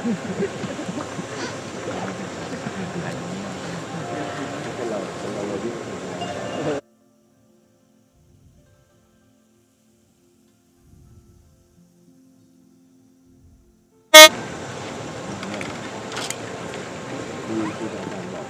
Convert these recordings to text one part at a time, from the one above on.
เราวิ่งที่อาจารย์บอก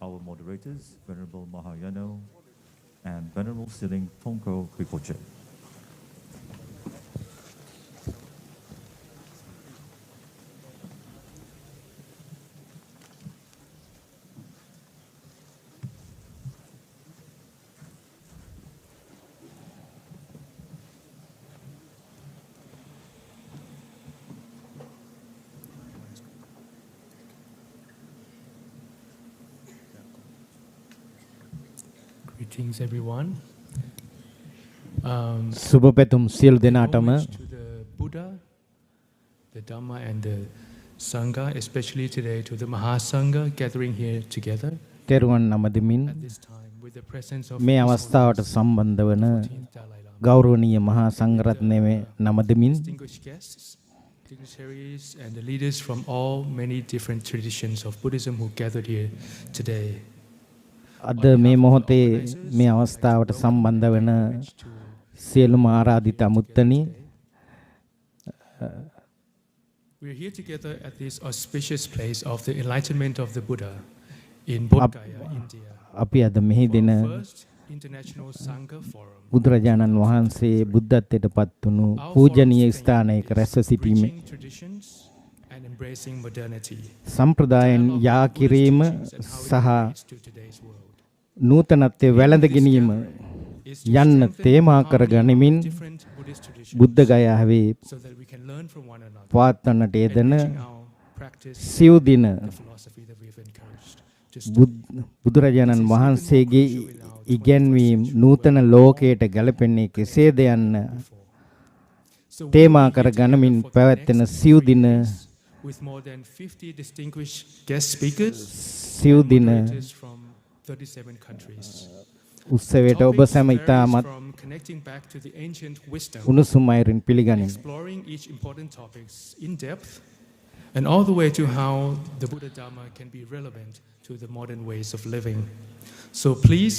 Our moderators, Venerable Mahayano and Venerable Siling Tongko Rinpoche. Greetings, everyone. සුබ පැතුම් සියලු දෙනාටම Homage to the Buddha, the Dhamma, and the Sangha, especially today to the Mahasangha gathering here together තෙරුවන් නමදමින් at this time with the presence of මේ His අවස්ථාවට Holiness, සම්බන්ධ වන 14th Dalai Lama. ගෞරවනීය මහා සංඝරත්නයේ නමදමින් Distinguished guests, dignitaries, and the leaders from all many different traditions of Buddhism who gathered here today. අද මේ මොහොතේ මේ අවස්ථාවට සම්බන්ධ වන සියලුම ආරාධිත අමුත්තනි We are here together at this auspicious place of the enlightenment of the Buddha in Bodh Gaya, India. අපි අද මෙහි දින For first International Sangha Forum. බුදුරජාණන් වහන්සේ බුද්ධත්වයට පත් වුණු පූජනීය ස්ථානයක රැස්ව සිටීමේ Preaching traditions and embracing modernity. සම්ප්‍රදායන් යා කිරීම And how it සහ relates to today's world. නූතනත්වය වැළඳ ගැනීම Is to යන්න strengthen තේමා harmony කර ගනිමින් among different Buddhist traditions Buddha ගයාවේ so that we can learn from one another. පවත්වන්නට යෙදෙන Enriching our practice, සිව් දින the philosophy that we have encouraged. Just බුදුරජාණන් වහන්සේගේ ඉගැන්වීම් නූතන ලෝකයට ගැලපෙන්නේ කෙසේද යන්න so we තේමා will be කර here ගනිමින් for the පැවැත්වෙන next සිව් දින with more than 50 distinguished guest speakers සිව් and දින moderators from 37 countries. උත්සවයට ඔබ Topics සැම varies ඉතාමත් from connecting back to the ancient wisdom, උණුසුම් අයුරින් පිළිගනිමි. exploring each important topics in depth, and all the way to how the Buddha Dhamma can be relevant to the modern ways of living. So please,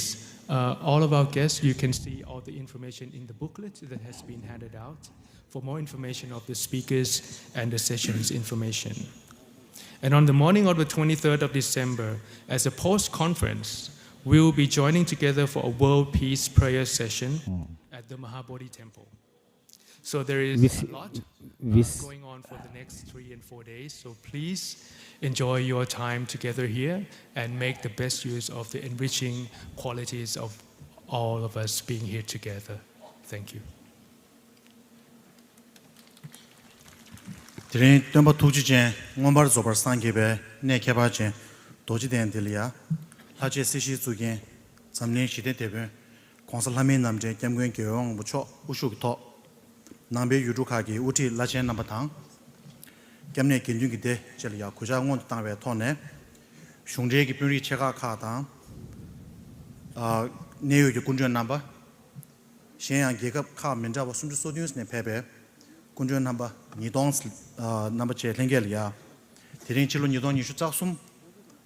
all of our guests, you can see all the information in the booklet that has been handed out for more information of the speakers and the sessions information. And on the morning of the 23rd of December, as a post-conference, we will be joining together for a world peace prayer session at the Mahabodhi Temple. So there is Vis- a lot vis- going on for the next 3 and 4 days. So please enjoy your time together here and make the best use of the enriching qualities of all of us being here together. Thank you. Tiring tempo tuji jen ngombar zobar sangebe ne keba jen doji den delia laje sishi zugen zamne shide debe konsal hame namje kemgwen gyong bucho ushuk to nambe yuju khagi uti laje nabatang kemne kinjung gide jelya kuja ngon tangwe thone shungje gi pyuri chega kha ta neyo gi kunjön namba shen gegap kha menja bo sumju sodius ne pebe kunjön namba nidong namba che lengelia tiring chilo nidong nishu chaksum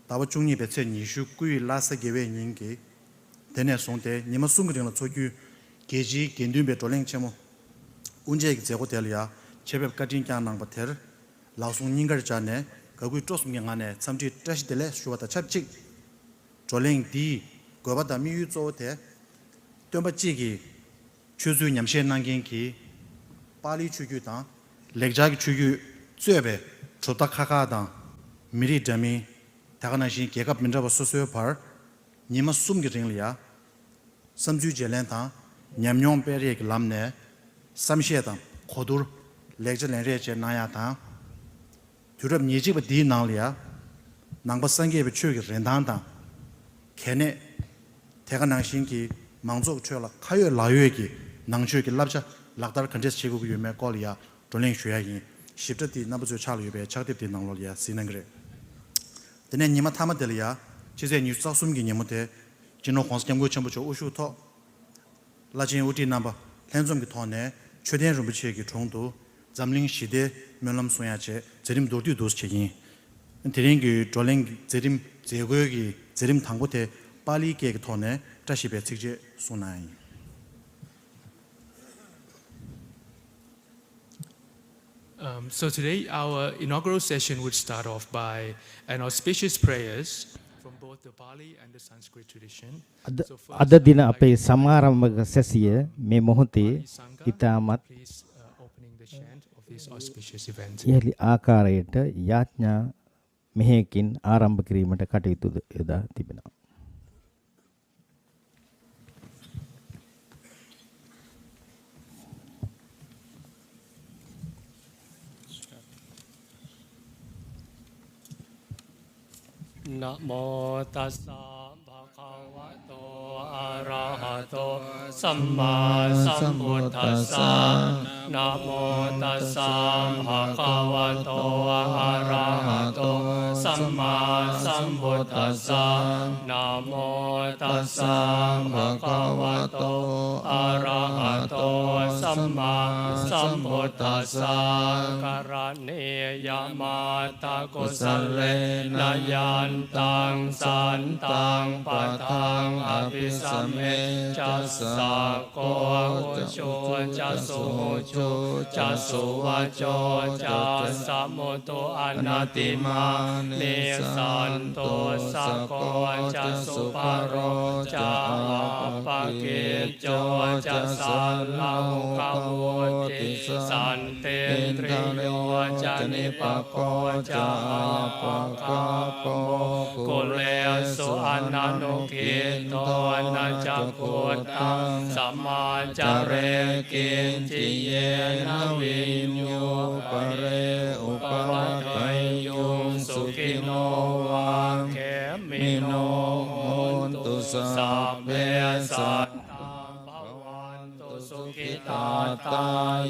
daba chungni beche nishu kui lasa gewe nyingi dene songde nima sungring la chogyu geji gendun be doleng chemo unje gi jego delia chebeb kadin kya nang ba ter lausung ningar jane kagui tosung ngane samji trash dele shuwata chapchik doleng di goba da mi yu zo de domba chigi chuzu nyamshe nanggen ki Pali Chugyu dan, Lekjagi Chugyu Zuebe, Chodak Kaka dan, Miri Dami, Taganashin Gegab Minjaba Sosoyo Par, Nima Sumgi Ringlia, Samju Jelen dan, Nyamnyong Periek Lamne, Samshe dan, Kodur, Lekja Lenreche Naya dan, Turab Nijib Di Nanglia, Nangba Sangebe Chugyu Rendang dan, Kene, Taganashin ki Mangzog Chola, Kayo Layoegi, Nangchugi Labja, Lakdar contest chegu yume kolia doling shuya yin shibta di nabuzo chalu yube chakdip di nanglo liya sinangre dene nima tama delia chize nyu saksum gi nyemote jino khons kyamgo chambu cho ushu to lajin uti namba lenzom gi thone chöden rumbu che gi chongdu zamling shide myelam soya che zerim dordi dos che yin tering gi doling zerim jego gi zerim thangbote pali ke gi thone tashibe chigje sunai. So today our inaugural session would start off by an auspicious prayers from both the Pali and the Sanskrit tradition. So first, අද දින අපේ සමාරම්භක සැසිය මේ මොහොතේ ඉතාමත් please opening the chant of this auspicious event. ඉහළි ආකාරයට යාඥා මෙහෙයකින් ආරම්භ කිරීමට කටයුතු යොදා තිබෙනවා. Namo tassa bhagavato arahato samma sambuddhassa. Namo tassa bhagavato arahato samma sambuddhassa. Namo tassa bhagavato arahato samma sambuddhassa. Karane yamata kusalena yantang santang patang abhisame jasa ko ucho jasu ucho jasu vacho jasa mutu anatima nisanto sako jasu paro japakicho jasa lau kavuti sante triyo janipako japakapo kulesu ananukito anajakutang samajare kinciyena vinyo pare upavadayung sukino vakemino hontu sabbe santang bhavantu sukitata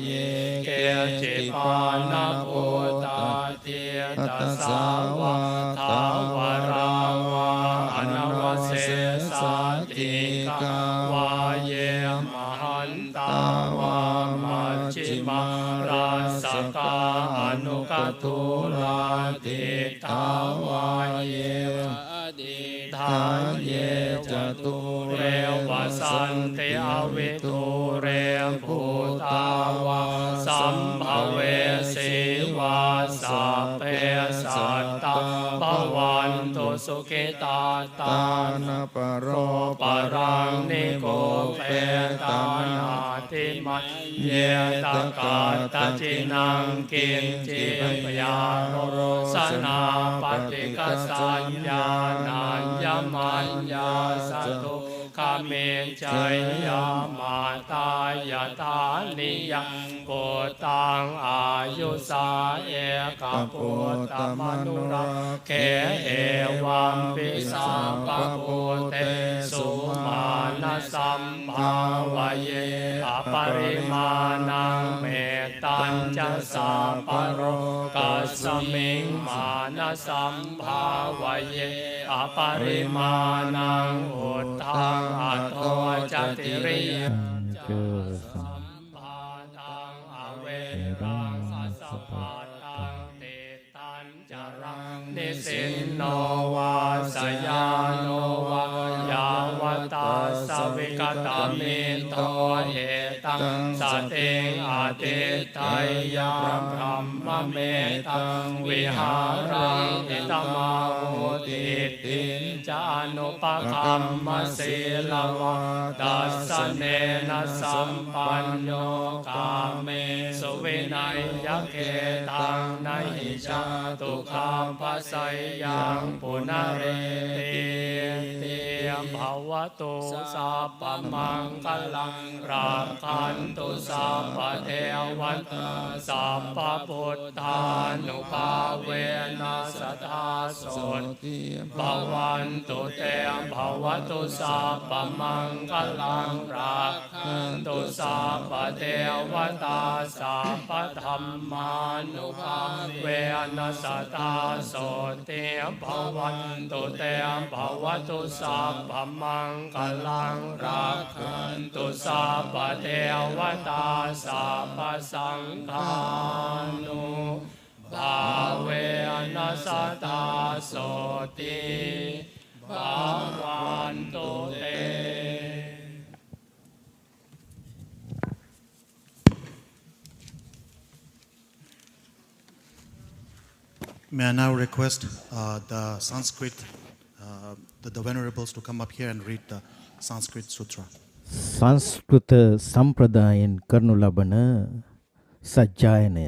ye kecipana putati tasawa tawarawa anavase satika vaye mahantawa machima rasaka anukatula ditavaye adithaye jature vasante aviture bhutava sambhave seva sape satta bhavantu sukhitata paro parang nikope tana ติมัยเยตกาตจินังกินจิปยาโรสนาปฏิกัสสัญญาณัญญมัญญาสตุขเมจยามาตายตานิยังปุตตังอายุสาเอกปุตตมนุระเขเอวัมปิสัพพพุเตสุมาณสัมภาวเยอปริมาณังเมตตัญจะสัพพโรกัสสมิงมาณสัมภาวเยอปริมาณังอุทธังอัตโตจติริย เจอสัม ปาทังอเวรังสัสสะปาทังเตตัญจรังนิสินโนวาสยาโนวายาวตาสวิกตามิโตเอตังสติงอาทิตยามพรหมเมตังวิหารังอิตมาหุติติจานุปคัมมศีลวะดัสสเนนะสัมปันโนกาเมสุวินัยยะเกตังนัยจาตุคามปัสสยังปุณเรติเตภวตุสัพพมังคลังราคันตุสัพพเทวตาสัพพพุทธานุภาเวนัสสทาโสติภวันตุเตภวตุสัพพมังคลังราคันตุสัพพเทวตาสัพพธัมมานุภาเวนัสสทาโสติภวันตุเตภวตุสัพพมังคลังราคันตุสัพพเทวตาสัพพสังฆานุภาเวนัสสทาโสติภวันตุเต May I now request the Sanskrit, the Venerables to come up here and read the Sanskrit Sutra. සංස්කෘත සම්ප්‍රදායෙන් කරනු ලබන සජ්ජායනය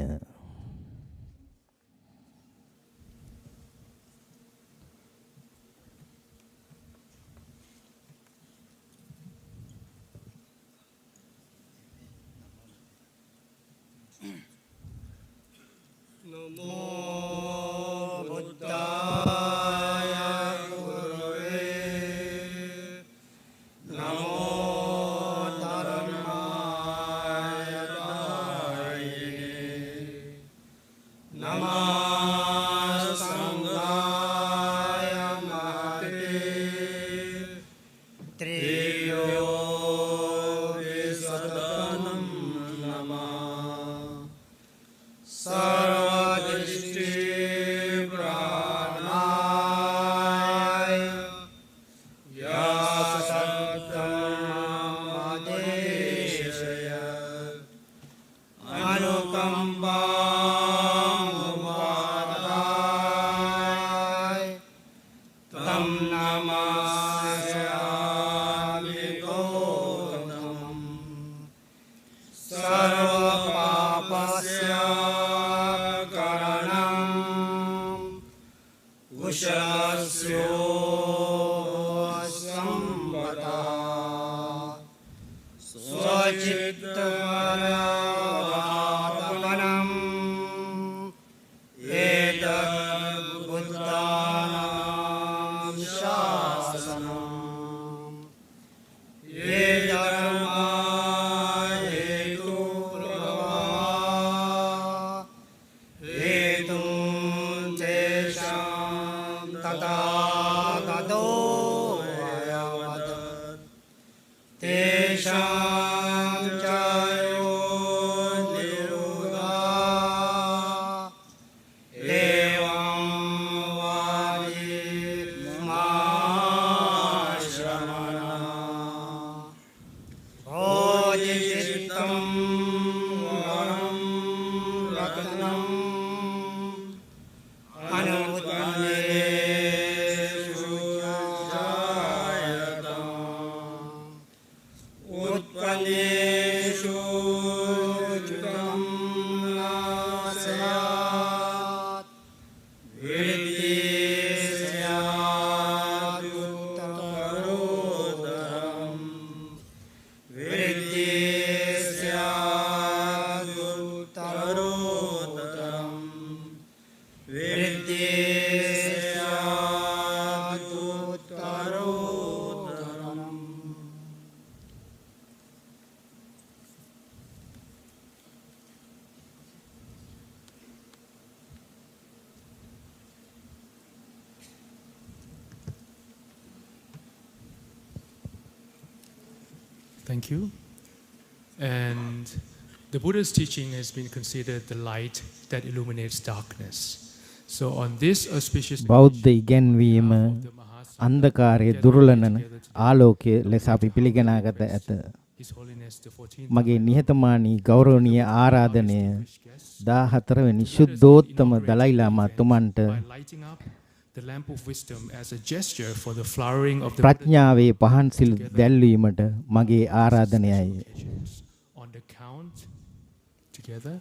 Thank you. And the Buddha's teaching has been considered the light that illuminates darkness. So on this auspicious බෞද්ධ ඉගැන්වීම අන්ධකාරයේ දුර්ලනන ආලෝකය ලෙස අපි පිළිගනාගත ඇත. His Holiness the 14th මගේ නිහතමානී ගෞරවනීය ආරාධනය 14 වෙනි ශුද්ධෝත්තම Dalai ලාමා තුමන්ට by lighting up the lamp of wisdom as a gesture for the flowering of the ප්‍රඥාවේ පහන් සිල් දැල්වීමට මගේ ආරාධනයයි. on the count together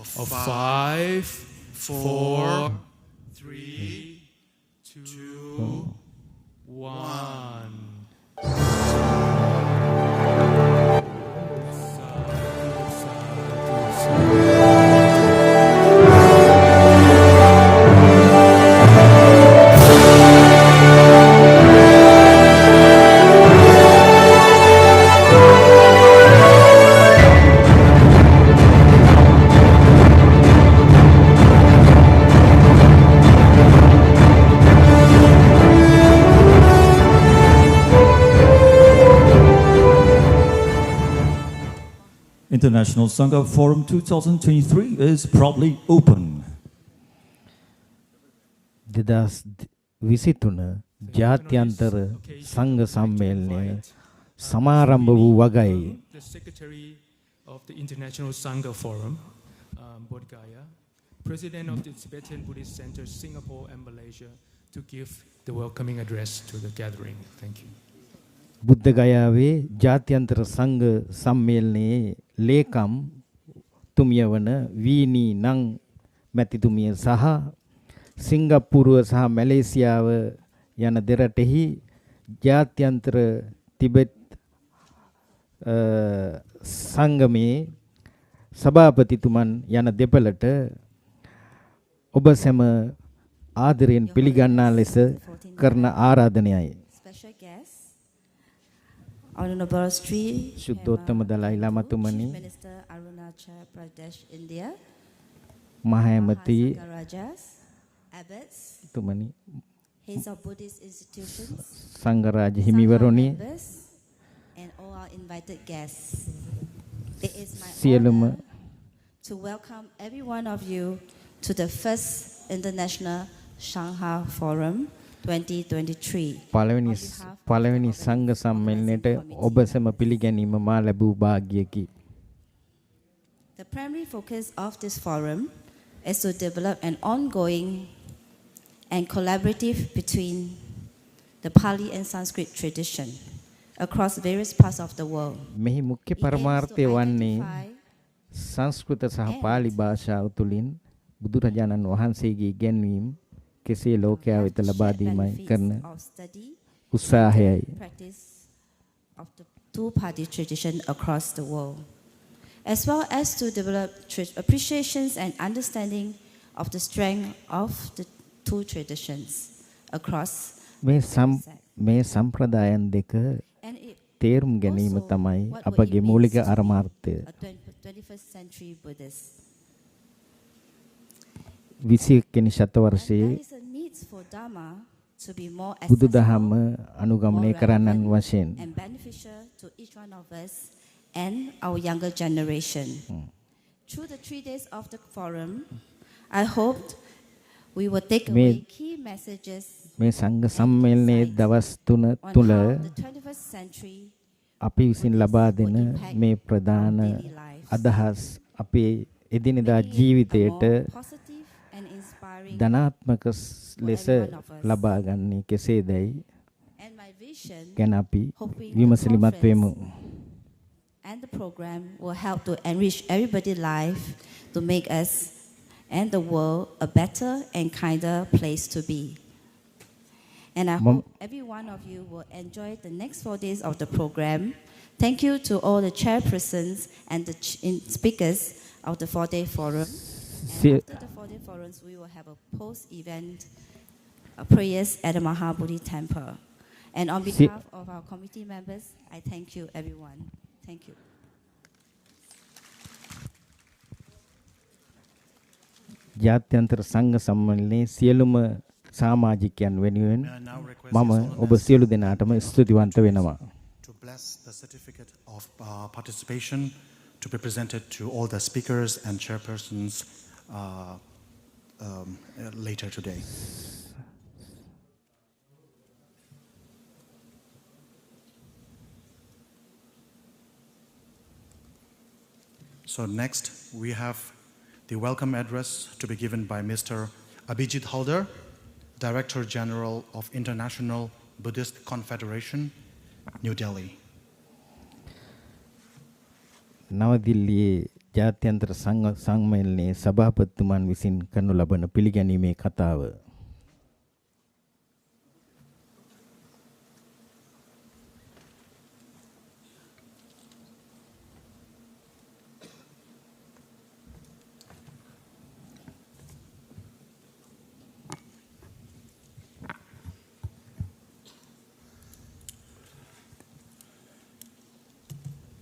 of of 5, 4, 3, 2, 1. International Sangha Forum 2023 is proudly open. 2023 ජාත්‍යන්තර සංඝ සම්මේලනය සමාරම්භ වූ වගයි. The Secretary of the International Sangha Forum, Bodhgaya, President of the Tibetan Buddhist Center, Singapore and Malaysia, to give the welcoming address to the gathering. Thank you. බුද්ධ ගයාවේ ජාත්‍යන්තර සංඝ සම්මේලනයේ ලේකම් තුමිය වන වීනි නං මැතිතුමිය සහ සිංගප්පූරුව සහ මැලේසියාව යන දෙරටෙහි ජාත්‍යන්තර තිබෙත් සංගමේ සභාපතිතුමන් යන දෙපළට ඔබ සැම ආදරයෙන් පිළිගන්නා ලෙස කරන ආරාධනයයි. Special guest, Honorable Sri ශුද්ධෝත්තම Dalai ලාමතුමනි, Chief Minister Arunachal Pradesh, India, මහඇමති Maharajas, abbots, තුමනි, heads of Buddhist institutions, Sangharaja හිමිවරුනි, Sangha members, and all our invited guests. It is my සියලුම honor to welcome every one of you to the first International Sangha Forum 2023. පළවෙනි සංඝ සම්මේලනයට ඔබ සැම පිළිගැනීම මා ලැබූ වාග්යකි. The primary focus of this forum is to develop an ongoing and collaborative between the Pali and Sanskrit tradition across various parts of the world. මෙහි මුඛ්‍ය It aims to පරමාර්ථය වන්නේ identify සංස්කෘත සහ පාලි භාෂාව තුළින් බුදුරජාණන් වහන්සේගේ ඉගැන්වීම් කෙසේ ලෝකයා වෙත ලබා දීමයි කරන of study උත්සාහයයි. practice of the two-party tradition across the world, as well as to develop appreciations and understanding of the strength of the two traditions across මේ සම්ප්‍රදායන් දෙක and it තේරුම් ගැනීම also තමයි what would අපගේ it මූලික means to be අරමාර්ථය. a 21st century Buddhist. 21 වෙනි And ශතවර්ෂයේ there is a need for Dharma to be more බුදුදහම accessible, අනුගමනය more කරන්නන් relevant වශයෙන් and beneficial to each one of us and our younger generation. Through the 3 days of the forum, I hoped we will take away key messages මේ සංඝ සම්මේලනයේ දවස් 3 on තුල how the 21st century අපි විසින් ලබා දෙන මේ ප්‍රධාන අදහස් අපේ එදිනෙදා making it a ජීවිතයට more positive and inspiring. ධනාත්මක ලෙස ලබා ගන්නේ කෙසේදයි And my vision ගැන අපි hoping විමසිලිමත් වෙමු. and the program will help to enrich everybody's life to make us and the world a better and kinder place to be. And I hope every one of you will enjoy the next 4 days of the program. Thank you to all the chairpersons and the speakers of the 4-day forum. And after the 4-day forums, we will have a post-event prayers at the Mahabodhi Temple. And on behalf of our committee members, I thank you, everyone. Thank you. ජාත්‍යන්තර සංඝ සම්මේලනයේ සියලුම සමාජිකයන් වෙනුවෙන් May I now request මම His ඔබ Holiness සියලු දෙනාටම ස්තුතිවන්ත වෙනවා. to bless the certificate of participation to be presented to all the speakers and chairpersons later today. So next, we have the welcome address to be given by Mr. Abhijit Halder, Director General of International Buddhist Confederation, New Delhi. නවදිල්ලියේ ජාත්‍යන්තර සංමේලනයේ සභාපතිතුමන් විසින් කරනු ලබන පිළිගැනීමේ කතාව.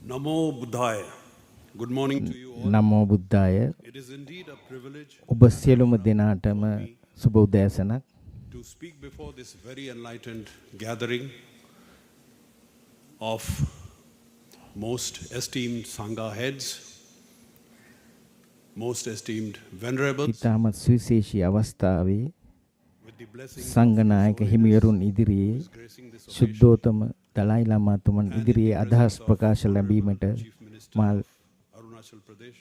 Namo Buddhaya. Good morning to you all. නමෝ බුද්ධාය. It is indeed a privilege ඔබ සියලුම දෙනාටම සුබ උදෑසනක්. to speak before this very enlightened gathering of most esteemed Sangha heads, most esteemed venerables, ඉතාමත් සුවිශේෂී අවස්ථාවේ with the blessing සංඝනායක හිමිවරුන් ඉදිරියේ of gracing this occasion, සුද්ධෝතම Dalai ලාමාතුමන් ඉදිරියේ අදහස් ප්‍රකාශ ලැබීමට Chief Minister මා of Arunachal Pradesh.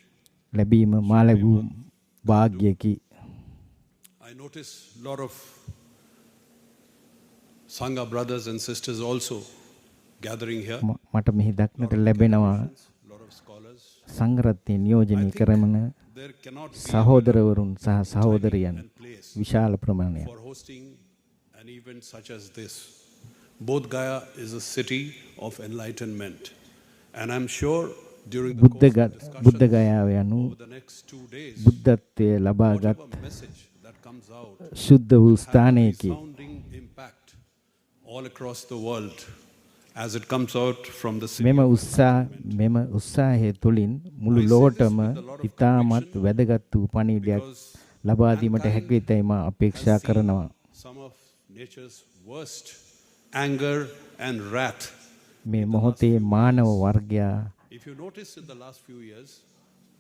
ලැබීම මා ලැබූ වාග්යකි. I notice a lot of Sangha brothers and sisters also gathering here. මට මෙහි දක්නට ලැබෙනවා A lot of scholars. සංඝරත්නය නියෝජනය කරන There cannot be සහෝදරවරුන් සහ සහෝදරියන් and place විශාල ප්‍රමාණයක්. for hosting an event such as this. Bodh Gaya is a city of enlightenment. And I'm sure during the course of Buddha discussion ගයාව යනු over the next 2 days, බුද්ධත්වය ලබාගත් whatever message that comes out ශුද්ධ වූ have a ස්ථානයකි. resounding impact all across the world as it comes out from the city. මෙම උත්සාහය තුළින් මුළු ලෝකටම ඉතාමත් වැදගත් වූ පණිවිඩයක් ලබා දීමට හැකියතයි මා අපේක්ෂා කරනවා. Some of nature's worst anger and wrath. මේ මොහොතේ මානව වර්ගයා If you notice in the last few years,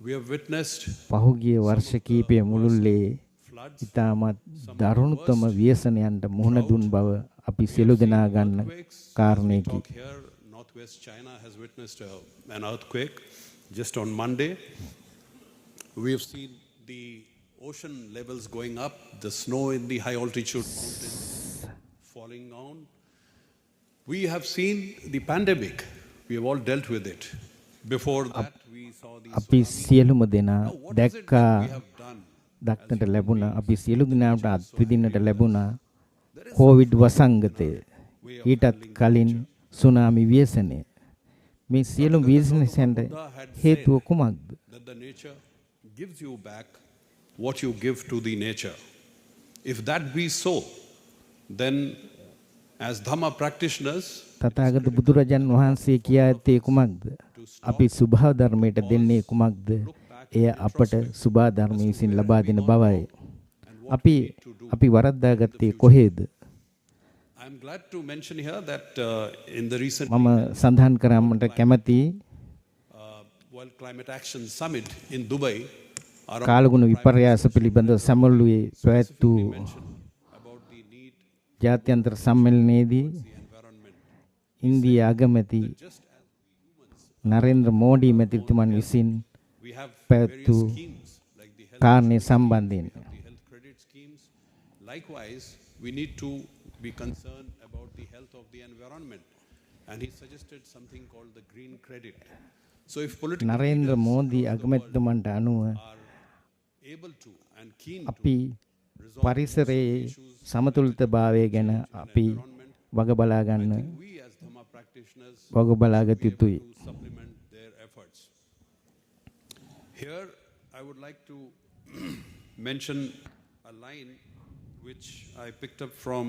we have witnessed පහුගිය වර්ෂ කීපය මුළුල්ලේ floods, ඉතාමත් දරුණුතම ව්‍යසනයන්ට මුහුණ දුන් බව අපි සියලු දෙනා ගන්න earthquakes. As we කාරණයකි. talk here, northwest China has witnessed an earthquake just on Monday. We have seen the ocean levels going up, the snow in the high altitude mountains falling down. We have seen the pandemic. We have all dealt with it. Before that, we saw the අපි සියලුම දෙනා Now, what is it දැක්කා that we have done? දක්නට ලැබුණා. අපි සියලු දෙනාට අත්විඳින්නට ලැබුණා කොවිඩ් වසංගතය. ඊටත් කලින් සුනාමි ව්‍යසනය. මේ සියලු ව්‍යසනයන්ට හේතුව කුමක්ද? That the nature gives you back what you give to the nature. If that be so, then as Dhamma practitioners, තථාගත බුදුරජාණන් වහන්සේ කියා ඇත්තේ කුමක්ද? අපි සුභා ධර්මයට දෙන්නේ කුමක්ද? එය අපට සුභා ධර්ම විසින් ලබා දෙන බවයි. අපි වරද්දාගත්තේ කොහේද? I'm glad to mention here that in the recent මම සඳහන් කරන්නට කැමති World Climate Action Summit in Dubai, Aram කාලගුණ විපර්යාස පිළිබඳව සැමොල්ලුවේ පැවැත් වූ mentioned about the need ජාත්‍යන්තර සම්මේලනයේදී for the environment. ඉන්දියා අගමැති නරේන්ද්‍ර මෝඩි මැතිතුමන් විසින් We have පැවැත් various වූ schemes like the health, කාරණේ සම්බන්ධයෙන් the health credit schemes. Likewise, we need to be concerned about the health of the environment. And he suggested something called the green credit. So if political Narendra leaders Modi across the world අගමැතිතුමන්ට අනුව are able to and keen අපි to පරිසරයේ සමතුලිතභාවය ගැන අපි වග බලා ගන්න we as Dhamma practitioners වග බලාගත යුතුයි. to supplement their efforts. Here, I would like to mention a line which I picked up from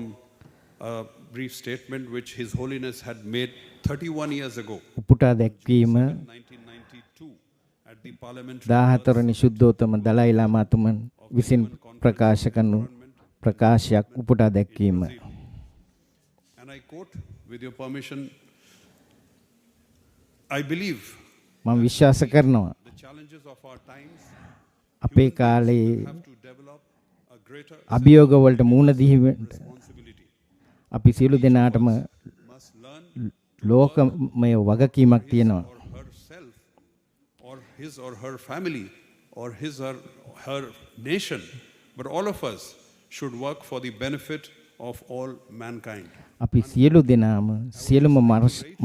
a brief statement which His Holiness had made 31 years ago, උපුටා දැක්වීම 1992, at the parliamentary 14 ශුද්ධෝතම Dalai ලාමාතුමන් විසින් ප්‍රකාශ කරනු ප්‍රකාශයක් උපුටා දැක්වීම. And I quote, with your permission, I believe මම විශ්වාස කරනවා the challenges of our times අපේ කාලේ have to develop a greater අභියෝග වලට මුහුණ දීමට responsibility. අපි සියලු දෙනාටම Must learn ලෝකමය වගකීමක් තියෙනවා. or herself or his or her family or his or her nation, but all of us should work for the benefit of all mankind. අපි සියලු දෙනාම සියලුම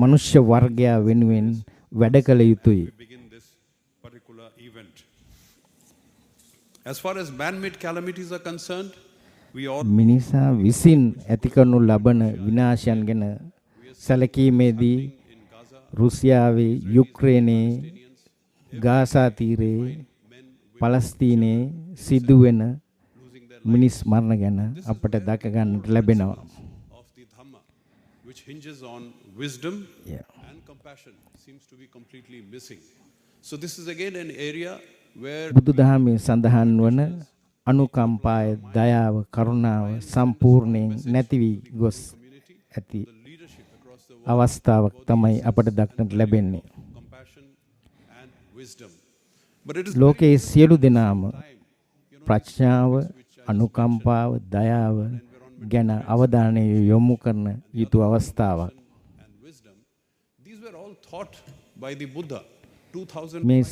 මනුෂ්‍ය වර්ගයා වෙනුවෙන් වැඩ කළ යුතුයි. Begin this particular event. As far as man-made calamities are concerned, we all මිනිසා විසින් ඇති කරනු ලබන විනාශයන් ගැන සැලකීමේදී රුසියාවේ යුක්‍රේනයේ ගාසා තීරයේ පලස්තීනයේ සිදුවෙන මිනිස් මරණ ගැන අපට දැක ගන්නට ලැබෙනවා. of the Dhamma, which hinges on wisdom Yeah. and compassion, seems to be completely missing. So this is again an area where බුදුදහමේ සඳහන් වන අනුකම්පාය දයාව කරුණාව සම්පූර්ණයෙන් නැති වී ගොස් ඇති leadership across the අවස්ථාවක් තමයි අපට දක්නට ලැබෙන්නේ. compassion and wisdom. But it is ලෝකයේ සියලු දෙනාම ප්‍රඥාව අනුකම්පාව දයාව ගැන අවධානය යොමු කරන යුතු අවස්ථාවක්. and wisdom. These were all taught by the Buddha 2000 මේ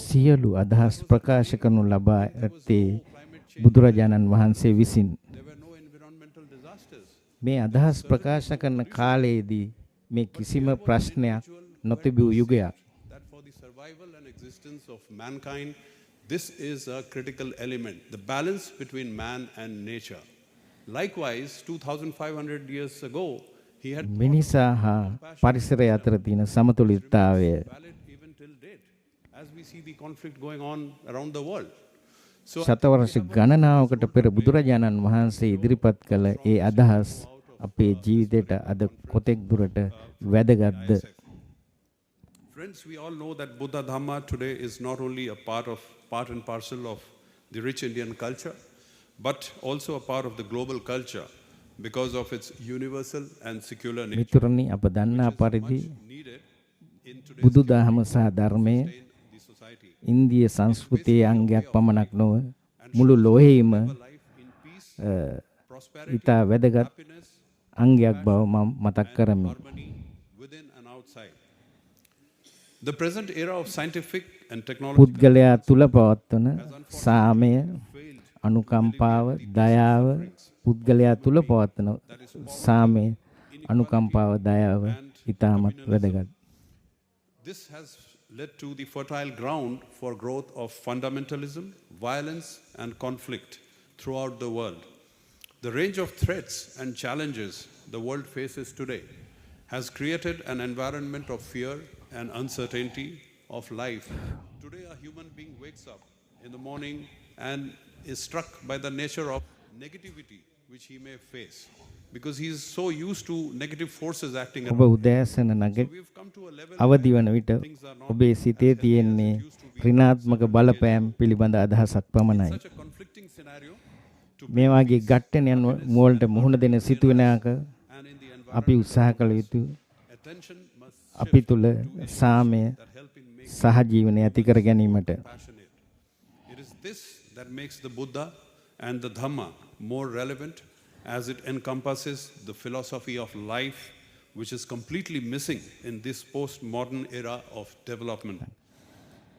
සියලු අදහස් ප්‍රකාශ කරනු ලබා ඇත්තේ බුදුරජාණන් වහන්සේ විසින්. there were no environmental disasters. මේ අදහස් ප්‍රකාශ කරන කාලයේදී මේ කිසිම ප්‍රශ්නයක් නොතිබූ යුගයක්. That for the survival and existence of mankind, this is a critical element, the balance between man and nature. Likewise, 2,500 years ago, he had මිනිසා හා පරිසරය අතර තියෙන සමතුලිතතාවය valid even till date, as we see the conflict going on around the world. So ශතවර්ෂ ගණනාවකට පෙර බුදුරජාණන් වහන්සේ ඉදිරිපත් කළ ඒ අදහස් අපේ ජීවිතයට අද කොතෙක් දුරට වැදගත්ද? friends, we all know that Buddha Dhamma today is not only a part and parcel of the rich Indian culture, but also a part of the global culture because of its universal and secular nature මිතුරනි අප දන්නා පරිදි needed in today's බුදුදහම සහ ධර්මය the society. ඉන්දිය සංස්කෘතියේ අංගයක් පමණක් නොව මුළු ලෝකෙම Life in peace, prosperity, ඉතා වැදගත් happiness, අංගයක් බව මම මතක් කරමි. harmony within and outside. The present era of scientific and technology පුද්ගලයා තුල පවත්වන සාමය අනුකම්පාව දයාව පුද්ගලයා තුල පවත්වන සාමය අනුකම්පාව දයාව ඉතාමත් වැදගත්. This has led to the fertile ground for growth of fundamentalism, violence, and conflict throughout the world. The range of threats and challenges the world faces today has created an environment of fear and uncertainty of life. Today, a human being wakes up in the morning and is struck by the nature of negativity which he may face because he is so used to negative forces acting ඔබ around. උදෑසන නැග We've come to a level අවදි වන විට ඔබේ සිතේ තියෙන්නේ ඍණාත්මක බලපෑම් පිළිබඳ අදහසක් පමණයි. such a conflicting scenario to මේ වගේ ගැටෙනයන් වලට මුහුණ දෙන සිතුවෙනාක and in the අපි උත්සාහ කළ යුතු attention must අපි තුල සාමය that help in making සහජීවනය ඇති කර ගැනීමට. passionate. It is this that makes the Buddha and the Dhamma more relevant as it encompasses the philosophy of life which is completely missing in this postmodern era of development.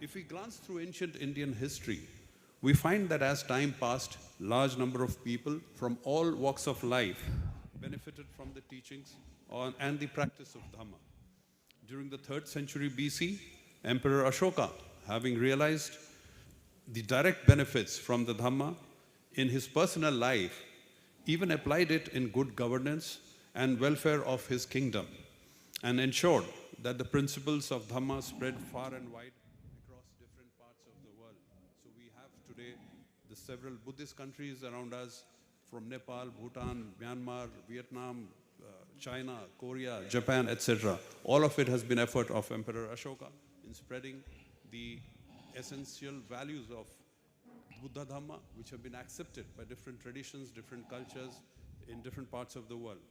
If we glance through ancient Indian history, we find that as time passed, large number of people from all walks of life benefited from the teachings and the practice of Dhamma. During the 3rd century BC, Emperor Ashoka, having realized the direct benefits from the Dhamma in his personal life, even applied it in good governance and welfare of his kingdom, and ensured that the principles of Dhamma spread far and wide across different parts of the world. So we have today the several Buddhist countries around us, from Nepal, Bhutan, Myanmar, Vietnam, China, Korea, Japan, etc. All of it has been effort of Emperor Ashoka in spreading the essential values of Buddha Dhamma, which have been accepted by different traditions, different cultures in different parts of the world.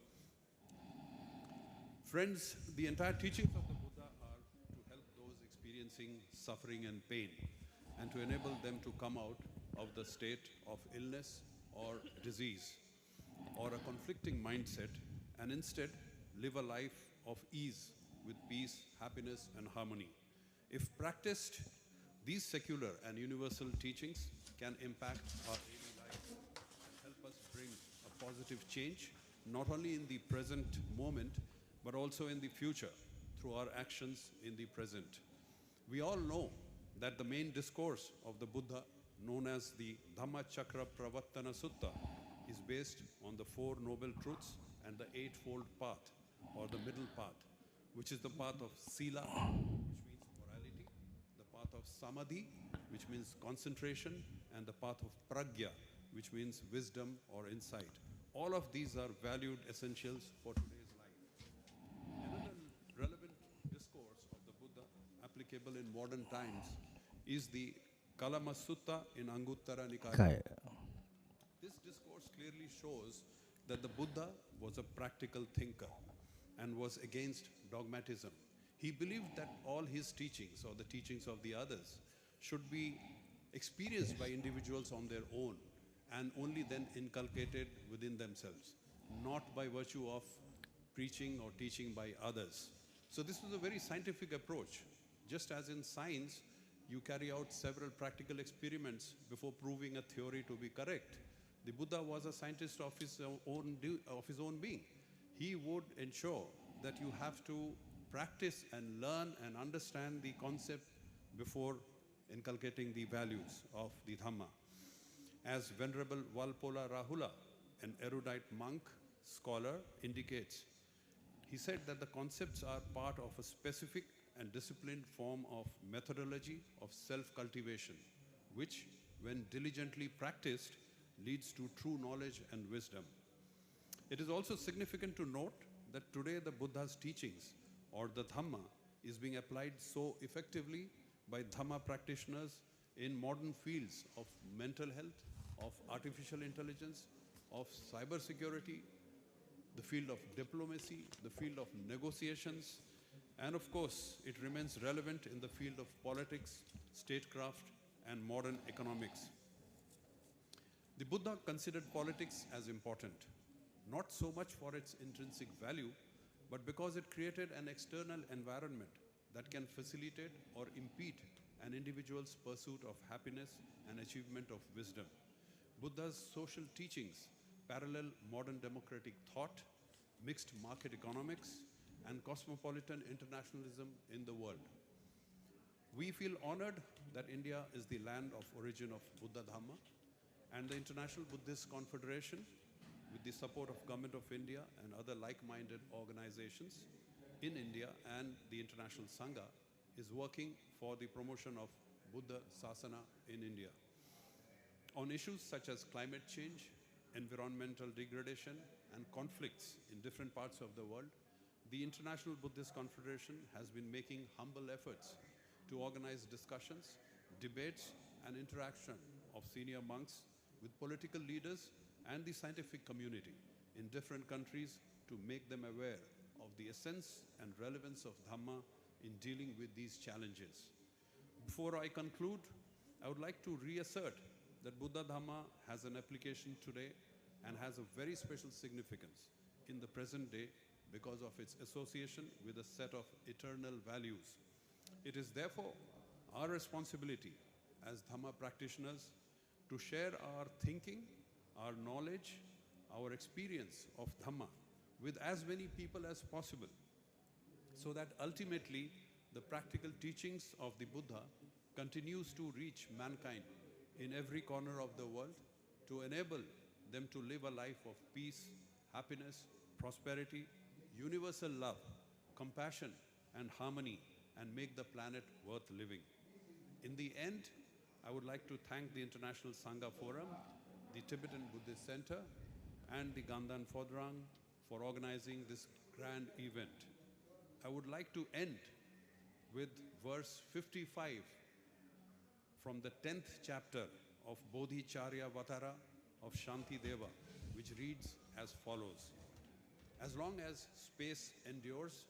Friends, the entire teachings of the Buddha are experiencing suffering and pain, and to enable them to come out of the state of illness or disease or a conflicting mindset, and instead live a life of ease with peace, happiness, and harmony. If practiced, these secular and universal teachings can impact our daily life and help us bring a positive change, not only in the present moment, but also in the future through our actions in the present. We all know that the main discourse of the Buddha, known as the Dhammachakra Pravattana Sutta, is based on the Four Noble Truths and the Eightfold Path, or the middle path, which is the path of Sila, which means morality, the path of Samadhi, which means concentration, and the path of Pragya, which means wisdom or insight. All of these are valued essentials for today's life. Another relevant discourse of the Buddha applicable in modern times is the Kalama Sutta in Anguttara Nikaya. Kaya. This discourse clearly shows that the Buddha was a practical thinker and was against dogmatism. He believed that all his teachings, or the teachings of the others, should be experienced by individuals on their own and only then inculcated within themselves, not by virtue of preaching or teaching by others. So this was a very scientific approach. Just as in science, you carry out several practical experiments before proving a theory to be correct. The Buddha was a scientist of his own being. He would ensure that you have to practice and learn and understand the concept before inculcating the values of the Dhamma. As Venerable Valpola Rahula, an erudite monk scholar, indicates, he said that the concepts are part of a specific and disciplined form of methodology of self-cultivation, which, when diligently practiced, leads to true knowledge and wisdom. It is also significant to note that today the Buddha's teachings, or the Dhamma, is being applied so effectively by Dhamma practitioners in modern fields of mental health, of artificial intelligence, of cybersecurity, the field of diplomacy, the field of negotiations, and of course, it remains relevant in the field of politics, statecraft, and modern economics. The Buddha considered politics as important, not so much for its intrinsic value, but because it created an external environment that can facilitate or impede an individual's pursuit of happiness and achievement of wisdom. Buddha's social teachings parallel modern democratic thought, mixed market economics, and cosmopolitan internationalism in the world. We feel honored that India is the land of origin of Buddha Dhamma, and the International Buddhist Confederation, with the support of Government of India and other like-minded organizations in India and the International Sangha, is working for the promotion of Buddha Sasana in India. On issues such as climate change, environmental degradation, and conflicts in different parts of the world, the International Buddhist Confederation has been making humble efforts to organize discussions, debates, and interaction of senior monks with political leaders and the scientific community in different countries to make them aware of the essence and relevance of Dhamma in dealing with these challenges. Before I conclude, I would like to reassert that Buddha Dhamma has an application today and has a very special significance in the present day because of its association with a set of eternal values. It is therefore our responsibility as Dhamma practitioners to share our thinking, our knowledge, our experience of Dhamma with as many people as possible, so that ultimately the practical teachings of the Buddha continues to reach mankind in every corner of the world to enable them to live a life of peace, happiness, prosperity, universal love, compassion, and harmony, and make the planet worth living. In the end, I would like to thank the International Sangha Forum, the Tibetan Buddhist Center, and the Gandhan Phodrang for organizing this grand event. I would like to end with verse 55 from the 10th chapter of Bodhicharya Vatara of Shanti Deva, which reads as follows. As long as space endures,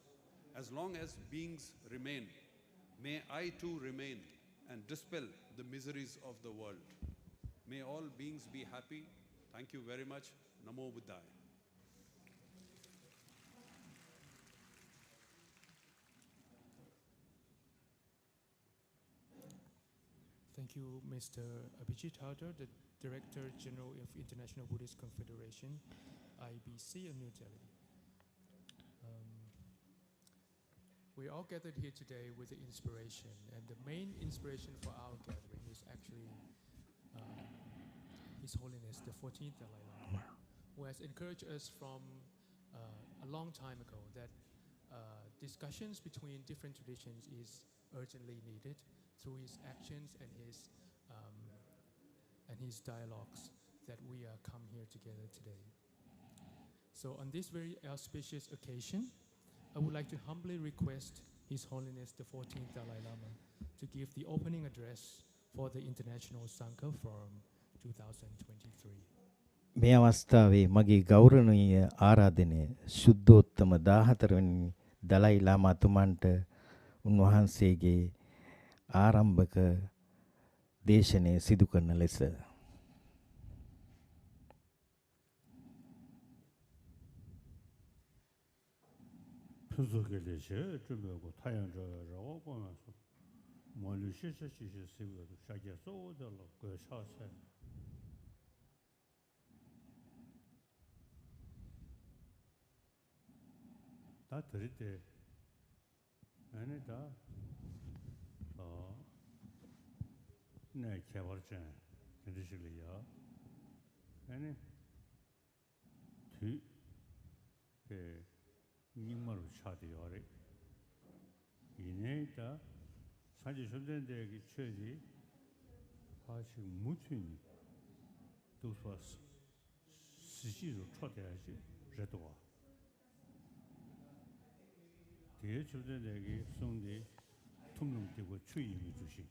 as long as beings remain, May I too remain and dispel the miseries of the world. May all beings be happy. Thank you very much. Namo Buddhaya. Thank you, Mr. Abhijit Hardar, the Director General of International Buddhist Confederation, IBC of New Delhi. We all gathered here today with the inspiration, and the main inspiration for our gathering is actually His Holiness the 14th Dalai Lama, who has encouraged us from a long time ago that discussions between different traditions is urgently needed through his actions and his dialogues that we are come here together today. So on this very auspicious occasion, I would like to humbly request His Holiness the 14th Dalai Lama to give the opening address for the International Sangha Forum 2023. මේ අවස්ථාවේ මගේ ගෞරවනීය ආරාධනය ශුද්ධෝත්තම 14 වෙනි දලයි ලාමාතුමන්ට උන්වහන්සේගේ ආරම්භක දේශනය සිදු කරන ලෙස 다 들을 때 안에 다 네, 개발자 들으실래요? 아니 뒤 님마로 차대요래. 이내다 사지 선대대기 최지 하시 무춘이 도서 스시로 초대하지 제도와 대에 선대대기 송대 통용되고 추임이 주시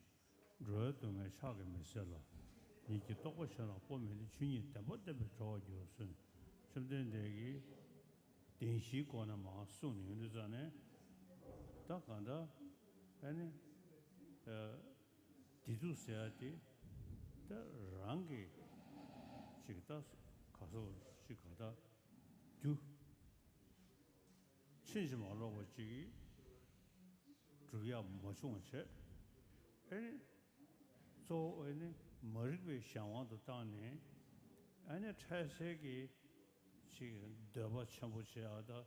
러동의 샤게 메셀라 이게 똑같이나 보면 주인 때부터 저어줘선 선대대기 대시거나 막送你 전에 딱 간다 아니 디주세야지 다 랑게 지금 가서 시가다 주 친심 알아고 지기 주야 뭐송체 아니 저 아니 머리에 상황도 다네 아니 차세기 지금 더버 참고시하다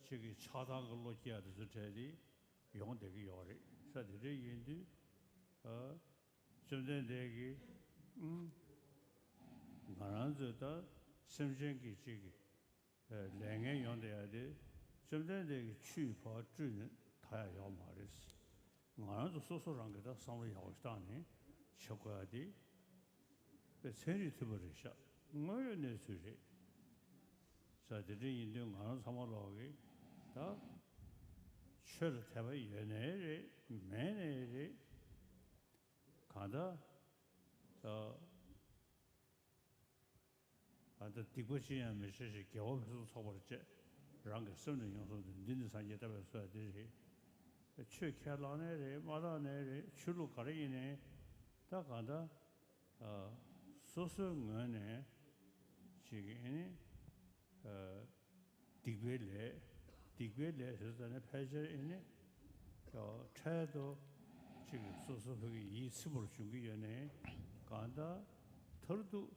지금 차단걸로 해야 돼서 저리 용되게 요래 사들이 인디 점점되게 나란저다 심정기 지기 랭에 용돼야 돼 점점되게 취파 주는 다야 요 말이스 나란저 소소랑 게다 상을 하고 있다네 쳐가야 돼 세리 트버리샤 뭐는 수리 사들이 인도 가는 사마로기 다 셔를 대바 연애를 매내를 가다 아다 디고시야 메시지 겨우서 서버지 랑게 선는 용서도 닌데 산에 답해서 되지 최캐라네를 마다네를 출로 가리네 다 가다 소소응원에 지금 디괴레 저전에 패저이네 저 차도 지금 소소하게 이 스물 중기연에 간다 털도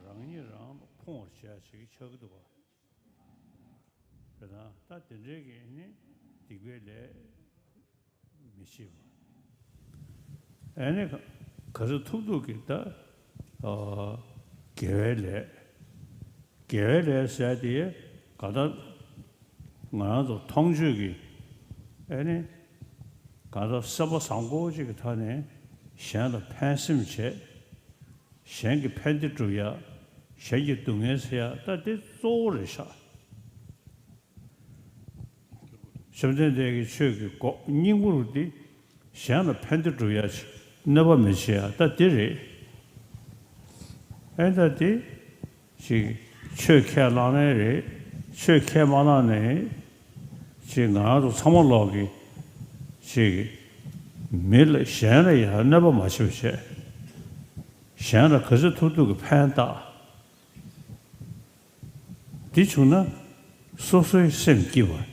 랑이랑 퐁어샤시 저기도 봐 그러나 다 된저게니 디괴레 미시고 애네 가서 툭도 기다 계획을 뒤에 가다 나도 통주기 아니 가다 서버 상고지 타네 샹의 팬심체 샹의 팬디주야 샹의 동에서야 다들 쪼르샤 점점되게 최고 꼭 인구로디 샹의 팬디주야 너버면시야 다들이 엔다디 지 최캐라네 최캐만하네 지금 나도 사mol로기 지 밀 샹라야 나바 마시오셰 샹라 거저 투두가 판다 디추나 소소의 셈기와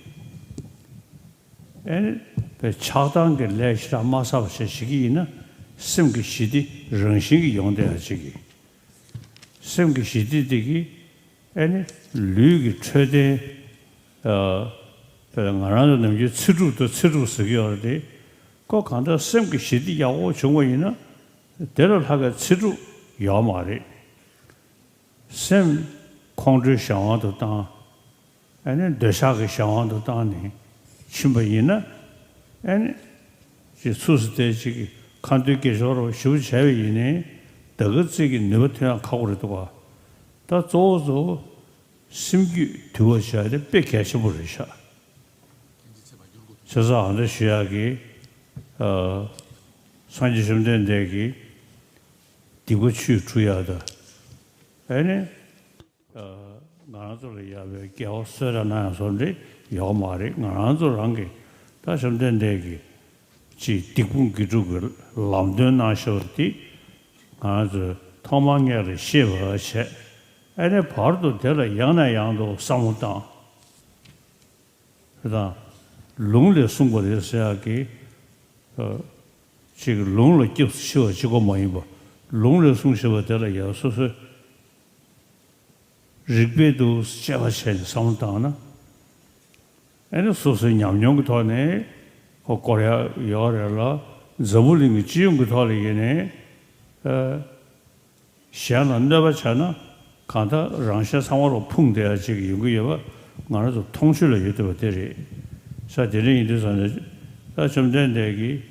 에 차단게 레시라 마사브셰 시기나 셈기 시디 런싱이 용대하시기 셈기 시디디기 에네 류기 최대 나라는 남주 치루도 치루스기어데 꼭 간다 셈기 시디 야오 중원이나 대를 하게 치루 야마리 셈控制 상황도 다 아니 대사의 상황도 다네 신부이나 아니 지 수수대지기 칸드께서로修제위네 더그지기 너버트나 가고르도가 다 조조 심기 두어셔야 돼 뺏겨서 버리셔 저서 안에 시작이 산지심된 대기 디고치 주야다 아니 나라들이 야베 겨서라나 소리 요마리 나라들한 게 다심된 대기 지 디군 기주를 람든 나셔티 아주 토망야를 시버셔 아니 바로도 되라 양나양도 상무당 그다 롱le 송고를 해야기 지금 롱le 겹쳐 지고 뭐이 뭐 롱le 송셔버 되라 여소서 릭베도 샤바샤 상무당나 아니 소소 냠뇽 도네 고코야 요래라 저불링이 지용 그 돌이네 샤난다바차나 간다 랑샤 상화로 풍대야 지금 연구여봐 나라도 통실을 여도 되리 사들이 이제서는 좀 된대기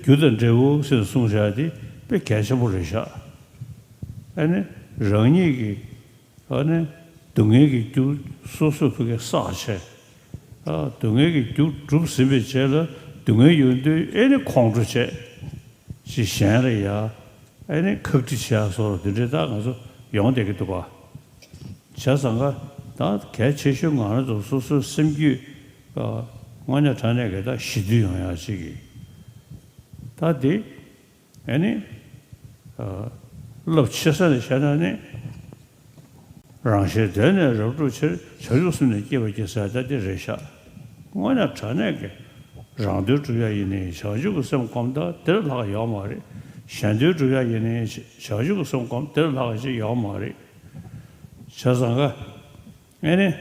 교전 제우 송샤디 배 개셔 버리셔 아니 랑이기 아니 동해기 주 소소하게 사셔 동해기 주 줍스비 제라 동해 윤도 애니 공주체 지샹래야 아니 극지샤서 들으다 가서 영되기도 봐 자상가 다 개체식 안에도 소소 심기 뭐냐 전에게다 시두용야 시기 다디 아니 럽치서는 샤나네 랑셰데네 저주치 저주스는 기버지서 다디 레샤 뭐냐 전에게 랑도 주야이네 저주고 좀 검다 들어가 야마리 샹도 주야이네 저주고 좀 검 들어가지 야마리 자상가 아니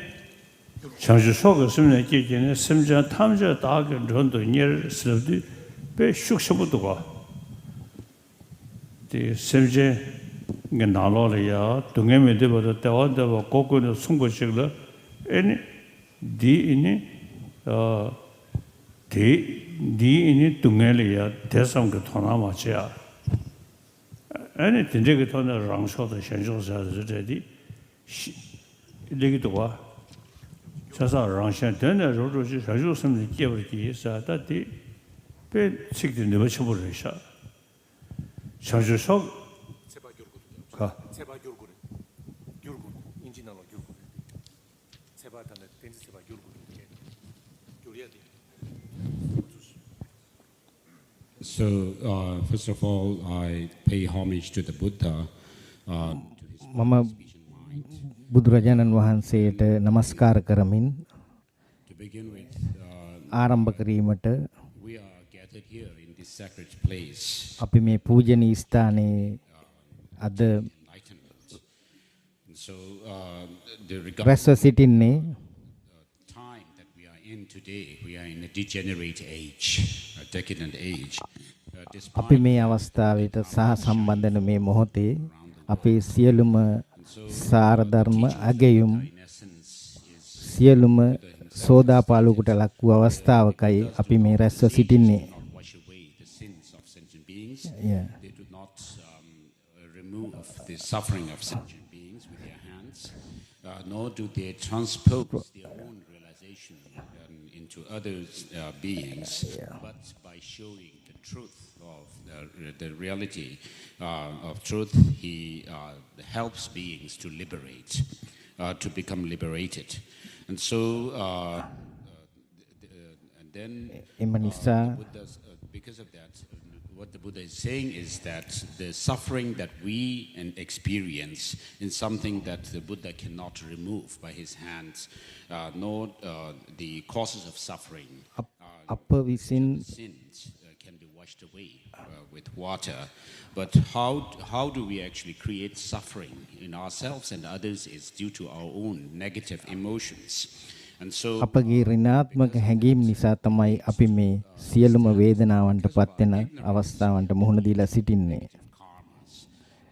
장주 속에 숨는 기계는 심장 탐저 다그 전도 일 스르디 배 숙식부터가 이 심제 이게 나로래야 동해면대보다 대원대보 고군의 송고식을 아니 디이니 디이니 동해래야 대상그 토나마치야 아니 진짜그 토나 랑쇼도 현실사도 저디 이기도 와 자사 랑샤 되네 로로지 자주스는 깨버리기 있어 다디 배 식들 내가 쳐버리셔 자주석 가 세바 교르고 인지나로 교르고 세바다는 덴지 세바 교르고 교리야 돼. So first of all, I pay homage to the Buddha. මම බුදුරජාණන් වහන්සේට නමස්කාර කරමින් To begin with, ආරම්භ කිරීමට we are gathered here in this sacred place. අපි මේ පූජනීය ස්ථානයේ අද Enlightenment. And so the රැස්ව සිටින්නේ time that we are in today, we are in a degenerate age, a decadent age. අපි මේ අවස්ථාවට සහ සම්බන්ධන මේ මොහොතේ අපේ සියලුම සාර ධර්ම අගයුම් සියලුම සෝදාපාලුකට ලක් වූ අවස්ථාවකයි අපි මේ රැස්ව සිටින්නේ. wash away the sins of sentient beings. Yeah. They do not remove the suffering of sentient beings with their hands, nor do they transpose their own realization into other beings, but by showing the truth of the reality of truth, he helps beings to liberate, to become liberated. And so then එම නිසා because of that, what the Buddha is saying is that the suffering that we experience is something that the Buddha cannot remove by his hands, nor the causes of suffering. අප විසින් Sins can be washed away with water, but how do we actually create suffering in ourselves and others is due to our own negative emotions. And so අපගේ ඍණාත්මක හැඟීම් නිසා තමයි අපි මේ සියලුම වේදනාවන්ට පත් වෙන අවස්ථාවන්ට මුහුණ දීලා සිටින්නේ.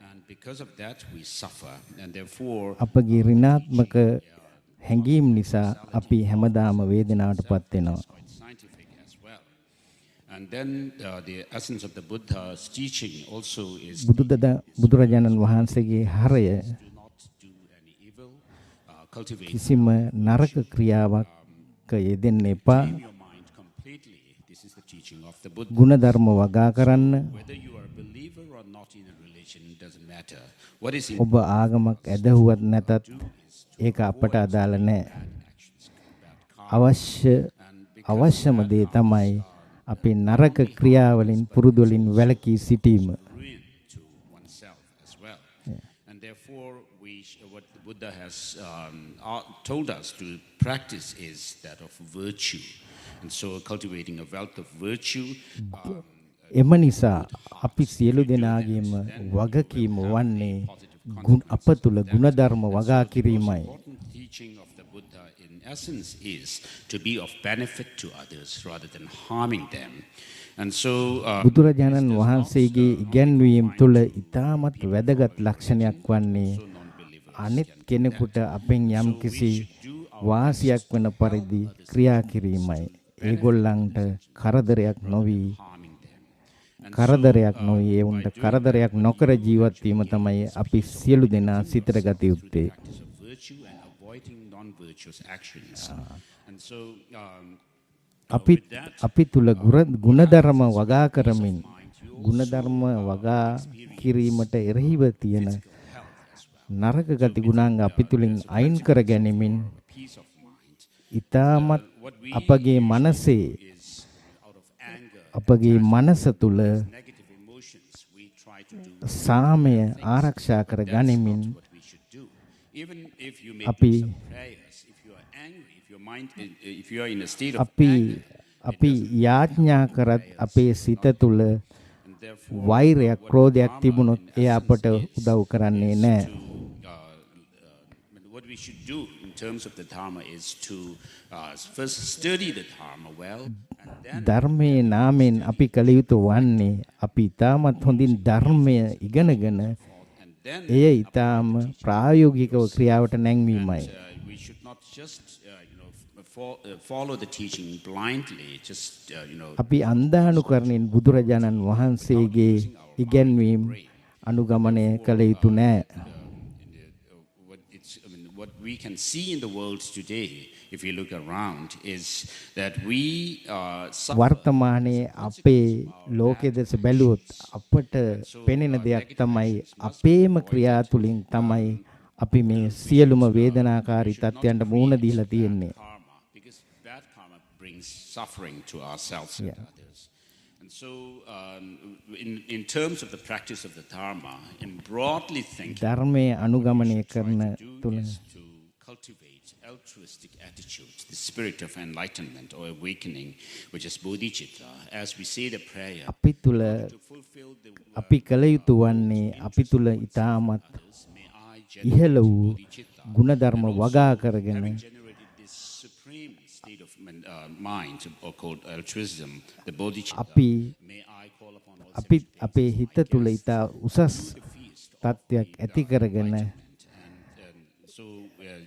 and because of that we suffer, and therefore අපගේ ඍණාත්මක හැඟීම් නිසා අපි හැමදාම වේදනාවට පත් වෙනවා. quite scientific as well. And then the essence of the Buddha's teaching also is බුදුරජාණන් වහන්සේගේ හරය cultivate කිසිම නරක ක්‍රියාවක් යෙදෙන්න එපා. your mind completely. This is the teaching of the Buddha. ගුණධර්ම වගා කරන්න. Whether you are a believer or not in a religion doesn't matter. What is ඔබ ආගමක් ඇදහුවත් නැතත් ඒක අපට අදාළ නැහැ. අවශ්‍යම දේ තමයි අපේ නරක ක්‍රියාවලින් පුරුදු වලින් වැළකී සිටීම. ruin to oneself as well. And therefore what the Buddha has told us to practice is that of virtue. And so cultivating a wealth of virtue. එම නිසා අපි සියලු දෙනාගේම වගකීම වන්නේ අප තුළ ගුණධර්ම වගා කිරීමයි. Teaching of the Buddha in essence is to be of benefit to others rather than harming them. And so බුදුරජාණන් වහන්සේගේ ඉගැන්වීම් තුළ ඊටමත් වැදගත් ලක්ෂණයක් වන්නේ අනිත් කෙනෙකුට අපෙන් යම්කිසි වාසියක් වන පරිදි ක්‍රියා කිරීමයි. ඒගොල්ලන්ට කරදරයක් නොවි ඒ උන්ට කරදරයක් නොකර ජීවත් වීම තමයි අපි සියලු දෙනා සිතට ගත යුත්තේ. අපි තුල ගුණධර්ම වගා කරමින් ගුණධර්ම වගා කිරීමට එරෙහිව තියෙන නරක ගති ගුණාංග අපි තුලින් අයින් කර ගැනීමෙන් ඊටමත් අපගේ මනස තුල සාමය ආරක්ෂා කර ගනිමින් අපි යාඥා කරත් අපේ සිත තුල වෛරයක් ක්‍රෝධයක් තිබුණොත් එය අපට උදව් කරන්නේ නැහැ. What we should do in terms of the Dharma is to first study the Dharma well. ධර්මයේ නාමයෙන් අපි කළ යුතු වන්නේ අපි ඊටමත් හොඳින් ධර්මය ඉගෙනගෙන එය ඊටම ප්‍රායෝගිකව ක්‍රියාවට නැංවීමයි. We should not just follow the teaching blindly, just අපි අන්ධානුකරණයෙන් බුදුරජාණන් වහන්සේගේ ඉගැන්වීම් අනුගමනය කළ යුතු නැහැ. What we can see in the world today, if you look around, is that we වර්තමානයේ අපේ ලෝකයේ දෙස බැලුවොත් අපට පෙනෙන දෙයක් තමයි අපේම ක්‍රියා තුලින් තමයි අපි මේ සියලුම වේදනාකාරී තත්ත්වයන්ට මුහුණ දීලා තියෙන්නේ. because bad karma brings suffering to ourselves and others. And so in terms of the practice of the Dharma, in broadly thinking, ධර්මයේ අනුගමනය කරන තුල cultivate altruistic attitude, the spirit of enlightenment or awakening, which is bodhicitta. As we say the prayer, අපි තුල අපි කළ යුතු වන්නේ අපි තුල ඊටමත් ඉහළ වූ ගුණධර්ම වගා කරගෙන supreme state of mind or called altruism, the bodhicitta. May I call upon all අපි අපේ හිත තුල ඊට උසස් තත්ත්වයක් ඇති කරගෙන so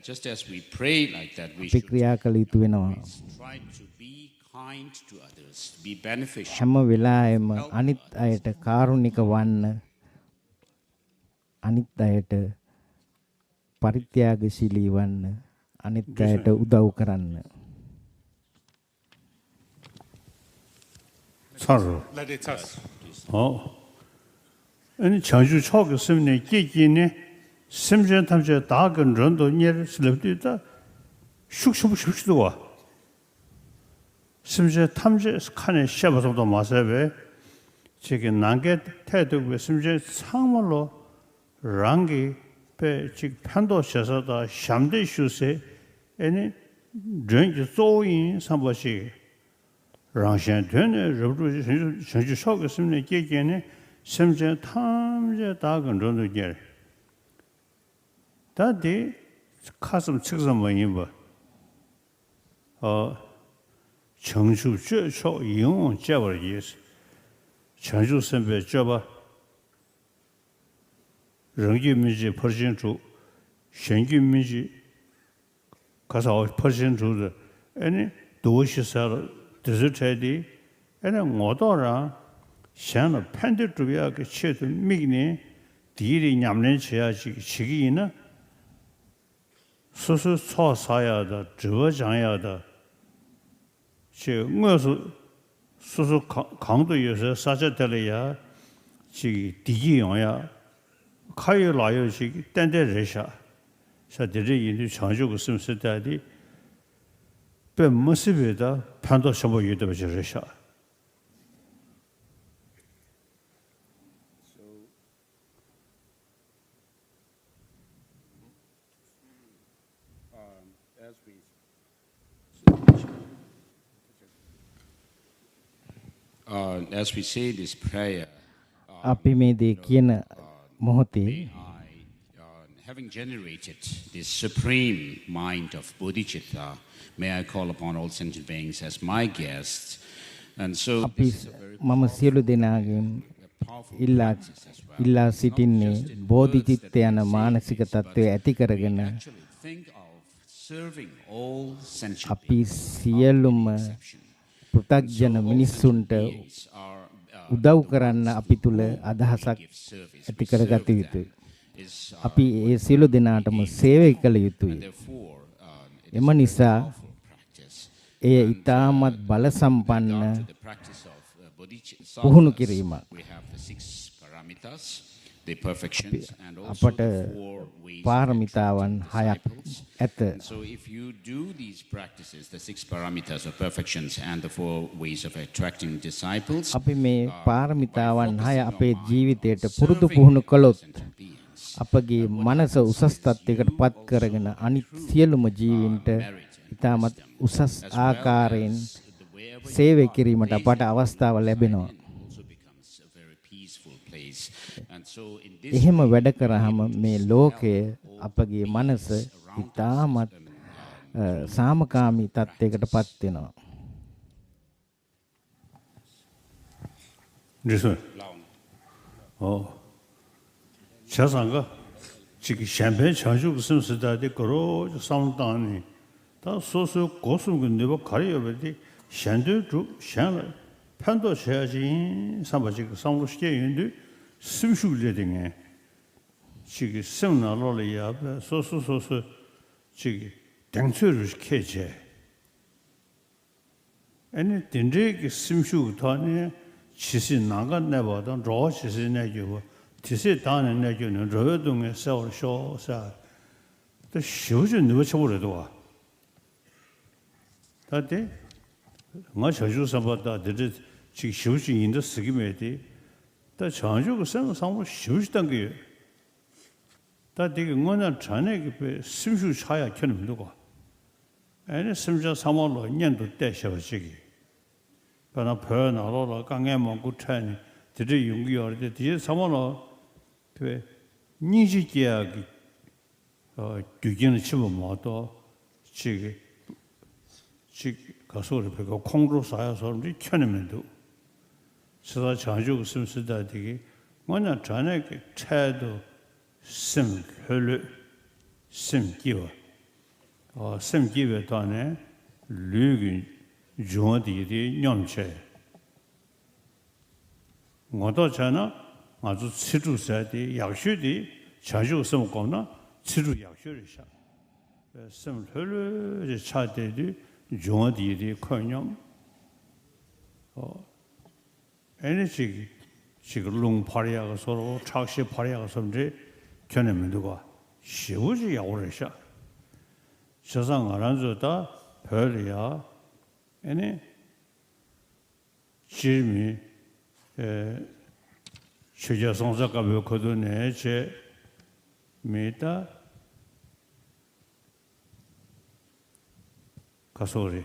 just as we pray like that, we අපි should ක්‍රියා කළ යුතු වෙනවා. try to be kind to others, be beneficial. හැම වෙලාවෙම අනිත් අයට කාරුණික වන්න, අනිත් අයට පරිත්‍යාගශීලී වන්න, අනිත් අයට උදව් කරන්න. Let it touch. 아니 자주 초기 쓰면 끼기네 심전 탐저 다근 런도 녀를 슬럽디다 슉슉슉도 와. 심지어 탐지 칸에 셔버서도 마세베 지금 난게 태도고 심지어 상말로 랑기 배 지금 편도 셔서다 샴데 슈세 아니 렌지 조인 삼버시 랑션 되네 러브 전주 속에 심네 계계네 심지어 탐지 다근 런도게 다디 가슴 측서 뭐니 뭐 청주 최초 영원 잡아야지 청주 선배 잡아 런기민지 퍼센트 현기민지 가서 퍼센트도 아니 도시사로 디지털이 아니 모더라 샹의 팬들 주변에 체도 미니 디리 냠는 지야지 지기는 수수 소사야다 저장야다 저 수수 강도에서 사자들이야 지 디기용야 카이라요시 땡데르샤 사들이 인도 장주고 심스다디 뱀무스베다 판도 셔보 유도버지르샤 As we say this prayer, අපි මේ දේ කියන මොහොතේ having generated this supreme mind of bodhicitta, may I call upon all sentient beings as my guests. And so අපි මම සියලු දෙනාගෙන් ඉල්ලා සිටින්නේ බෝධිචිත්ත යන මානසික තත්ත්වය ඇති කරගෙන අපි සියලුම පෘථග්ජන මිනිස්සුන්ට උදව් කරන්න අපි තුල අදහසක් ඇති කරගත යුතුයි. අපි ඒ සියලු දෙනාටම සේවය කළ යුතුයි. එම නිසා එය ඊටමත් බල සම්පන්න පුහුණු කිරීමක්. the perfections and also අපට the 4 ways පාරමිතාවන් 6ක් ඇත. So if you do these practices, the 6 parameters of perfections and the 4 ways of attracting disciples, අපි මේ පාරමිතාවන් 6 අපේ ජීවිතයට පුරුදු පුහුණු කළොත් අපගේ මනස උසස් තත්යකට පත් කරගෙන අනිත් සියලුම ජීවින්ට ඉතාමත් උසස් ආකාරයෙන් සේවය කිරීමට අපට අවස්ථාව ලැබෙනවා. එහෙම වැඩ කරාම මේ ලෝකය අපගේ මනස ඉතාමත් සාමකාමී තත්යකට පත් වෙනවා. 무슨 자상가 지금 샴페인 전주 무슨 시대에 거로 상당히 다 소소 고수근 내가 가려버디 샹도 샹 판도 해야지 삼바지고 상로시게 인도 심슈르딩에 지금 sem나로리야 소소소소 지금 당초를 시켜제 아니 딘데기 심슈타네 지시 나간 내봐도 로 지시 내주고 지시 다는 내주는 로동에 세월 쇼사 또 쇼주 누가 쳐버려도 와 다데 뭐 저주 삼바다 들 지금 쇼주 인도 쓰기매디 다 전주고 생상을 쇼주단 게 다데 응원한 전에 그 심슈 차야 켜는 누가 아니 심자 3월로 년도 때셔지기 그러나 변화로 강에 먹고 차니 들이 용기할 뒤에 3월로 그 니지기야기 규견을 치면 뭐도 지금 가서를 배고 콩으로 쌓여서 우리 켜내면도 서다 자주 숨쓰다 되게 뭐냐 전에 차도 심 흘 심기와 심기에 또네 류기 중어디디 념체 뭐도 전에 아주 치주사디 약슈디 자주 쓰면 거나 치주 약슈를 샤 심 흘 차데디 중어디디 커념 에너지 지금 롱파리아가 서로 착시 파리아가 섬지 견내면 누가 쉬우지 야오르샤 세상 알아서다 별이야 아니 지미 최저 성사가 몇 거도네 제 메타 가소리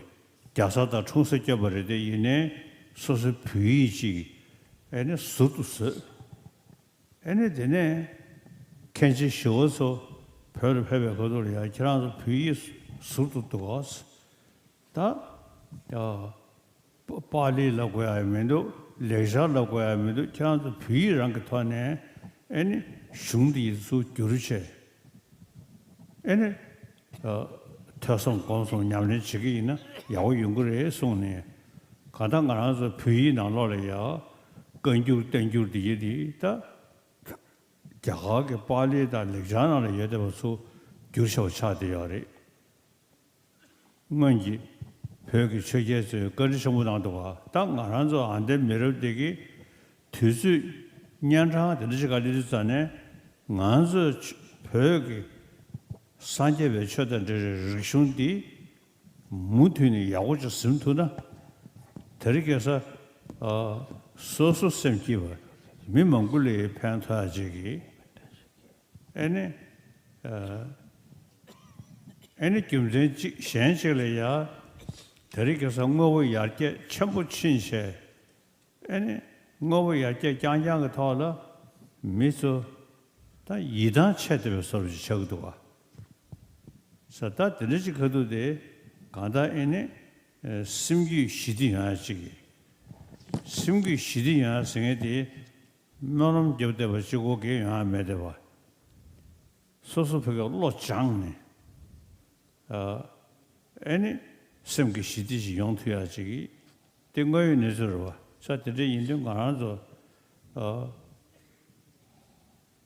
자사다 총석겨 버리되 이내 소소 부이지 에네 수두스 에네 되네 켄지 쉬어서 별 패배 거도리야 지나서 부이 수두도 가서 다 빨리라고 하면도 레자라고 하면도 지나서 부이랑 그 돈에 에네 슝디수 교르체 에네 태성 공송 냠네 지기나 야오 연구를 해송네 가당 가나서 부이 나눠려야 근주 땡주 디디다 자가게 빨리다 레자나를 예대버서 교셔 차대야리 뭔지 벽이 최제서 거리성문당도가 땅 가나서 안된 매력되기 뒤수 년장 되지 가리잖아요 안서 벽이 산재 외쳐던 르슌디 무튼이 야고저 심투나 더리께서 소소 셈기와 민몽글리 편타지기 에네 에네 김제 현실이야 더리께서 뭐고 얇게 전부 친세 에네 뭐고 얇게 장장을 타라 미소 다 이단 체대로 서로 적도가 사다 들으지 거도데 가다에네 심기 시디야지기 심기 시디야 생에디 너는 저때 버시고 게야 매대봐 소소표가 로장네 애니 심기 시디지 용투야지기 된거에 내서로 사들이 인정 가나서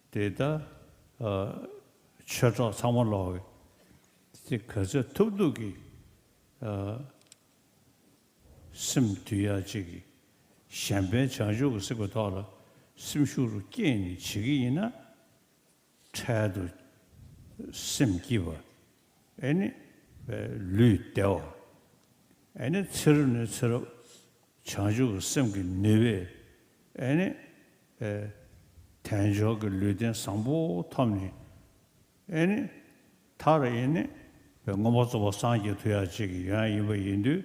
데이터 처저 상원로 그저 도둑이 심뒤야지기 샴배 자주고 쓰고 돌아 심슈로 깨니 지기이나 차도 심기와 애니 류대어 애니 처르는 처럼 자주고 심기 내외 애니 단적을 류된 상보 탐니 애니 타르이네 병고모서 상기 돼야지 야 이거 인도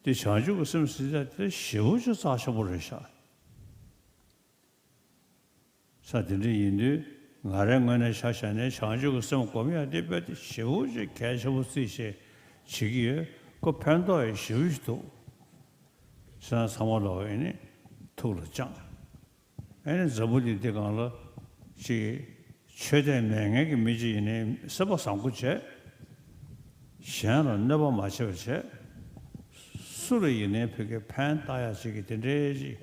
이 자주고 심시자 쉬우죠 사셔버려서 사들이 인도 나랑만의 샤샤네 자주고 심 고미야 되베 쉬우죠 개셔볼 수 있어 지기에 그 편도에 쉬우지도 사 사모로에네 토르장 애는 저불이 되가라 시 최대 명예의 미지인의 서버 상구체 시안은 너버 마셔체 수르인의 벽에 판 따야지기 된대지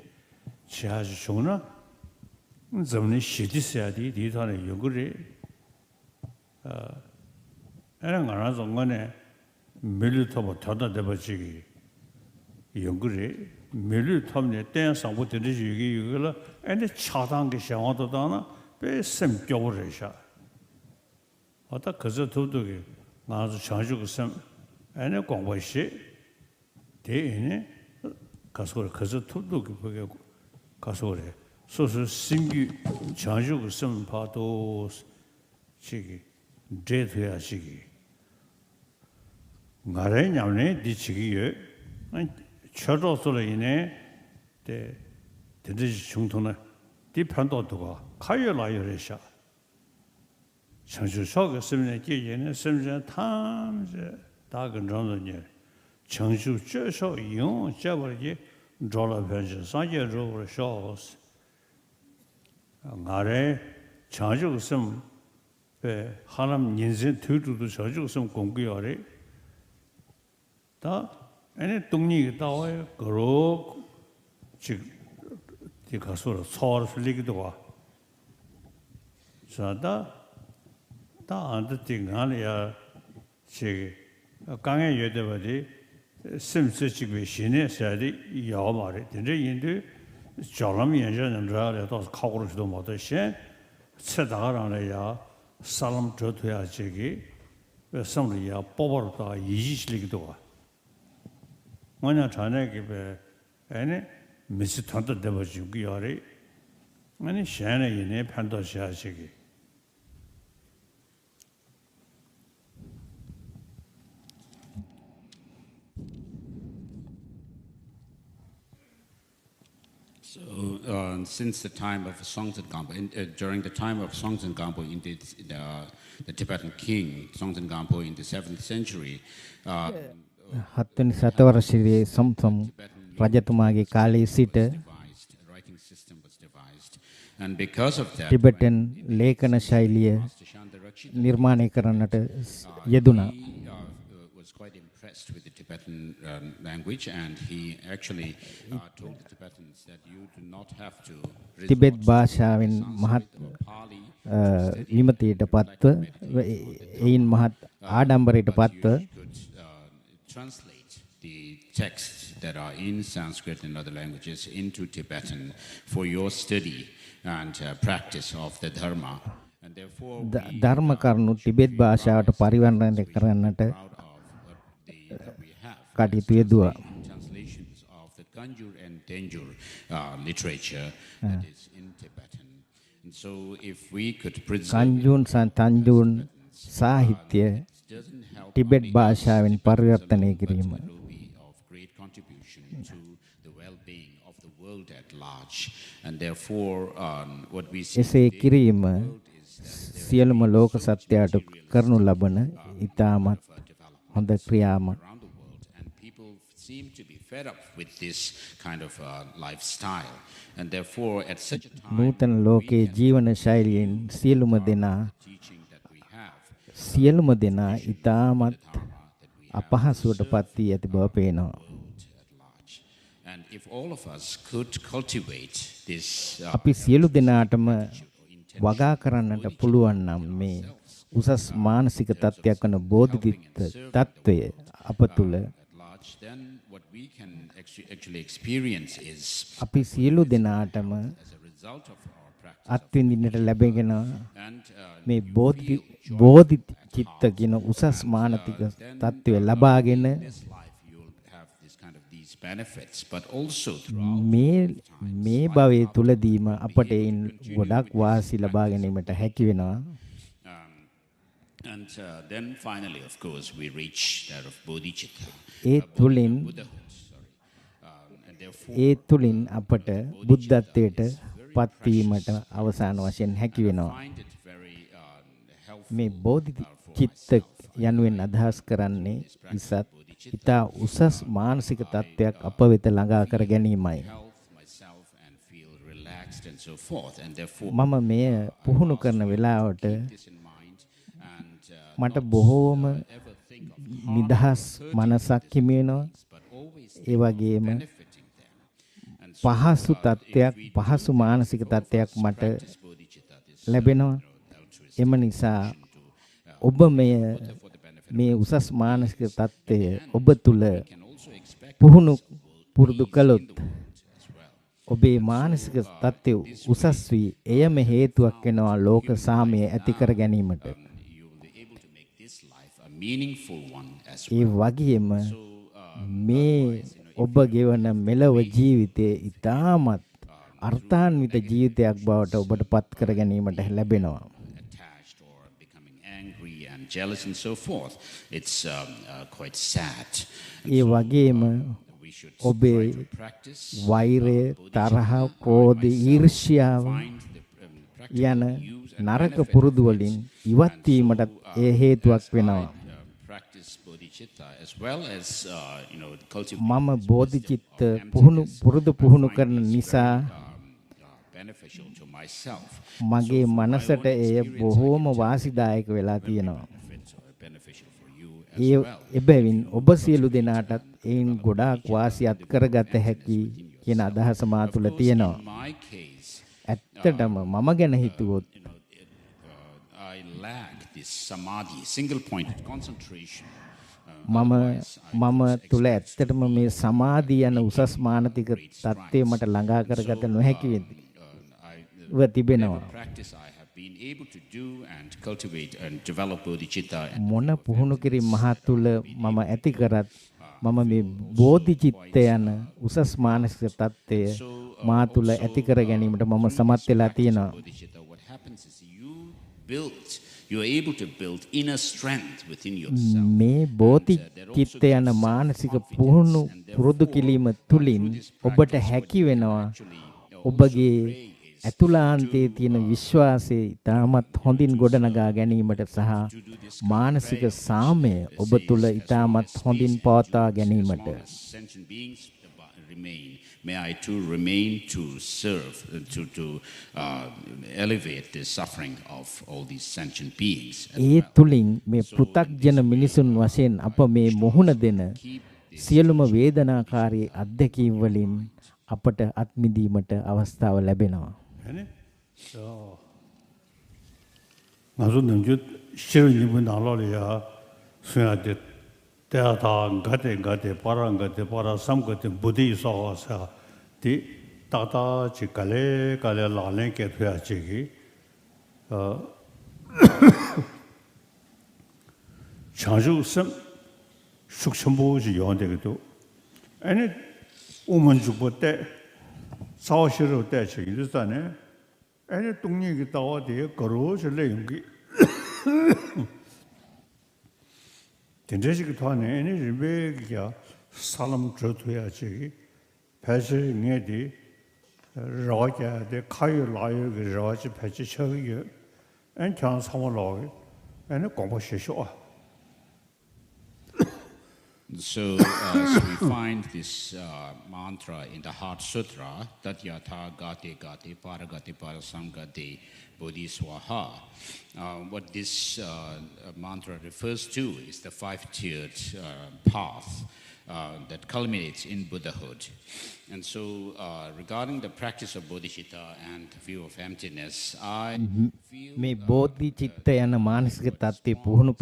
지하주 중나 점니 시디스야디 디단의 연구를 애는 알아서 건에 밀리터버 더다 되버지기 연구를 밀리터네 댄상부 되지 이걸 애네 차단게 상황도다나 배심 겨버려셔 어다 그저 도둑이 나서 자주고 심 애네 공부시 대인에 가서 그저 도둑이 보게 가서 그래 소소 심기 자주고 심 봐도 시기 제도야 시기 나래 냠네 디치기에 처로서로 대 대지 중통나 디판도도가 카이라이레샤 청주서가 쓰면 계에는甚至 탐제 다근 정도니 청주 최소 용 잡을지 졸업해서 사제로를 쇼스 나래 자주 쓰면 하람 인생 뒤도 자주 쓰면 공부하래 다 애네 동리 다와요 그로 즉 이 가서로 서울 슬리기도 와 자다 다 안듯이 가려야 제 강에 여대버디 심스지고 신의 사디 야마리 근데 인도 저람 연전은 라라도 가고르지도 못하시 세다가라야 사람 저도야 저기 성리야 뽑아다 이지실기도 와 뭐냐 전에 그 애네 미스 탄다 되버 주기 요리 아니 샤네 이네 판도 샤시기 So, since the time of Songtsen Gampo, during the time of Songtsen Gampo, indeed, the Tibetan king, Songtsen Gampo, in the 7th century, හත්වෙනි සතවර්ෂයේ සම්සම් රජතුමාගේ කාලයේ සිට writing system was devised. And because of that, Tibetan ලේඛන ශෛලිය නිර්මාණය කරන්නට යෙදුණා. was quite impressed with the Tibetan language, and he actually told the Tibetans that you do not have to Tibet භාෂාවෙන් මහත් විමතියට පත්ව එයින් මහත් ආඩම්බරයට පත්ව translate the texts that are in Sanskrit and other languages into Tibetan for your study and practice of the Dharma. And therefore, ධර්ම කරුණු Tibet භාෂාවට පරිවර්තනය කරන්නට කටයුතු යෙදුවා. Translations of the Kanjur and Tenjur literature that is in Tibetan. And so, if we could preserve කන්ජුන් තන්ජුන් සාහිත්‍ය Tibet භාෂාවෙන් පරිවර්තනය කිරීම of great contribution to the well-being of the world at large. And therefore, what we see එසේ කිරීම සියලුම ලෝක සත්‍යයට කරනු ලබන ඉතාමත් හොඳ ක්‍රියාවක්. people seem to be fed up with this kind of lifestyle. And therefore, at such a time, නූතන ලෝකයේ ජීවන ශෛලියෙන් සියලුම දෙනා ඉතාමත් අපහසුවට පත් වී ඇති බව පේනවා. and if all of us could cultivate this අපි සියලු දෙනාටම වගා කරන්නට පුළුවන් නම් මේ උසස් මානසික තත්ත්වයක් වන බෝධිචිත්ත තත්ත්වය අප තුළ then what we can actually experience is අපි සියලු දෙනාටම අත්විඳින්නට ලැබෙන මේ බෝධිචිත්ත කියන උසස් මානසික තත්ත්වය ලබාගෙන benefits, but also මේ භවයේ තුලදීම අපට ගොඩක් වාසි ලබා ගැනීමට හැකි වෙනවා. And then finally, of course, we reach that of bodhicitta. ඒ තුලින් අපට බුද්ධත්වයට පත්වීමට අවසාන වශයෙන් හැකි වෙනවා. මේ බෝධිචිත්ත යනුවෙන් අදහස් කරන්නේ ඉසත් ඉතා උසස් මානසික තත්ත්වයක් අප වෙත ළඟා කර ගැනීමයි. මම මෙය පුහුණු කරන වෙලාවට මට බොහෝම නිදහස් මනසක් හිමි වෙනවා. ඒ වගේම පහසු තත්ත්වයක් පහසු මානසික තත්ත්වයක් මට ලැබෙනවා. එම නිසා ඔබ මේ උසස් මානසික තත්ත්වය ඔබ තුල පුරුදු කළොත් ඔබේ මානසික තත්ත්වය උසස් වී එයම හේතුවක් වෙනවා ලෝක සාමය ඇති කර ගැනීමට. ඒ වගේම මේ ඔබ ගෙවන මෙලව ජීවිතයේ ඉතාමත් අර්ථාන්විත ජීවිතයක් බවට ඔබට පත් කර ගැනීමට ලැබෙනවා. Jealous and so forth. It's quite sad. ඒ වගේම ඔබේ වෛරය, තරහ, ක්‍රෝධ, ඊර්ෂ්‍යාව යන නරක පුරුදු වලින් ඉවත් වීමට ඒ හේතුවක් වෙනවා. මම බෝධිචිත්ත පුරුදු කරන නිසා මගේ මනසට එය බොහෝම වාසිදායක වෙලා තියෙනවා. එබැවින් ඔබ සියලු දෙනාටත් එයින් ගොඩාක් වාසියක් කරගත හැකි කියන අදහස මා තුළ තියෙනවා. ඇත්තටම මම ගැන හිතුවොත් මම තුළ ඇත්තටම මේ සමාධිය යන උසස් මානසික තත්ත්වය මට ළඟා කරගත නොහැකි තිබෙනවා. මොන පුහුණු කිරීම මහ තුළ මම ඇති කරත් මම මේ බෝධිචිත්ත යන උසස් මානසික தත්ත්වය මා තුළ ඇති කර ගැනීමට මම සමත් වෙලා තියෙනවා. What happens is you are able to build inner strength within yourself. මේ බෝධිචිත්ත යන මානසික පුහුණු පුරුදු කිරීම තුළින් ඔබට හැකි වෙනවා ඔබගේ ඇතුළාන්තයේ තියෙන විශ්වාසය ඉතාමත් හොඳින් ගොඩනගා ගැනීමට සහ මානසික සාමය ඔබ තුළ ඉතාමත් හොඳින් පවත්වා ගැනීමට. Sentient beings remain. May I too remain to serve, to elevate the suffering of all these sentient beings. ඒ තුලින් මේ පෘථග්ජන මිනිසුන් වශයෙන් අප මේ මොහුන දෙන සියලුම වේදනාකාරී අත්දැකීම් වලින් අපට අත්මිදීමට අවස්ථාව ලැබෙනවා. 나도 능주 실은 나라리야 수야데 대하다 가데 바라 삼거데 부디 있어서 디 따다 지갈레 갈레 라랭게 돼야지기 자주섬 숙천보지 요한데도 아니 오만주보 때 사오시로 때 저기도잖아 아니 동력이 따와대 거로질래 용기 된저지기 도안에 아니 리베기야 사람 저도야지 배시 녀디 로자데 카유 라유 로지 배치 저기 안 장사모로 아니 공부시쇼. So we find this mantra in the Heart Sutra, Tatyatha Gate Gate Paragate Parasamgate Bodhiswaha. What this mantra refers to is the five-tiered path that culminates in Buddhahood. And so regarding the practice of bodhicitta and view of emptiness, I feel මේ බෝධිචිත්ත යන මානසික தත්ත්වය පුහුණු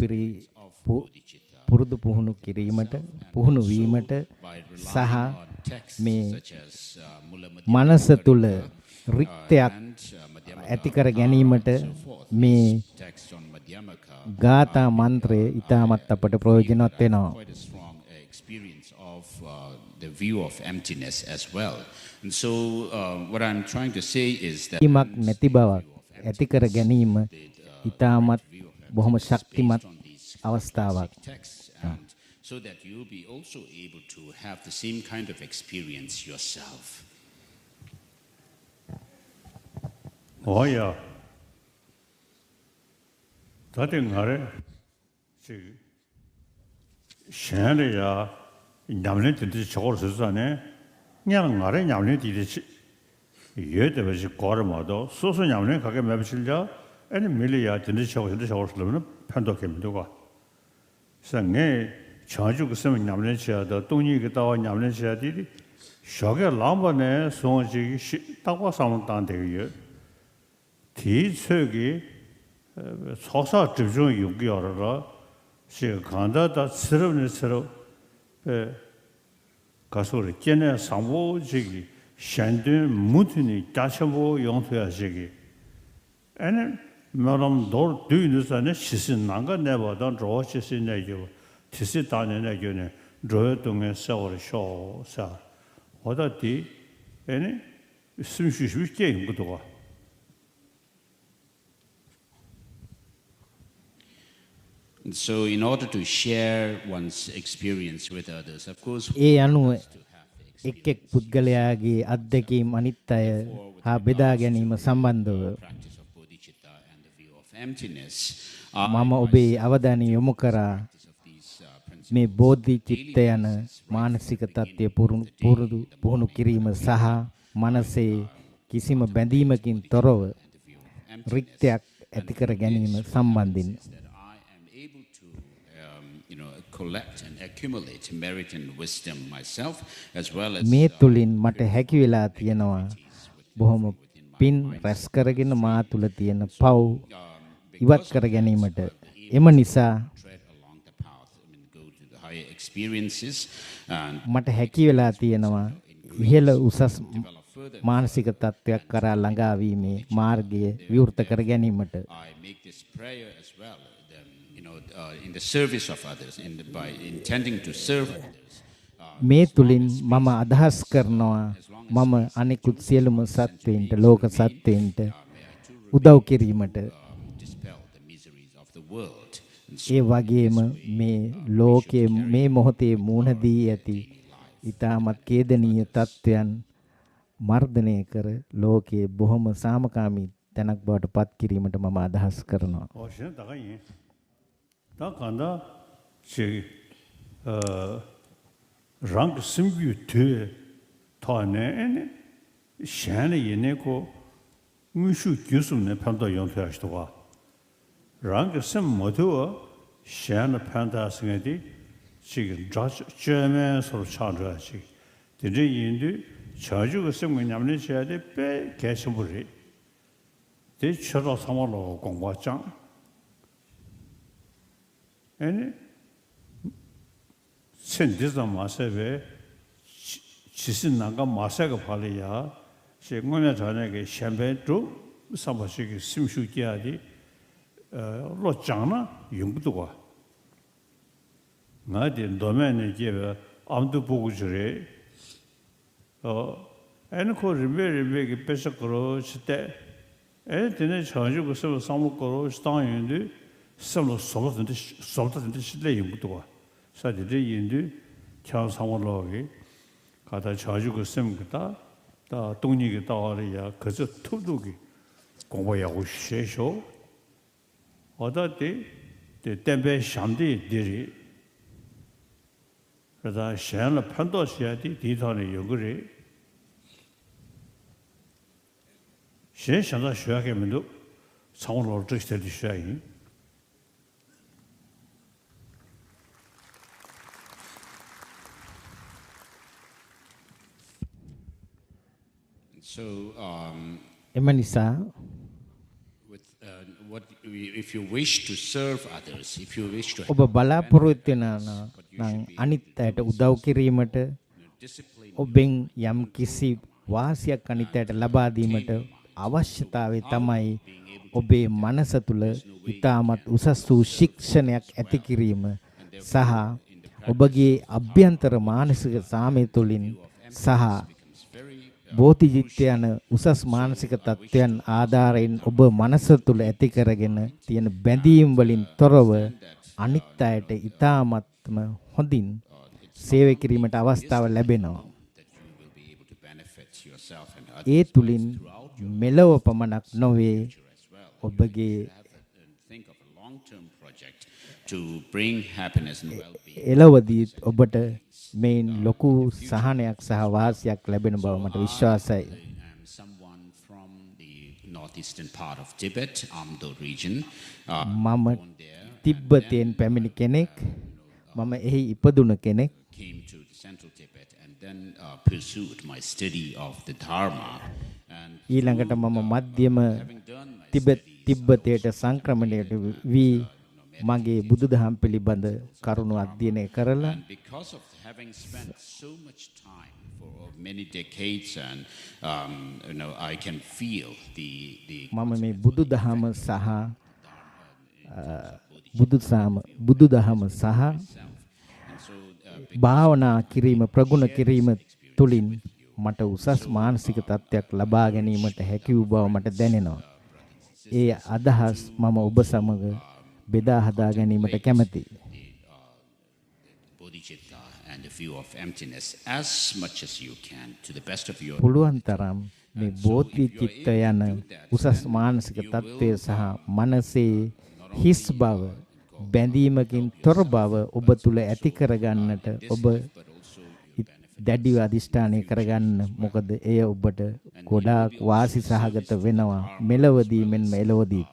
පුරුදු පුහුණු කිරීමට පුහුණු වීමට සහ මේ මනස තුල රික්තයක් ඇති කර ගැනීමට මේ ගාථා මන්ත්‍රය ඉතාමත් අපට ප්‍රයෝජනවත් වෙනවා. experience of the view of emptiness as well. And so what I'm trying to say is that නැති බවක් ඇති කර ගැනීම ඉතාමත් බොහොම ශක්තිමත් අවස්ථාවක්. So that you'll be also able to have the same kind of experience yourself. Oh yeah. 다들 말해. 지 샹리야 냠네 듣지 저걸 쓰잖아. 그냥 말해 냠네 뒤지. 예대버지 거르마도 소소 냠네 가게 매비실자 아니 밀리야 듣지 저걸 쓰면 판독됩니다. 상에 자주 그 쓰면 냠네 지야도 동이 그 다와 냠네 지야들이 셔게 람바네 송지 딱와 상은 단대요. 뒤석이 소사 집중 요구하라 시 간다다 스럽네스럽 가서를 깨내 상보지기 샹드 무튼이 다셔보 용서하시기 아니 말은 돌 뒤에서는 시신 난가 내보다 저 시신 내죠 티시 다내네 교네 저 동에 세월 쇼사 어디 아니 숨쉬쉬게 인거도 So in order to share one's experience with others, of course, ඒ අනුව එක් එක් පුද්ගලයාගේ අත්දැකීම් අනිත් අය හා බෙදා ගැනීම සම්බන්ධව මම ඔබේ අවධානය යොමු කරා මේ බෝධිචිත්ත යන මානසික තත්ත්වය පුහුණු කිරීම සහ මනසේ කිසිම බැඳීමකින් තොරව රික්තයක් ඇති කර ගැනීම සම්බන්ධයෙන් collect and accumulate merit and wisdom myself as well as මේ තුලින් මට හැකි වෙලා තියෙනවා බොහොම පින් රැස් කරගෙන මා තුල තියෙන පව් ඉවත් කර ගැනීමට එම නිසා මට හැකි වෙලා තියෙනවා ඉහළ උසස් මානසික තත්ත්වයක් කරා ළඟා වීමේ මාර්ගය විවෘත කර ගැනීමට in the service of others, by intending to serve others. මේ තුලින් මම අදහස් කරනවා මම අනිකුත් සියලුම සත්වයින්ට ලෝක සත්වයින්ට උදව් කිරීමට dispel the miseries of the world. And ඒ වගේම මේ ලෝකයේ මේ මොහොතේ මුහුණ දී ඇති ඊටමත් ඛේදනීය තත්වයන් මර්ධනය කර ලෝකයේ බොහොම සාමකාමී තැනක් බවට පත් කිරීමට මම අදහස් කරනවා. 어시는 다가이. 다 간다. 제 랑 심뷰 되 타네 샤네 예네고 무슈 교수네 판도 연구하시도가 랑 심 모두 샤네 판다스게디 지금 저면 서로 차져야지. 되게 인도 자주가 생각이 남는 시야에 빼 개심불이 대처로 상황으로 공부장 아니 신디자 마세베 지신 나가 마세가 발이야 생각에 전에게 샴페인도 사바시기 심슈기야디 로장나 용부도가 나디 도면에 제가 아무도 보고 저래 애는 그 리베리베기 뺏어거로 시대 애들은 저주 그서 상목거로 스타인데 섬로 솔로든지 실내 용부도가 사실은 인도 저 상원로기 가다 저주 그섬다 다 동리게 따와리야 그저 투두기 공부하고 쉬셔 어다데 템베 샴디 디리 그러다 샹을 판도시야디 디선의 요구리 샹상다 쉬야게면도 상원으로 뜻대로 쉬야이 so, එම නිසා if you wish to serve others, if you wish to ඔබ බලාපොරොත්තු වෙනා නම් අනිත් අයට උදව් කිරීමට ඔබෙන් යම් කිසි වාසියක් අනිත් අයට ලබා දීමට අවශ්‍යතාවය තමයි ඔබේ මනස තුල ඊටමත් උසස් වූ ශික්ෂණයක් ඇති කිරීම සහ ඔබගේ අභ්‍යන්තර මානසික සාමය තුළින් සහ බෝධිචිත්ත යන උසස් මානසික තත්ත්වයන් ආධාරයෙන් ඔබ මනස තුල ඇති කරගෙන තියෙන බැඳීම් වලින් තොරව අනිත් අයට ඊටාත්ම හොඳින් සේවය කිරීමට අවස්ථාව ලැබෙනවා. ඒ තුලින් මෙලොව පමණක් නොවේ ඔබගේ to bring happiness and well-being. එළවදී ඔබට මේන් ලොකු සහනයක් සහ වාසියක් ලැබෙන බව මට විශ්වාසයි. Someone from the northeastern part of Tibet, Amdo region. මම තිබ්බතයෙන් පැමිණි කෙනෙක්. මම එහි ඉපදුණු කෙනෙක්. Came to central Tibet and then pursued my study of the Dharma. ඊළඟට මම මධ්‍යම තිබ්බතයට සංක්‍රමණයට වී මගේ බුදුදහම පිළිබඳ කරුණු අධ්‍යයනය කරලා because of having spent so much time for many decades and I can feel the මම මේ බුදුදහම සහ බුදුදහම සහ භාවනා කිරීම ප්‍රගුණ කිරීම තුලින් මට උසස් මානසික තත්ත්වයක් ලබා ගැනීමට හැකි වූ බව මට දැනෙනවා. ඒ අදහස් මම ඔබ සමග බෙදා හදා ගැනීමට කැමැතියි. bodhicitta and the view of emptiness as much as you can to the best of your පුළුවන් තරම් මේ බෝධිචිත්ත යන උසස් මානසික තත්ත්වය සහ මනසේ හිස් බව බැඳීමකින් තොර බව ඔබ තුල ඇති කරගන්නට ඔබ දැඩිව අධිෂ්ඨානය කරගන්න. මොකද එය ඔබට ගොඩාක් වාසි සහගත වෙනවා මෙලවදී මෙන්ම එලවදී.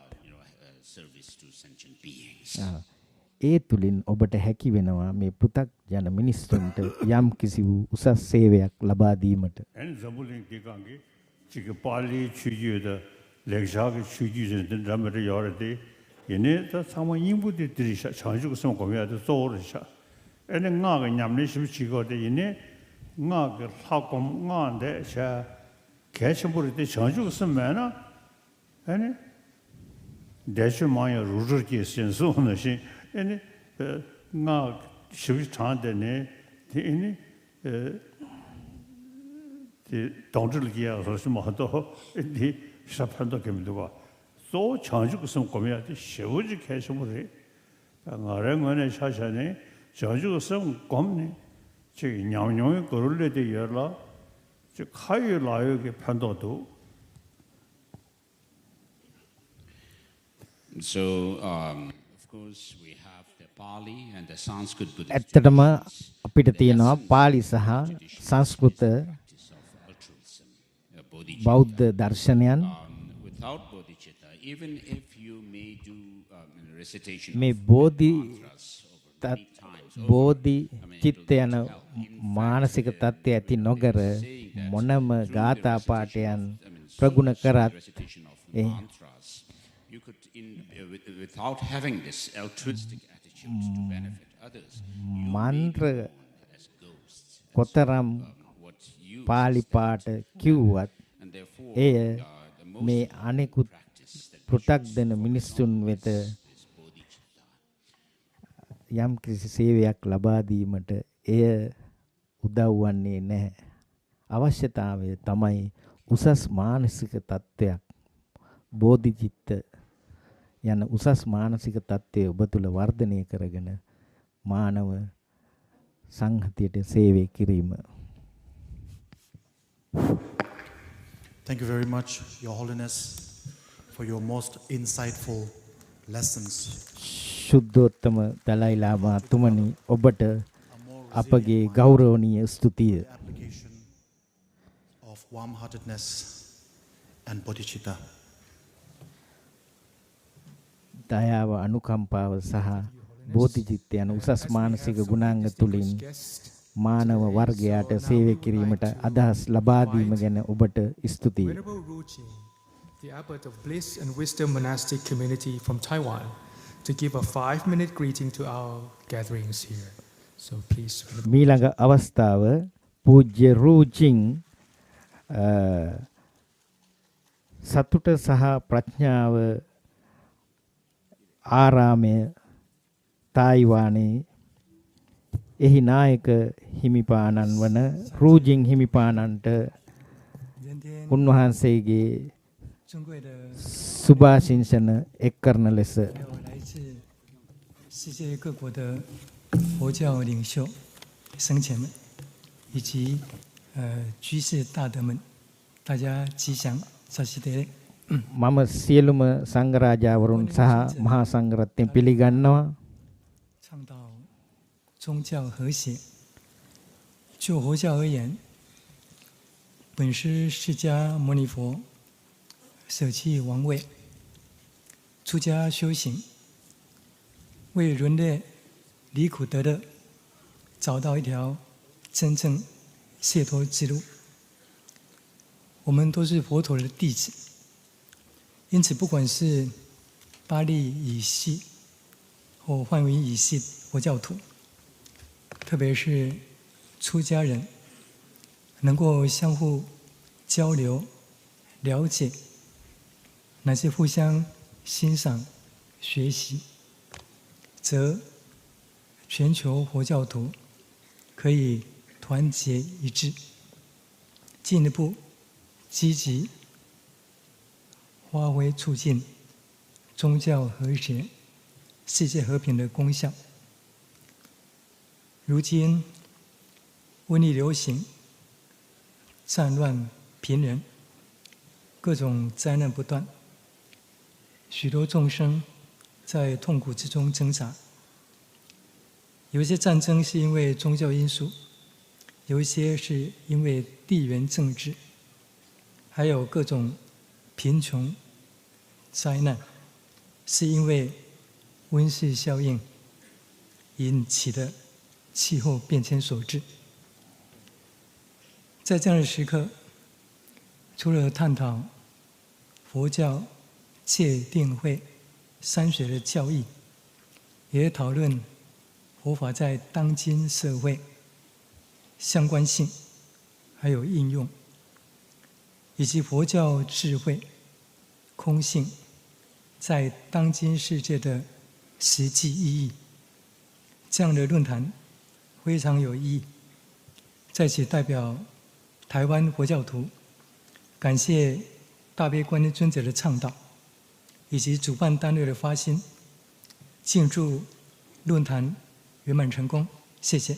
ඒ තුලින් ඔබට හැකි වෙනවා මේ පෘථග්ජන මිනිස්සුන්ට යම් කිසි වූ උසස් සේවයක් ලබා දීමට. 지금 빨리 취지의 렉샤가 취지는 담을 열어대 얘네 다 상황 인부들이 전주고 좀 고민하다 소르샤 얘네 나가 냠네 심치거든 얘네 나가 하고 나한테 자 개심부를 때 전주고 쓰면은 얘네 대신마야 루르기 신소는 시 얘네 나 시비 차한테네 얘네 导致了给啊，说什么很多你啥判断给没得吧？做长久个什么国民的修就开什么的，我认为呢，下下呢，长久个什么国民呢，这娘娘的过来的人了，就还有哪有个判断度？ So, of course, we have the Pali and the Sanskrit Buddhist ඇත්තටම අපිට තියෙනවා පාලි සහ සංස්කෘත බෞද්ධ දර්ශනයන් without bodhicitta, even if you may do recitation මේ of බෝධි mantras over many times, බෝධි චිත්ත යන මානසික තත්ත්වය ඇති නොකර මොනම ගාථා පාඨයන් ප්‍රගුණ කරත් you could, without having this altruistic attitude to benefit others, මන්ත්‍ර කොතරම් පාලි පාඨ කිව්වත් එය මේ අනෙකුත් පෘථග්ජන මිනිසුන් වෙත යම් කිසි සේවයක් ලබා දීමට එය උදව් වන්නේ නැහැ. අවශ්‍යතාවය තමයි උසස් මානසික තත්ත්වයක් බෝධිචිත්ත යන උසස් මානසික තත්ත්වය ඔබ තුළ වර්ධනය කරගෙන මානව සංහතියට සේවය කිරීම. Thank you very much, Your Holiness, for your most insightful lessons. ශුද්ධෝත්තම Dalai ලාමා තුමනි ඔබට අපගේ ගෞරවනීය ස්තුතිය. Application of warm-heartedness and bodhicitta. දයාව අනුකම්පාව සහ බෝධිචිත්ත යන උසස් මානසික ගුණාංග තුලින් මානව වර්ගයාට සේවය කිරීමට අදහස් ලබා දීම ගැන ඔබට ස්තුතියි. Venerable Ruchi, the abbot of Bliss and Wisdom Monastic Community from Taiwan, to give a 5-minute greeting to our gatherings here. So please. මීළඟ අවස්ථාව පූජ්‍ය රූචින් සතුට සහ ප්‍රඥාව ආරාමය තායිවානයේ එහි නායක හිමිපාණන් වන රූජින් හිමිපාණන්ට උන්වහන්සේගේ සුභාශිංසන එක් කරන ලෙස 世界各国的佛教领袖、僧前们以及居士大德们，大家吉祥，萨西德。 මම සියලුම සංඝරාජාවරුන් සහ මහා සංඝරත්නය පිළිගන්නවා. 倡导宗教和谐。就佛教而言，本师释迦牟尼佛舍弃王位，出家修行，为人类离苦得乐，找到一条真正解脱之路。我们都是佛陀的弟子。 因此，不管是巴利语系或梵语语系佛教徒，特别是出家人，能够相互交流、了解，乃至互相欣赏、学习，则全球佛教徒可以团结一致，进一步积极 发挥促进宗教和谐、世界和平的功效。如今瘟疫流行、战乱频仍，各种灾难不断，许多众生在痛苦之中挣扎。有一些战争是因为宗教因素，有一些是因为地缘政治，还有各种 贫穷、灾难，是因为温室效应引起的气候变迁所致。在这样的时刻，除了探讨佛教戒定慧三学的教义，也讨论佛法在当今社会相关性，还有应用，以及佛教智慧 空性在当今世界的实际意义，这样的论坛非常有意义。在此代表台湾佛教徒感谢大悲观音尊者的倡导，以及主办单位的发心，敬祝论坛圆满成功。谢谢。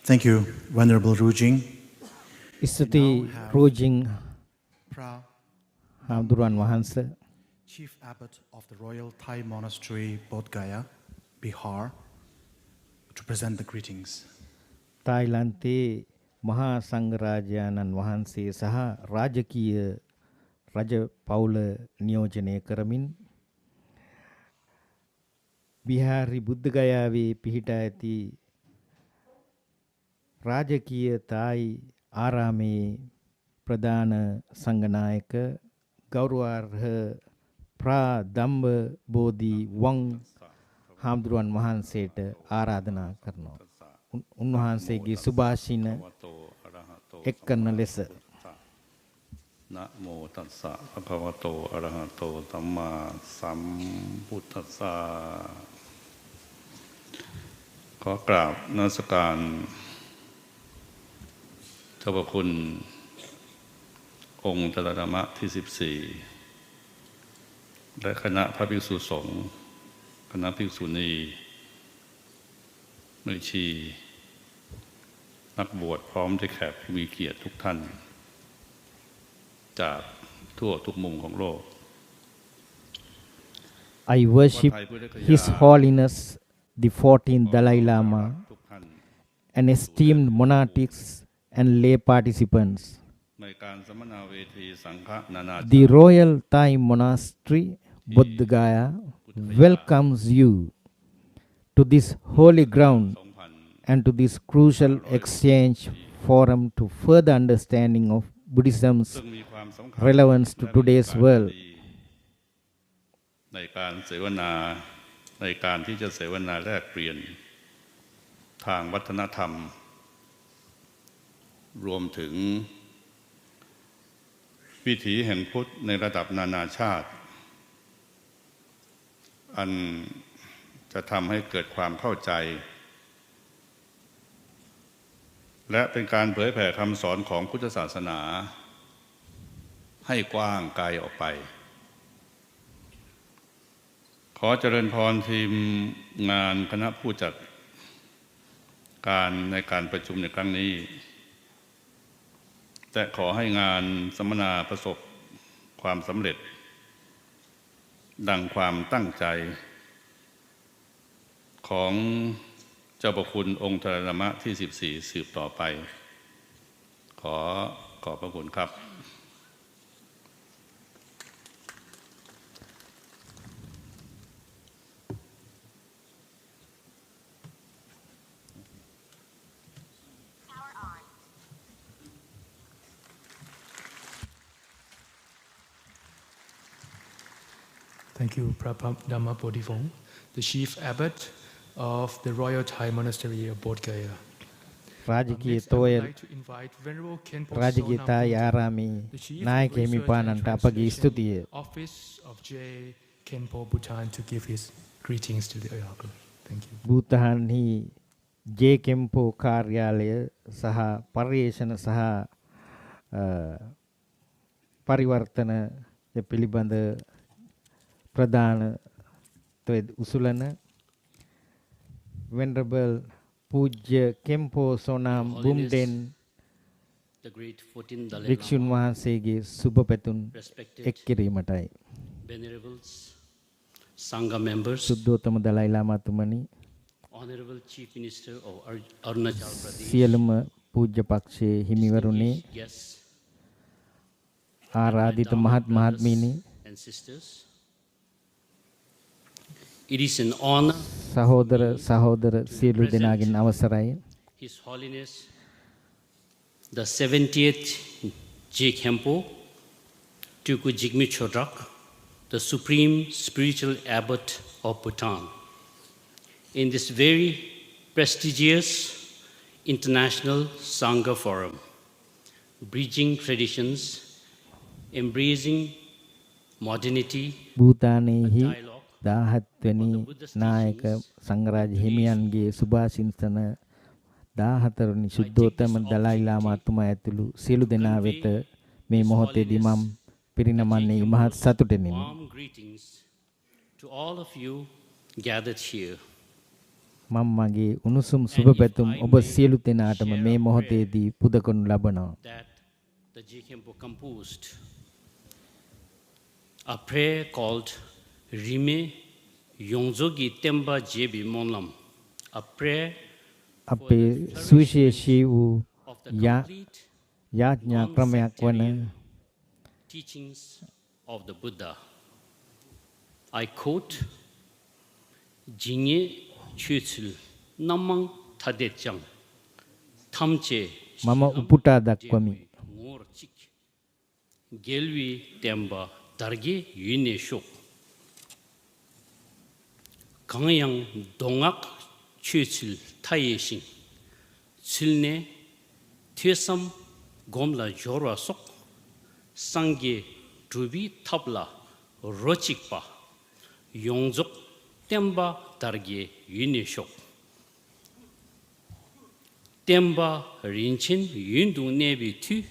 Thank you, Venerable Rujing. ස්තුති රෝජිං Pra, හාමුදුරුවන් වහන්ස Chief Abbot of the Royal Thai Monastery, Bodh Gaya, Bihar, to present the greetings. තායිලන්තයේ මහා සංඝරාජාණන් වහන්සේ සහ රාජකීය රජ පවුල නියෝජනය කරමින් බිහාරි බුද්ධගයාවේ පිහිටා ඇති රාජකීය තායි ආරාමේ ප්‍රධාන සංඝනායක ගෞරවාර්හ ප්‍රා ධම්ම බෝධි වං හාමුදුරුවන් වහන්සේට ආරාධනා කරනවා. උන්වහන්සේගේ සුභාෂින එක් කරන ලෙස Namo tassa bhagavato arahato samma sambuddhassa ขอกราบนมัสการเจ้าพระคุณองค์ตระธรรมะที่ 14และคณะพระภิกษุสงฆ์คณะภิกษุณีแม่ชีนักบวชพร้อมด้วยแขกผู้มีเกียรติทุกท่านจากทั่วทุกมุมของโลก I worship His Holiness the 14th Dalai Lama and esteemed monastics and lay participants. ในการสัมมนาเวทีสังฆนานาชาติ The Royal Thai Monastery, Bodh Gaya, welcomes you to this holy ground and to this crucial exchange forum to further understanding of Buddhism's ซึ่งมีความสำคัญ relevance to today's world. ในการเสวนาในการที่จะเสวนาแลกเปลี่ยนทางวัฒนธรรมรวมถึงวิถีแห่งพุทธในระดับนานาชาติอันจะทำให้เกิดความเข้าใจและเป็นการเผยแผ่คำสอนของพุทธศาสนาให้กว้างไกลออกไปขอเจริญพรทีมงานคณะผู้จัดการในการประชุมในครั้งนี้แต่ขอให้งานสัมมนาประสบความสำเร็จดังความตั้งใจของเจ้าพระคุณองค์ตระธรรมะที่ 14 สืบต่อไปขอบพระคุณครับ Thank you, Prabhupada Dhamma Bodhivong, the Chief Abbot of the Royal Thai Monastery of Bodh Gaya. රාජකීය Next, I would තෝය like to invite Venerable Khenpo රාජකීය Sonam Thai Bhuta, ආරාමේ the Chief නායක Research හිමිපාණන්ට and අපගේ Translation ස්තුතිය. Office of J. Khenpo Bhutan to give his greetings to the Ayaku. Thank you. භූතහන්හි ජේ කෙම්පෝ කාර්යාලය සහ පර්යේෂණ සහ පරිවර්තන පිළිබඳ ප්‍රධාන උසුලන Venerable පූජ්‍ය කෙම්පෝ Sonam බුම්ඩෙන් the great 14th Dalai වික්ෂුන් Lama, වහන්සේගේ සුබ පැතුම් respected එක් කිරීමටයි. venerables, Sangha members, සුද්ධෝතම Dalai ලාමාතුමනි Honorable Chief Minister of Arunachal Pradesh, සියලුම පූජ්‍ය පක්ෂයේ හිමිවරුනි distinguished guests, ආරාධිත Dharma මහත් brothers මහත්මීනි and sisters. It is an honor සහෝදර සහෝදර සියලු දෙනාගෙන් අවසරයි. His Holiness the 70th J. Khenpo Tuku Jigme Chodrak, the Supreme Spiritual Abbot of Bhutan, in this very prestigious International Sangha Forum. bridging traditions, embracing modernity, භූතානයේහි 17 වෙනි නායක සංඝරාජ හිමියන්ගේ සුභාශිංසන 14 වෙනි සුද්ධෝත්තම දලයි ලාමාතුමා ඇතුළු සියලු දෙනා වෙත මේ මොහොතේදී මම පිරිනමන්නේ මහත් සතුටිනි. warm greetings to all of you gathered here. මම මගේ උණුසුම් සුබ පැතුම් ඔබ සියලු දෙනාටම මේ මොහොතේදී පුද කරනු ලබනවා. That the Jikempo composed a prayer called Rime Yongzogi Temba Jebi Monlam, a prayer අපේ සුවිශේෂී වූ යාඥා ක්‍රමයක් වන teachings of the Buddha. I quote, Jingye Chuchul Namang Tadechang Tamche මම උපුටා දක්වමි. Ngorchik Gelwi Temba Darge Yune Shok Kangyang Dongak Chuchul Tayeshin Chilne Tesam Gomla Jorwa Sok Sangye Drubi Tabla Rochikpa Yongzok Temba Darge Yune Shok Temba Rinchin Yundu Nebi Tu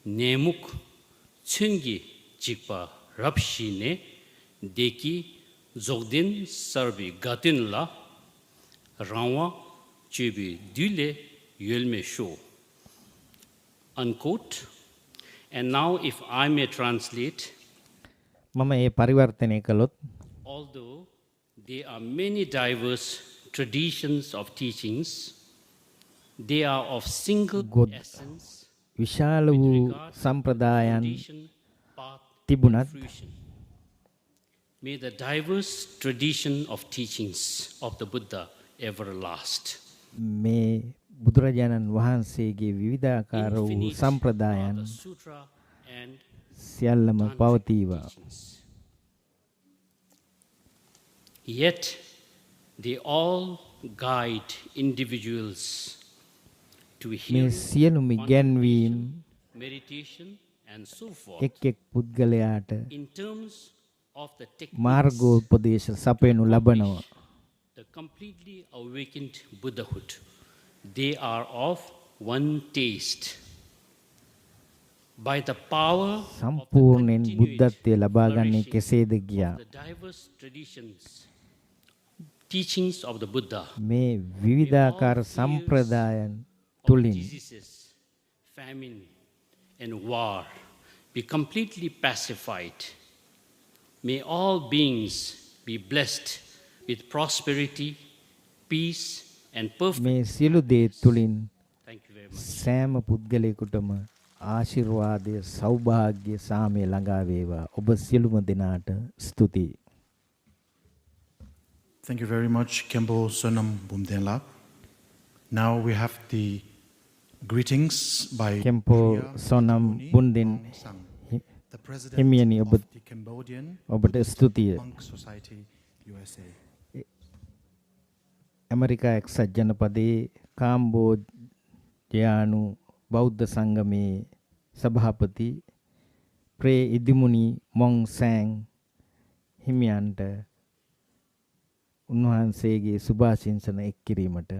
Nemuk Chungi Jikpa Rapshine Deki Zogdin Sarbi Gatin La Rawa Chubi Dule Yulme Show. Unquote. And now, if I may translate, මම ඒ පරිවර්තනය කළොත් although there are many diverse traditions of teachings, they are of single essence. විශාල වූ සම්ප්‍රදායන් තිබුණත් May the diverse tradition of teachings of the Buddha ever last. මේ බුදුරජාණන් වහන්සේගේ විවිධාකාර වූ සම්ප්‍රදායන් සියල්ලම පවතිවා. Yet they all guide individuals to මේ hear සියලුම ඉගැන්වීම් meditation and so forth එක් එක් පුද්ගලයාට in terms of the මාර්ගෝපදේශ සපයනු ලබනවා. the completely awakened Buddhahood. They are of one taste. By the power සම්පූර්ණයෙන් බුද්ධත්වය ලබා ගන්නේ කෙසේද කියා of the diverse traditions, teachings of the Buddha, මේ විවිධාකාර සම්ප්‍රදායන් තුලින් diseases, famine, and war be completely pacified. May all beings be blessed with prosperity, peace, and perfect. මේ සියලු දේ තුලින් Thank you very much. සෑම පුද්ගලයෙකුටම ආශිර්වාදය සෞභාග්‍ය සාමය ළඟා වේවා. ඔබ සියලුම දෙනාට ස්තුතියි. Thank you very much, Kempo Sonam Bumdenla. Now we have the greetings by Kempo Sonam Bumden the president හිමියනි of the Cambodian ඔබට ස්තුතිය. Monk Society USA. ඇමරිකා එක්සත් ජනපදයේ කාම්බෝජයානු බෞද්ධ සංගමේ සභාපති ප්‍රේ ඉදිමුනි මොන් සෑන් හිමියන්ට උන්වහන්සේගේ සුභාශිංසන එක් කිරීමට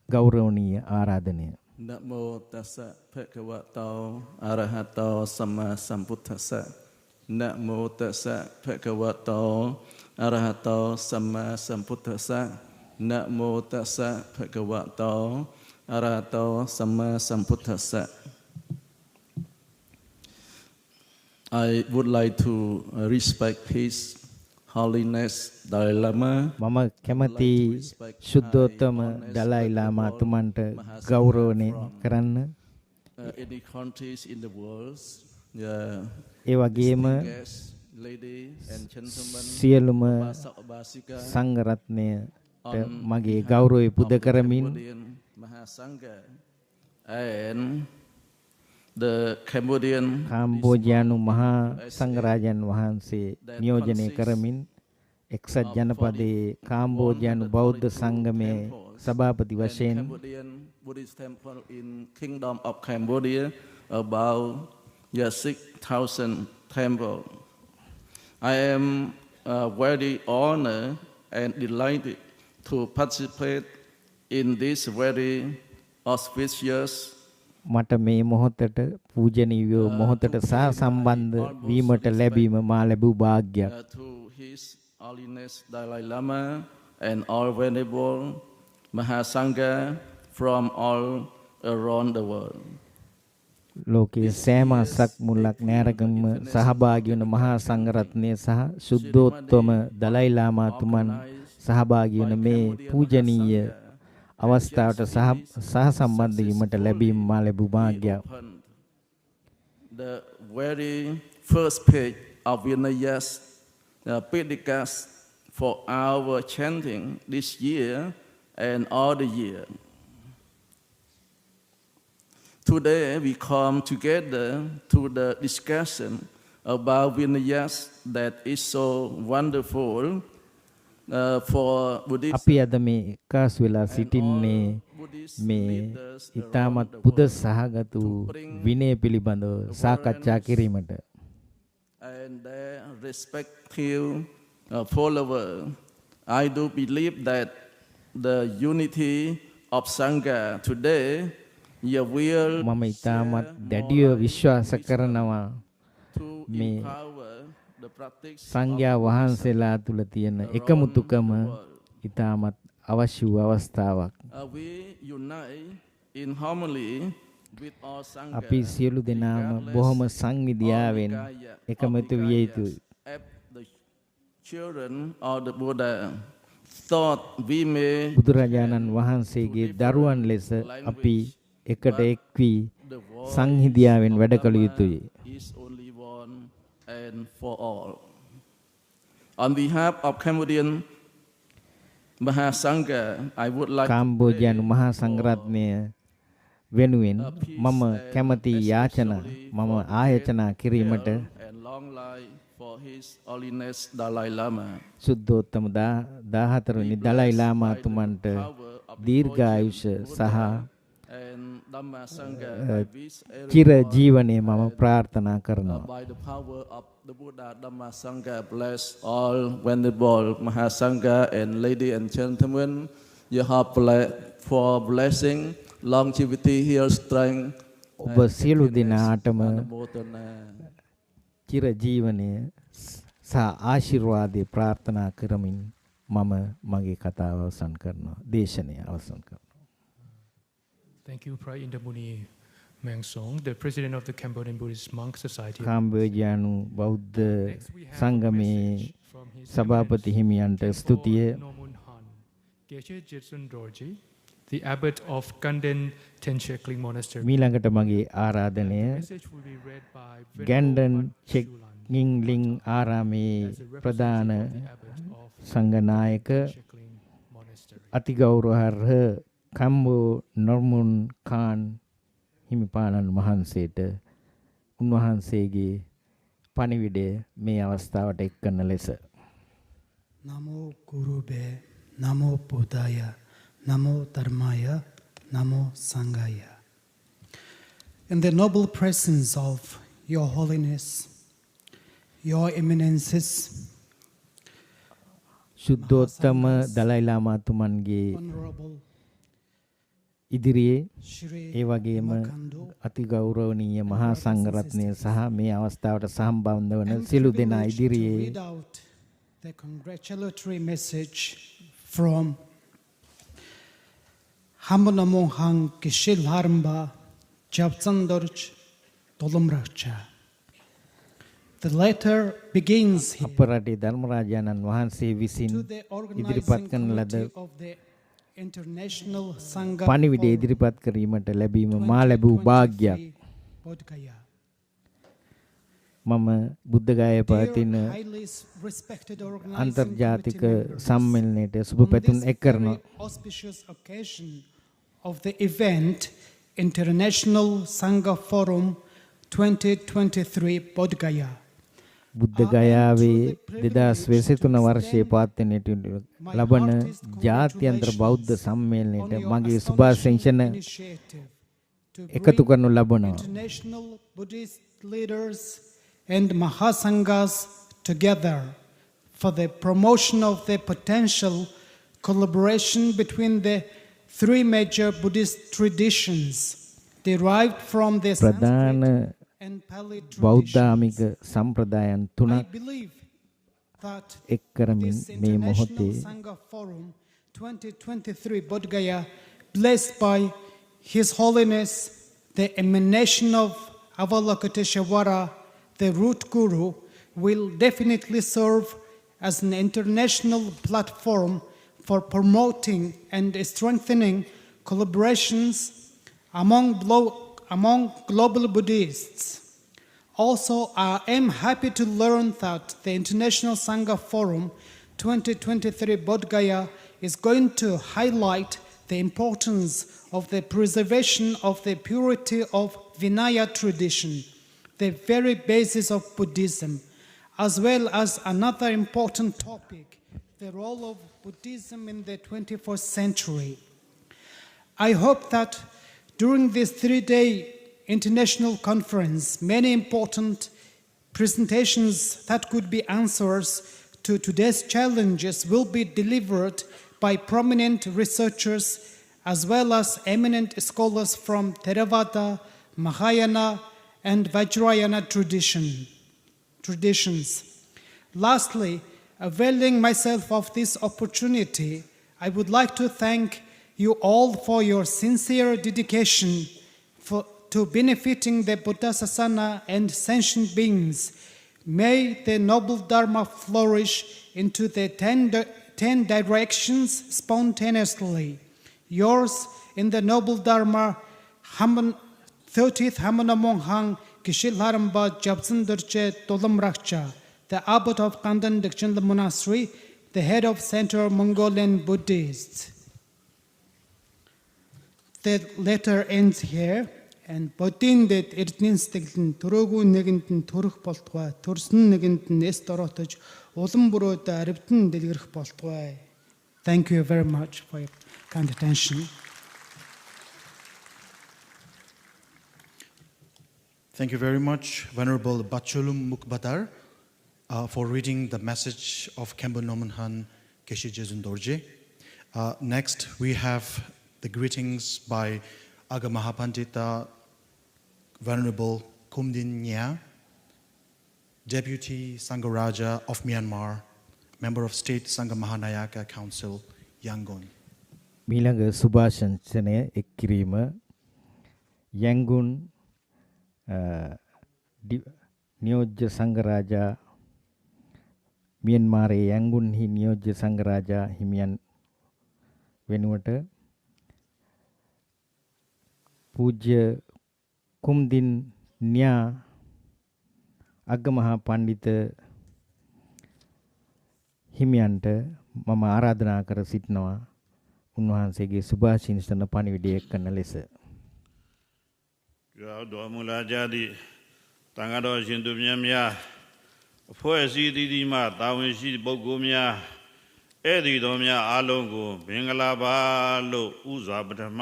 ගෞරවනීය ආරාධනය. Namo tassa bhagavato arahato sama sambuddhassa. Namo tassa bhagavato arahato sama sambuddhassa. Namo tassa bhagavato arahato sama sambuddhassa. I would like to respect His Holiness Dalai Lama. මම කැමති ශුද්ධෝත්තම දලයි ලාමාතුමන්ට ගෞරවණය කරන්න. Any countries in the world. ඒ වගේම Ladies and gentlemen, සියලුම සංඝ රත්නයට මගේ ගෞරවය පුද කරමින් Mahasangha and the Cambodian කාම්බෝජයානු මහා සංඝරාජන් වහන්සේ නියෝජනය කරමින් එක්සත් ජනපදයේ කාම්බෝජයානු බෞද්ධ සංගමයේ සභාපති and වශයෙන් Cambodian Buddhist temple in Kingdom of Cambodia, about 6,000 temple. I am very honored and delighted to participate in this very auspicious මට මේ මොහොතට පූජනීය මොහොතට සහ සම්බන්ධ වීමට ලැබීම මා ලැබූ වාග්යක්. to His Holiness Dalai Lama and all venerable Mahasangha from all around the world. ලෝකයේ සෑම අසක් මුල්ලක් නෑරගම සහභාගී වන මහා සංඝරත්නය සහ සුද්ධෝත්තම දලයි ලාමාතුමන් සහභාගී වන මේ පූජනීය අවස්ථාවට සහ සම්බන්ධ වීමට ලැබීම මා ලැබූ වාග්යක්. The very first page of Vinayas Pedikas for our chanting this year and all the year. Today we come together to the discussion about Vinayas that is so wonderful for Buddhist. අපි අද මේ එකාස් වෙලා සිටින්නේ මේ ඊටමත් බුද්ධ සහගත වූ විනය පිළිබඳව සාකච්ඡා කිරීමට. And their respective followers, I do believe that the unity of Sangha today will මම ඊටමත් දැඩිව විශ්වාස කරනවා මේ සංඝයා වහන්සේලා තුල තියෙන එකමුතුකම ඊටමත් අවශ්‍ය වූ අවස්ථාවක්. we unite in harmony with all Sangha. අපි සියලු දෙනාම බොහොම සංවිධාවෙන් එකමුතු විය යුතුයි. The children of the Buddha thought we may බුදුරජාණන් වහන්සේගේ දරුවන් ලෙස අපි එකට එක් වී සංහිඳියාවෙන් වැඩ කළ යුතුයි. is only one and for all. On behalf of Cambodian Mahasangha, I would like කාම්බෝජියානු මහා සංඝරත්නය වෙනුවෙන් මම කැමැති මම ආයතනා කිරීමට and long life for His Holiness Dalai Lama. සුද්ධෝත්තම 14 වෙනි දලයි ලාමාතුමන්ට දීර්ඝායුෂ සහ චිර ජීවනය මම ප්‍රාර්ථනා කරනවා. By the power of the Buddha Dhamma Sangha, bless all venerable Mahasangha and ladies and gentlemen. You have for blessing, longevity, health, strength. ඔබ සියලු දෙනාටම චිර ජීවනය සහ ආශිර්වාදේ ප්‍රාර්ථනා කරමින් මම මගේ කතාව අවසන් කරනවා. දේශනය අවසන් කරනවා. Thank you, Phra Indamuni Mengsong, the president of the Cambodian Buddhist Monk Society. කාම්බෝජියානු බෞද්ධ සංගමේ සභාපති හිමියන්ට ස්තුතිය. Geshe Jetsun Dorji, the abbot of Kanden Tenshekling Monastery. මීළඟට මගේ ආරාධනය ගැන්ඩන් චෙක්ලිං ආරාමේ ප්‍රධාන සංඝනායක අතිගෞරවර්හ කම්බෝ නොර්මුන් කාන් හිමිපාණන් වහන්සේට උන්වහන්සේගේ පණිවිඩය මේ අවස්ථාවට එක් කරන ලෙස. නමෝ ගුරුබේ නමෝ බුද්ධාය නමෝ ධර්මාය නමෝ සංඝාය. In the noble presence of your holiness, your eminences, සුද්ධෝත්තම Dalai ලාමාතුමන්ගේ ඉදිරියේ ඒ වගේම අතිගෞරවනීය මහා සංඝරත්නය සහ මේ අවස්ථාවට සම්බන්ධ වන සියලු දෙනා ඉදිරියේ the congratulatory message from Hamunamong Hang Kishil Harmba Japsandorch Tolumracha. The letter begins here අපරටේ ධර්මරාජාණන් වහන්සේ විසින් ඉදිරිපත් කරන ලද International Sangha පණිවිඩය ඉදිරිපත් කිරීමට ලැබීම මා ලැබූ වාග්යක්. මම බුද්ධගයාවේ පවතින අන්තර්ජාතික සම්මේලනයේ සුබ පැතුම් එක් කරනවා. auspicious occasion of the event International Sangha Forum 2023 Bodh Gaya. බුද්ධගයාවේ 2023 වර්ෂයේ පවත්වන්නට ලබන ජාත්‍යන්තර බෞද්ධ සම්මේලනයට මගේ සුභාශිංසන එකතු කරනු ලබනවා. International Buddhist leaders and Mahasanghas together for the promotion of the potential collaboration between the three major Buddhist traditions derived from the ප්‍රධාන Sanskrit and Pali බෞද්ධාමික traditions. සම්ප්‍රදායන් I තුනක් believe that එක් කරමින් this මේ International මොහොතේ Sangha Forum 2023 Bodh Gaya, blessed by His Holiness, the emanation of Avalokiteshvara, the root guru, will definitely serve as an international platform for promoting and strengthening collaborations among global Buddhists. Also, I am happy to learn that the International Sangha Forum 2023 Bodh Gaya is going to highlight the importance of the preservation of the purity of Vinaya tradition, the very basis of Buddhism, as well as another important topic, the role of Buddhism in the 21st century. I hope that during this 3-day international conference, many important presentations that could be answers to today's challenges will be delivered by prominent researchers as well as eminent scholars from Theravada, Mahayana, and Vajrayana traditions. Lastly, availing myself of this opportunity, I would like to thank you all for your sincere dedication to benefiting the Buddha Sasana and sentient beings. May the noble Dharma flourish into the 10 directions spontaneously. Yours in the noble Dharma, 30th Hamanamong Kishilharamba Jabsundurche Tolamrakcha, the abbot of Kandan Dikchandla Monastery, the head of Central Mongolian Buddhists. The letter ends here. And бодиндэд эрдэнийн сэтгэл нь төрөөгүй нэгэнд нь төрөх болтугай, төрсөн нэгэнд нь эс дороотож улам бүрөөд аривтан дэлгэрэх болтугай. Thank you very much for your kind attention. Thank you very much, Venerable Batcholum Mukbadar, for reading the message of Khenpo Nomen Han Geshe Jezun Dorje. Next, we have the greetings by Aga Mahapandita Venerable Kumdin Nya, Deputy Sangharaja of Myanmar, Member of State Sangha Mahanayaka Council, Yangon. මීළඟ සුභාශංසනය එක් කිරීම යැන්ගුන් නියෝජ්‍ය සංඝරාජා මියන්මාරයේ යැන්ගුන්හි නියෝජ්‍ය සංඝරාජා හිමියන් වෙනුවට පූජ්‍ය කුම්දින් න්‍යා අග්ගමහා පණ්ඩිත හිමියන්ට මම ආරාධනා කර සිටිනවා උන්වහන්සේගේ සුභාශිංසන පණිවිඩය කරන ලෙස. တော်မူလာကြသည့်တန်ခါတော်ရှင်သူမြတ်များအဖွဲ့အစည်းအသီးသီးမှတာဝန်ရှိပုဂ္ဂိုလ်များဧည့်သည်တော်များအားလုံးကိုမင်္ဂလာပါလို့ဥစွာပထမ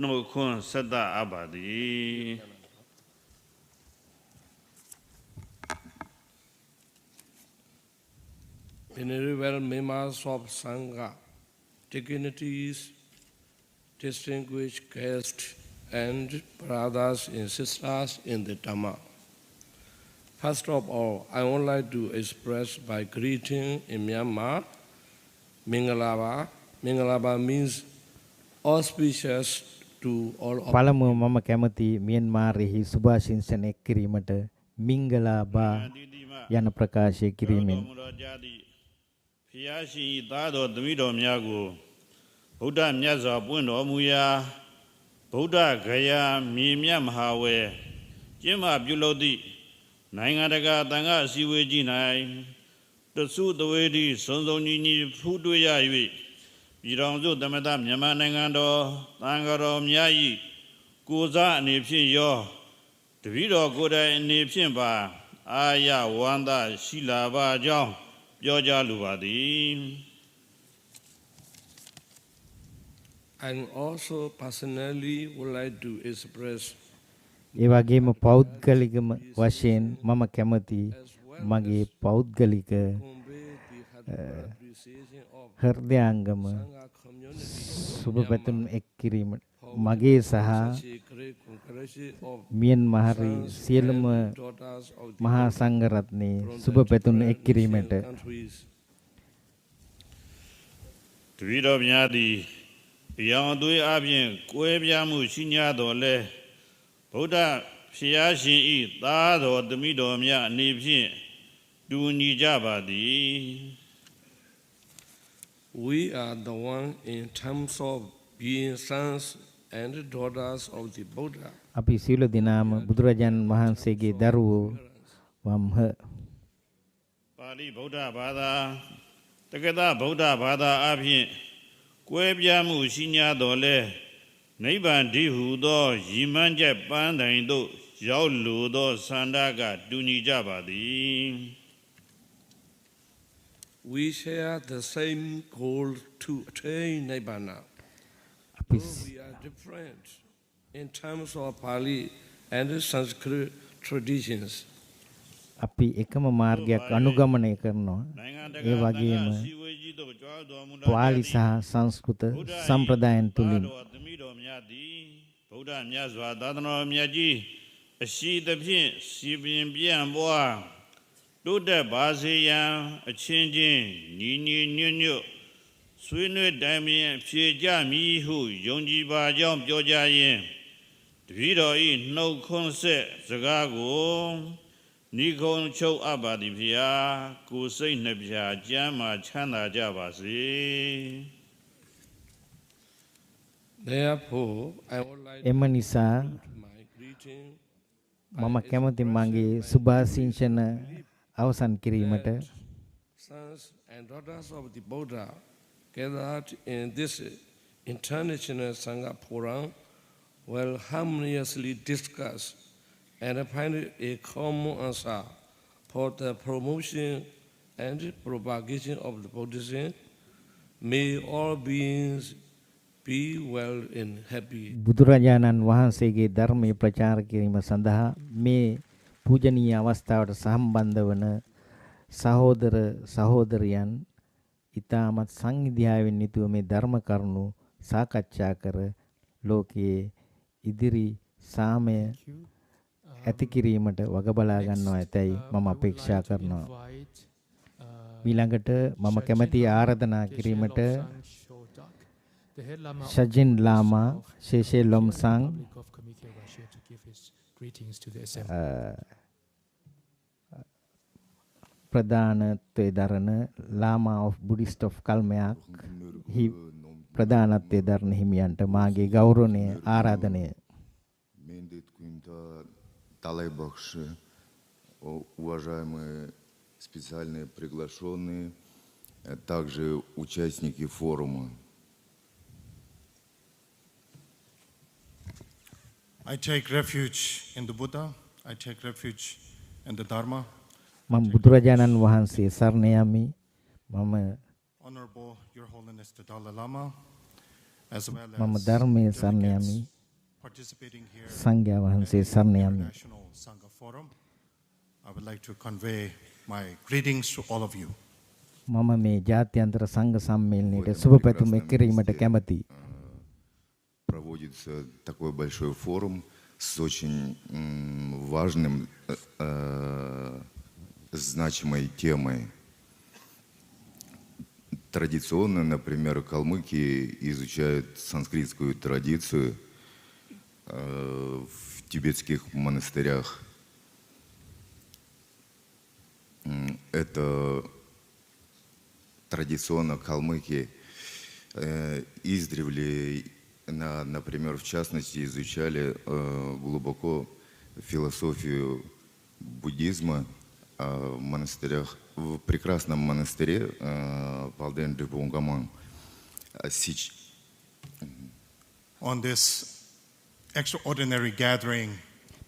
နှုတ်ခွန်းဆက်သအပ်ပါသည် Venerable members of Sangha, dignitaries, distinguished guests, and brothers and sisters in the Dhamma. First of all, I would like to express my greeting in Myanmar. Mingalaba. Mingalaba means auspicious to all of පළමුව මම කැමති මියන්මාරෙහි සුභාශිංසනය කිරීමට මිංගලාබා යන ප්‍රකාශය කිරීමෙන් ဖျားရှင်ဤသားတော်သမီးတော်များကိုဗုဒ္ဓမြတ်စွာပွင့်တော်မူရာဗုဒ္ဓဂယာမြေမြတ်မဟာဝယ်ကျင်းပပြုလုပ်သည့်နိုင်ငံတကာသံဃာအစည်းအဝေးကြီး၌တဆုတဝေဒီစုံစုံညီညီဖူးတွေ့ရ၍ပြည်တော်စုသမတမြန်မာနိုင်ငံတော်သံဃာတော်များ၏ကိုစားအနေဖြင့်ရောတပည့်တော်ကိုယ်တိုင်အနေဖြင့်ပါ အာရဝန္တာရှိလာပါကြောင်းပြောကြားလိုပါသည် And also personally would like to express ඒ වගේම පෞද්ගලිකම වශයෙන් මම කැමති මගේ පෞද්ගලික හෘදයාංගම සුබ පැතුම් එක් කිරීමට මගේ සහ මියන්මාරි සියලුම මහා සංඝරත්නයේ සුබ පැතුම් එක් කිරීමට တပည့်တော်များသည်ရောင်သွေးအပြင်ကွဲပြားမှုရှိ냐တော်လဲဗုဒ္ဓဖျားရှင်ဤသားတော်သမီးတော်များအနေဖြင့်တူညီကြပါသည် we are the one in terms of being sons and daughters of the Buddha. අපි සියලු දෙනාම බුදුරජාණන් වහන්සේගේ දරුවෝ වම්හ. ပါဠိဗုဒ္ဓဘာသာတက္ကသဗုဒ္ဓဘာသာအပြင်ကွဲပြားမှုရှိ냐တော်လဲနိဗ္ဗာန်တည်းဟူသောရည်မှန်းချက်ပန်းတိုင်သို့ရောက်လိုသောဆန္ဒကတူညီကြပါသည် We share the same goal to attain Nibbana. We are different in terms of Pali and Sanskrit traditions. අපි එකම මාර්ගයක් අනුගමනය කරනවා. ඒ වගේම පාලි සහ සංස්කෘත සම්ප්‍රදායන් තුලින් ဗုဒ္ဓမြတ်စွာသာသနာတော်မြတ်ကြီးအရှိသဖြင့်စီပင်ပြန့်ပွားတိုးတက်ပါစေရန်အချင်းချင်းညီညီညွတ်ညွတ်ဆွေးနွေးတိုင်ပင်ဖြေကြမည်ဟုယုံကြည်ပါကြောင်းပြောကြားရင်းတပည့်တော်၏နှုတ်ခွန်းဆက်စကားကိုနိဂုံချုပ်အပ်ပါသည်ဖျားကိုယ်စိတ်နှပြကျမ်းမာချမ်းသာကြပါစေ Therefore, I would like එම නිසා my greeting මම කැමති මගේ සුභාසිංසන අවසන් කිරීමට sons and daughters of the Buddha gathered in this international Sangha forum will harmoniously discuss and find a common answer for the promotion and propagation of the Buddhism. May all beings be well and happy. බුදුරජාණන් වහන්සේගේ ධර්මයේ ප්‍රචාර කිරීම සඳහා මේ පූජනීය අවස්ථාවට සම්බන්ධ වන සහෝදර සහෝදරියන් ඊටමත් සංහිඳියාවෙන් යුතුව මේ ධර්ම කරුණු සාකච්ඡා කර ලෝකයේ ඉදිරි සාමය ඇති කිරීමට වග බලා ගන්නවා ඇතැයි මම අපේක්ෂා කරනවා. ඊළඟට මම කැමැති ආරාධනා කිරීමට Shajin Lama, Sheshe Lomsang, ප්‍රධානත්වයේ දරන Lama of Buddhist of Kalmayak, ප්‍රධානත්වයේ දරන හිමියන්ට මාගේ ගෞරවනීය ආරාධනය. Талай Бахши, уважаемые специальные приглашенные, также участники форума. I take refuge in the Buddha. I take refuge in the Dharma. මම බුදුරජාණන් වහන්සේ සරණ යමි. මම Honorable Your Holiness the Dalai Lama, as well මම as ධර්මයේ සරණ යමි. participating here සංඝයා වහන්සේ සරණ යමි. National Sangha Forum. I would like to convey my greetings to all of you. මම මේ ජාත්‍යන්තර සංඝ සම්මේලනයේ සුබ පැතුම් එක් කිරීමට කැමැතියි. Проводится такой большой форум с очень важным, значимой темой. Традиционно, например, калмыки изучают санскритскую традицию в тибетских монастырях. Это традиционно калмыки издревле, например, в частности, изучали глубоко философию буддизма в монастырях, в прекрасном монастыре Палден-Дрибунгаман. On this extraordinary gathering,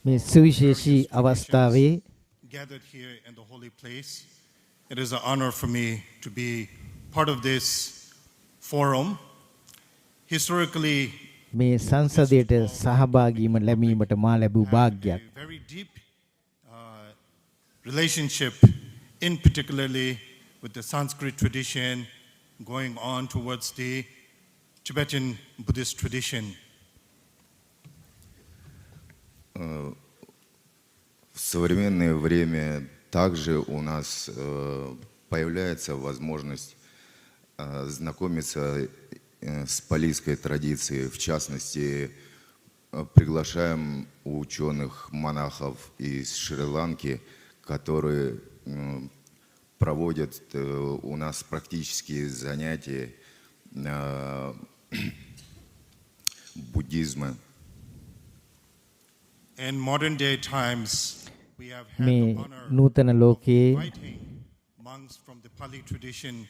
මේ සුවිශේෂී අවස්ථාවේ gathered here in the holy place. It is an honor for me to be part of this forum. Historically, මේ සංසදයට සහභාගීම ලැබීමට මා ලැබූ වාග්යක්. very deep relationship, in particularly with the Sanskrit tradition, going on towards the Tibetan Buddhist tradition. В современное время также у нас появляется возможность знакомиться с палийской традицией. В частности, приглашаем ученых, монахов из Шри-Ланки, которые проводят у нас практические занятия буддизма. In modern day times, we have had මේ the honor නූතන of ලෝකයේ inviting monks from the Pali tradition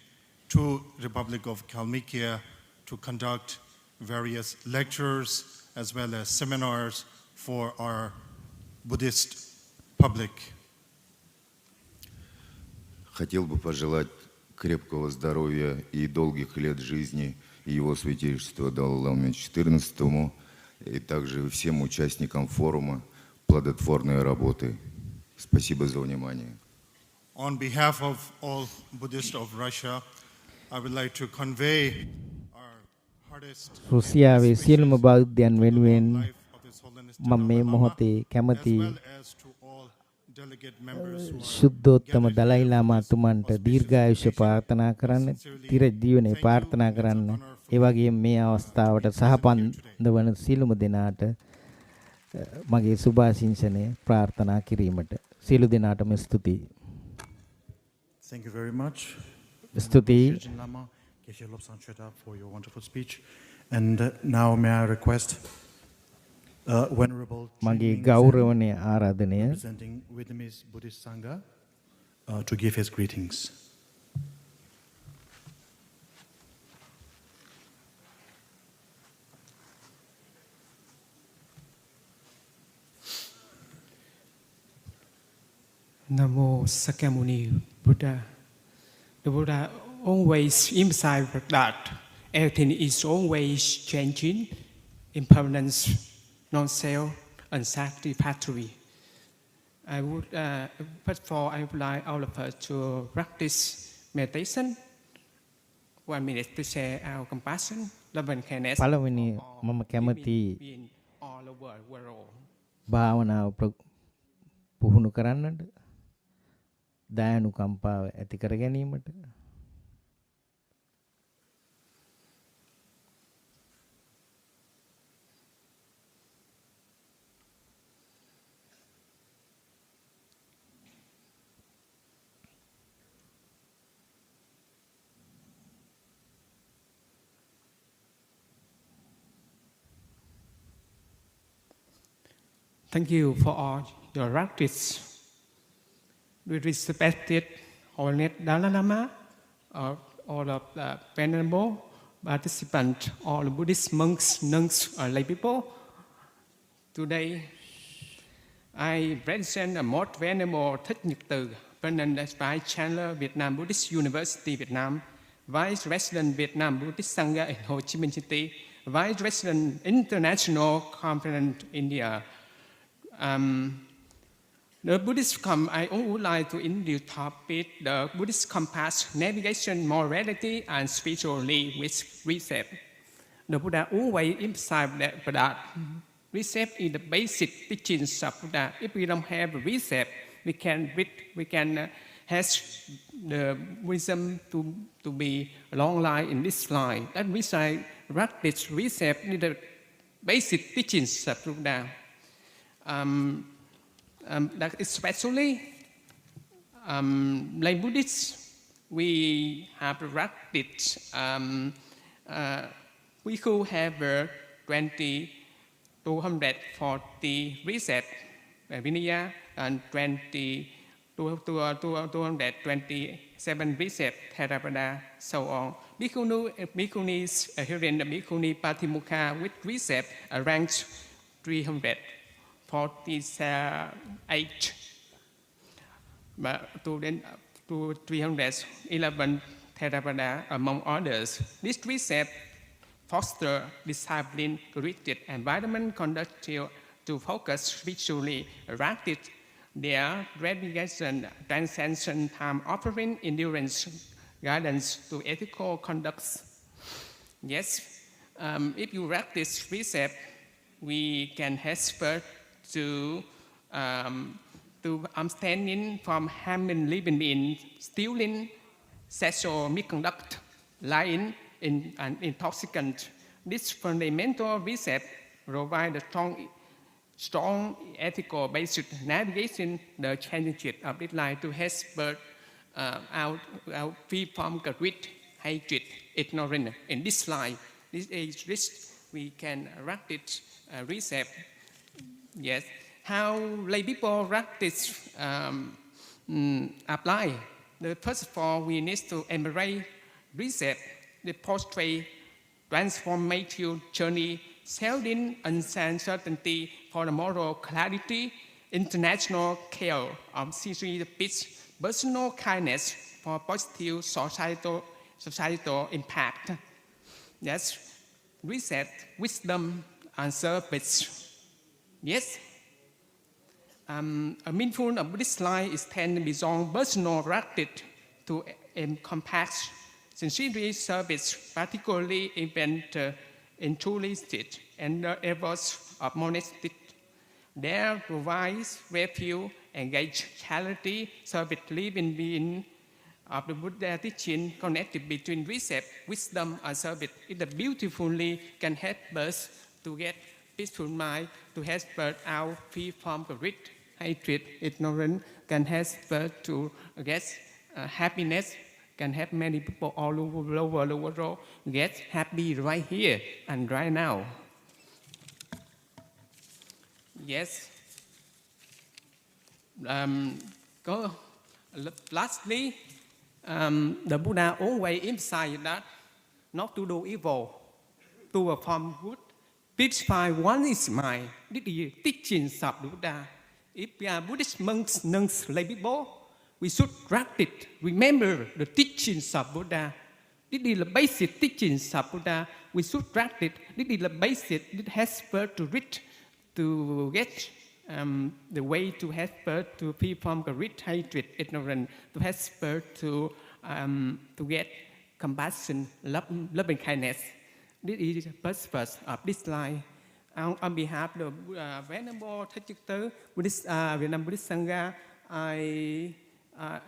to Republic of Kalmykia to conduct various lectures as well as seminars for our Buddhist public. Хотел бы пожелать крепкого здоровья и долгих лет жизни Его Святейшеству Далай-Ламе XIV и также всем участникам форума плодотворной работы. Спасибо за внимание. On behalf of all Buddhists of Russia, I would like to convey our hardest රුසියාවේ සියලුම බෞද්ධයන් වෙනුවෙන් මම මේ මොහොතේ කැමති ශුද්ධෝත්තම දලයි ලාමාතුමන්ට දීර්ඝායුෂ ප්‍රාර්ථනා කරන්න, තිර ජීවනයේ ප්‍රාර්ථනා කරන්න, ඒ වගේම මේ අවස්ථාවට සහපන්ද වන සියලුම දෙනාට මගේ සුභාශිංසනය ප්‍රාර්ථනා කිරීමට සියලු දෙනාටම ස්තුතියි. Thank you very much. ස්තුතියි. Lama, Geshe Lobsang Chöda, for your wonderful speech. And now may I request Venerable මගේ ගෞරවනීය ආරාධනය representing Vietnamese Buddhist Sangha to give his greetings. Namo Sakyamuni Buddha. The Buddha always emphasized that everything is always changing, impermanence, non-self, unsatisfactory. I would, first of all, I would like all of us to practice meditation. 1 minute to share our compassion, love and kindness. පළවෙනි මම කැමති all over the world. භාවනාව පුහුණු කරන්නට, දයානුකම්පාව ඇති කර ගැනීමට. Thank you for all your practice. We respected Holiness Dalai Lama, all of the venerable participants, all the Buddhist monks, nuns, or lay people. Today, I present a most venerable Thích Nhật Từ, Permanent Vice Chancellor Vietnam Buddhist University, Vietnam, Vice President Vietnam Buddhist Sangha in Ho Chi Minh City, Vice President International Conference India. The Buddhist I would like to introduce topic the Buddhist compass, navigation, morality, and spiritually with reset. The Buddha always emphasized that reset is the basic teachings of Buddha. If we don't have a reset, we can have the wisdom to be a long life in this life. That reset, practice reset is the basic teachings of Buddha. That especially like Buddhists, we have practiced, we could have 240 reset Vinaya and 227 reset Theravada, so on. Bhikkhunis here in the Bhikkhuni Patimukha with reset ranked 348. to 311 Theravada among others. This precept foster discipline, corrected environment conducive to focus spiritually, erected their dedication, transcension, time offering, endurance, guidance to ethical conducts. Yes, if you practice precept, we can expert to abstaining from harming living in stealing, sexual misconduct, lying, and intoxicant. This fundamental precept provides a strong ethical basis navigation the challenges of this life to expert out free from greed, hatred, ignorance. In this life, this age risk, we can practice precept. Yes. How lay people practice apply? First of all, we need to embrace precept, the portrait transformative journey, selling uncertainty for the moral clarity, international care of sincere peace, personal kindness for positive societal impact. Yes, reset, wisdom, and service. Yes. A meaningful of Buddhist life is tend beyond personal practice to encompass sincere service, particularly event altruistic and the efforts of monastic. There provides refuge, engage charity, service living being of the Buddha teaching connected between precept, wisdom, and service. It beautifully can help us to get peaceful mind, to help us out free from greed, hatred, ignorance, can help us to get happiness, can help many people all over the world get happy right here and right now. Yes. Lastly, the Buddha always emphasized that not to do evil, to perform good. Purify one is mind. This is the teachings of the Buddha. If we are Buddhist monks, nuns, lay people, we should practice, remember the teachings of Buddha. This is the basic teachings of Buddha. We should practice. This is the basic. It has birth to reach, to get the way to have birth to free from greed, hatred, ignorance, to have birth to get compassion, loving kindness. This is the purpose of this life. On behalf of the Venerable Thachittu Buddhist Vietnam Buddhist Sangha, I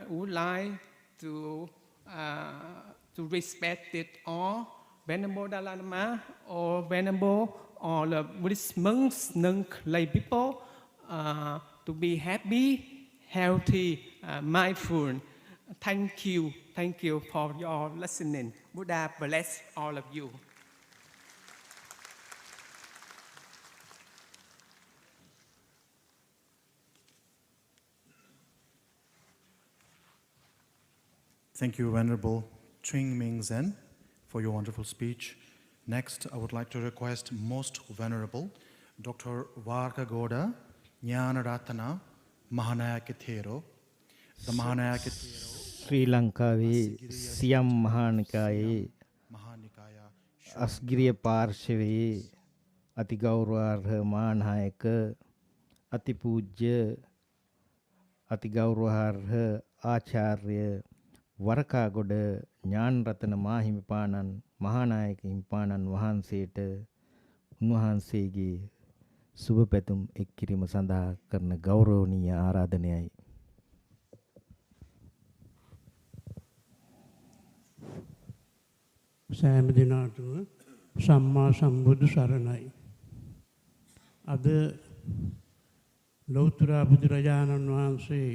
would like to respect it all, Venerable Dalai Lama, or Venerable, or the Buddhist monks, nuns, lay people, to be happy, healthy, mindful. Thank you for your listening. Buddha bless all of you. Thank you, Venerable Ching Ming Zen, for your wonderful speech. Next, I would like to request Most Venerable Dr. Varkagoda Jnanaratana Mahanayakithero. The Mahanayakithero Sri Lankaවේ Siyam මහානිකායේ අස්ගිරිය පාර්ශවයේ අතිගෞරවාර්හ මහානායක අතිපූජ්‍ය අතිගෞරවාර්හ ආචාර්ය වරකාගොඩ ඥානරතන මාහිමිපාණන් මහානායක හිමිපාණන් වහන්සේට උන්වහන්සේගේ සුබ පැතුම් එක් කිරීම සඳහා කරන ගෞරවනීය ආරාධනයයි. සෑම දිනාටම සම්මා සම්බුදු සරණයි. අද ලෞතර බුදුරජාණන් වහන්සේ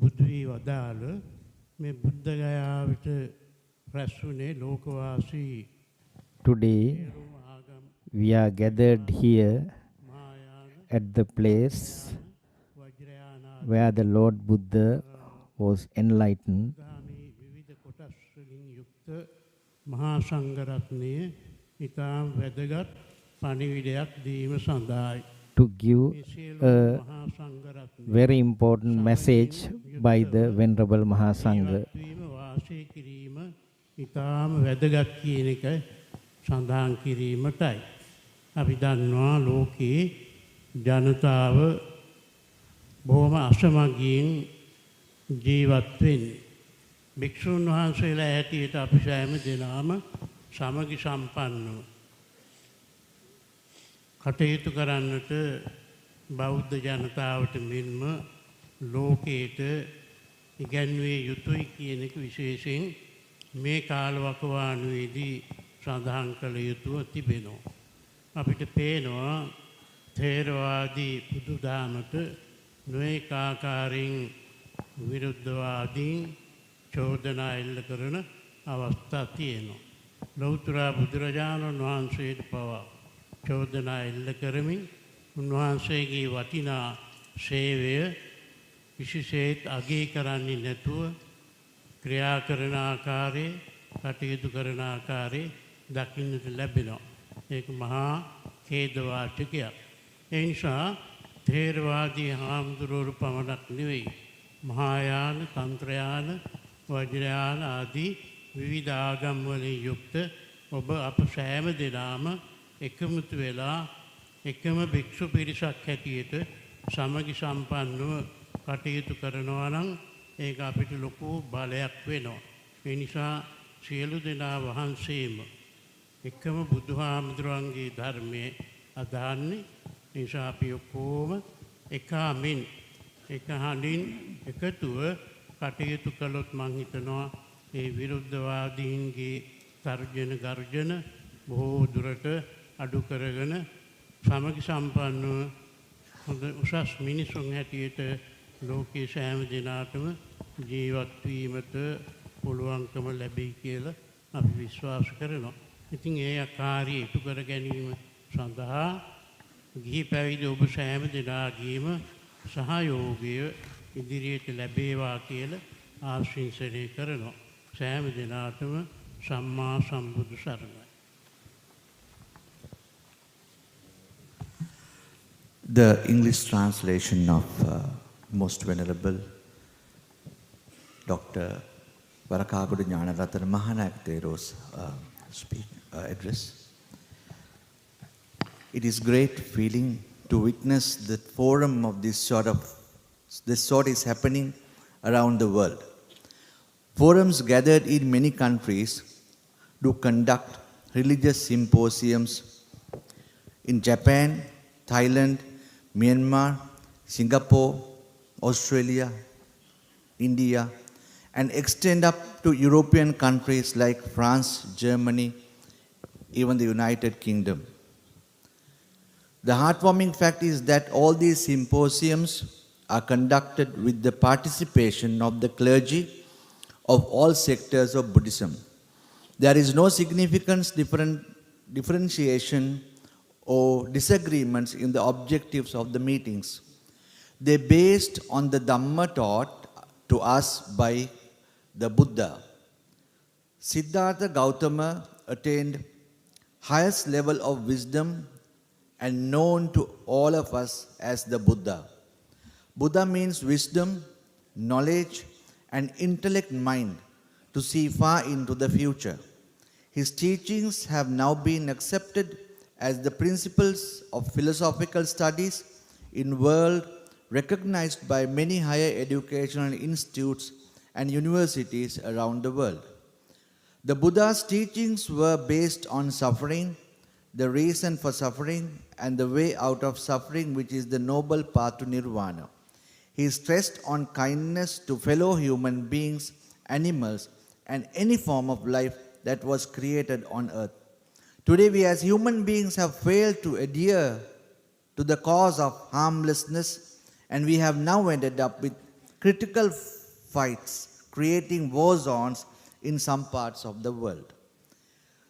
බුදු වී වදාළ මේ බුද්ධ ගයාවට රැස්ුනේ ලෝකවාසී. Today we are gathered here at the place where the Lord Buddha was enlightened. මහා සංඝරත්නයේ ඉතාම වැදගත් පණිවිඩයක් දීම සඳහායි. to give a very important message by the Venerable Mahasangha. වාසය කිරීම ඉතාම වැදගත් කියන එක සඳහන් කිරීමටයි. අපි දන්නවා ලෝකයේ ජනතාව බොහොම අසමගියෙන් ජීවත් වෙන්නේ. භික්ෂුන් වහන්සේලා හැටියට අපි සෑම දෙනාම සමගි සම්පන්නව කටයුතු කරන්නට බෞද්ධ ජනතාවට මෙන්ම ලෝකයට ඉගැන්විය යුතුයි කියන එක විශේෂයෙන් මේ කාලවකවානුවේදී සඳහන් කළ යුතුව තිබෙනවා. අපිට පේනවා ථේරවාදී බුදුදහමට නොයෙක් ආකාරයෙන් විරුද්ධවාදීන් චෝදනා එල්ල කරන අවස්ථා තියෙනවා. ලෞතර බුදුරජාණන් වහන්සේට පවා චෝදනා එල්ල කරමින් උන්වහන්සේගේ වටිනා සේවය විශේෂයෙන් අගය කරන්නේ නැතුව ක්‍රියා කරන ආකාරයේ කටයුතු කරන ආකාරයේ දකින්නට ලැබෙනවා. ඒක මහා ඛේදවාචකයක්. ඒ නිසා ථේරවාදී හාමුදුරුවෝ පමණක් නෙවෙයි මහායාන, තන්ත්‍රයාන, වජ්‍රයාන ආදී විවිධ ආගම් වලින් යුක්ත ඔබ අප සෑම දෙනාම එකමුතු වෙලා එකම භික්ෂු පිරිසක් හැටියට සමගි සම්පන්නව කටයුතු කරනවා නම් ඒක අපිට ලොකු බලයක් වෙනවා. ඒ නිසා සියලු දෙනා වහන්සේම එකම බුදුහාමුදුරන්ගේ ධර්මයේ අදහන්නේ. ඒ නිසා අපි ඔක්කොම එකමින් එක හඬින් එකතුව කටයුතු කළොත් මං හිතනවා ඒ විරුද්ධවාදීන්ගේ තර්ජන ගර්ජන බොහෝ දුරට අඩු කරගෙන සමගි සම්පන්නව හොඳ උසස් මිනිසුන් හැටියට ලෝකයේ සෑම දිනාටම ජීවත් වීමට පුළුවන්කම ලැබෙයි කියලා අපි විශ්වාස කරනවා. ඉතින් ඒ ආකාරයේ ඉටු කර ගැනීම සඳහා ගිහි පැවිදි ඔබ සෑම දිනාගේම සහයෝගය ඉදිරියට ලැබේවා කියලා ආශිර්වාද කරනවා. සෑම දිනාටම සම්මා සම්බුදු සරණයි. The English translation of Most Venerable Dr. Varakagoda Gnanaratana Mahanayak Thero's address. It is great feeling to witness the forum of this sort is happening around the world. Forums gathered in many countries do conduct religious symposiums in Japan, Thailand, Myanmar, Singapore, Australia, India, and extend up to European countries like France, Germany, even the United Kingdom. The heartwarming fact is that all these symposiums are conducted with the participation of the clergy of all sectors of Buddhism. There is no significant differentiation or disagreements in the objectives of the meetings. They based on the Dhamma taught to us by the Buddha. Siddhartha Gautama attained highest level of wisdom and known to all of us as the Buddha. Buddha means wisdom, knowledge, and intellect mind to see far into the future. His teachings have now been accepted as the principles of philosophical studies in world recognized by many higher educational institutes and universities around the world. The Buddha's teachings were based on suffering, the reason for suffering, and the way out of suffering, which is the noble path to nirvana. He stressed on kindness to fellow human beings, animals, and any form of life that was created on earth. Today, we as human beings have failed to adhere to the cause of harmlessness, and we have now ended up with critical fights, creating war zones in some parts of the world.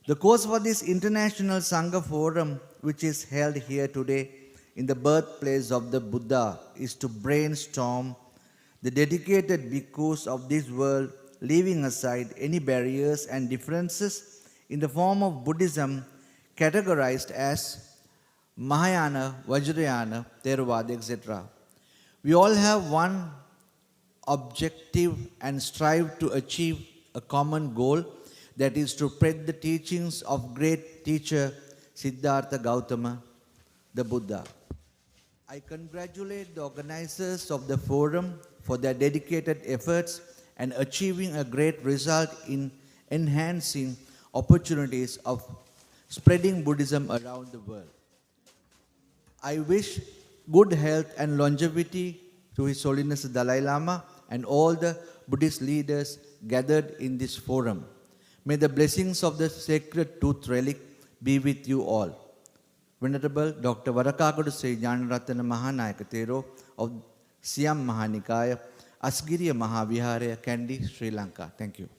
The cause for this International Sangha Forum, which is held here today in the birthplace of the Buddha, is to brainstorm the dedicated bhikkhus of this world, leaving aside any barriers and differences in the form of Buddhism categorized as Mahayana, Vajrayana, Theravada, etc. We all have one objective and strive to achieve a common goal, that is to spread the teachings of great teacher Siddhartha Gautama, the Buddha. I congratulate the organizers of the forum for their dedicated efforts and achieving a great result in enhancing opportunities of spreading Buddhism around the world. I wish good health and longevity to His Holiness the Dalai Lama and all the Buddhist leaders gathered in this forum. May the blessings of the sacred tooth relic be with you all. Venerable Dr. Varakagadu Sri Jnanaratana Mahanayaka Thero of Siam Mahanikaya, Asgiriya Mahaviharaya, Kandy, Sri Lanka. Thank you.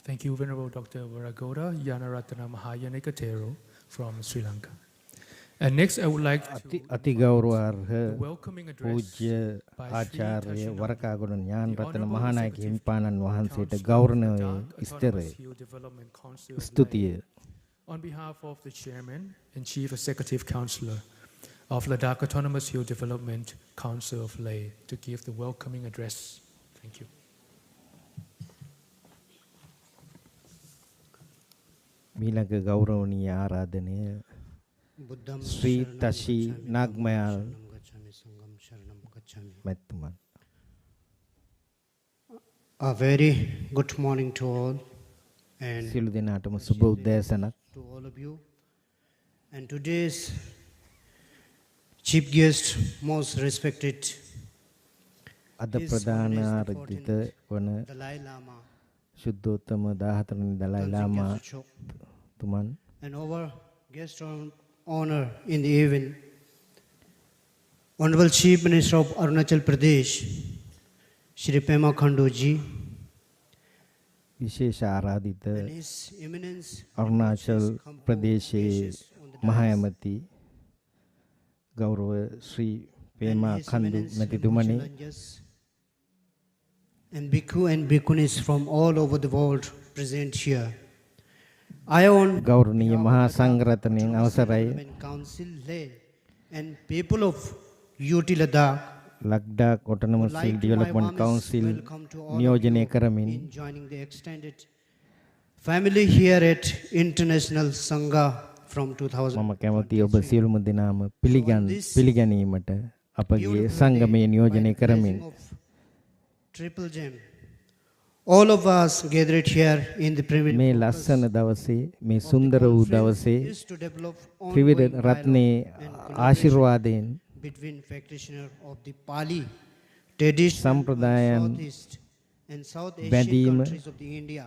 Thank you, Venerable Dr. Varagoda Jnanaratana Mahayanika Thero from Sri Lanka. And next, I would like to අතිගෞරවාර්හ පූජ්‍ය ආචාර්ය වරකාගොඩ ඥානරත්න මහානායක හිමිපාණන් වහන්සේට ගෞරවණීය ස්තරය ස්තුතිය. On behalf of the Chairman and Chief Executive Councillor of Ladakh Autonomous Hill Development Council of Leh to give the welcoming address. Thank you. මීළඟ ගෞරවනීය ආරාධනය ශ්‍රී තෂි නාග්මයාල් මැතිතුමන්. A very good morning to all and සියලු දෙනාටම සුබ උදෑසනක්. to all of you. And today's chief guest, most respected, අද ප්‍රධාන ආරාධිත වන Dalai Lama, ශුද්ධෝත්තම 14 වෙනි Dalai ලාමා තුමන්, and our guest of honor in the event, Honorable Chief Minister of Arunachal Pradesh, Shri Pema Khandu ji, විශේෂ ආරාධිත and His Eminence අරුණාචල් ප්‍රදේශයේ මහ ඇමති ගෞරව ශ්‍රී පේමා කන්දු මැතිතුමනි, and Bhikkhu and Bhikkhunis from all over the world present here. I own ගෞරවනීය මහා සංඝරත්නයන් අවසරයි Council Leh and people of UT Ladakh Ladakh autonomous hill development council නියෝජනය කරමින් in joining the extended family here at International Sangha from 2000. මම කැමතියි ඔබ සියලුම දෙනාම පිළිගැනීමට අපගේ සංගමයේ නියෝජනය කරමින්. Triple Gem. All of us gathered here in the privilege මේ ලස්සන දවසේ, මේ සුන්දර වූ දවසේ ත්‍රිවිධ රත්නයේ ආශිර්වාදයෙන් between practitioners of the Pali tradition, සම්ප්‍රදායන් Southeast and South Asian බැඳීම, countries of the India,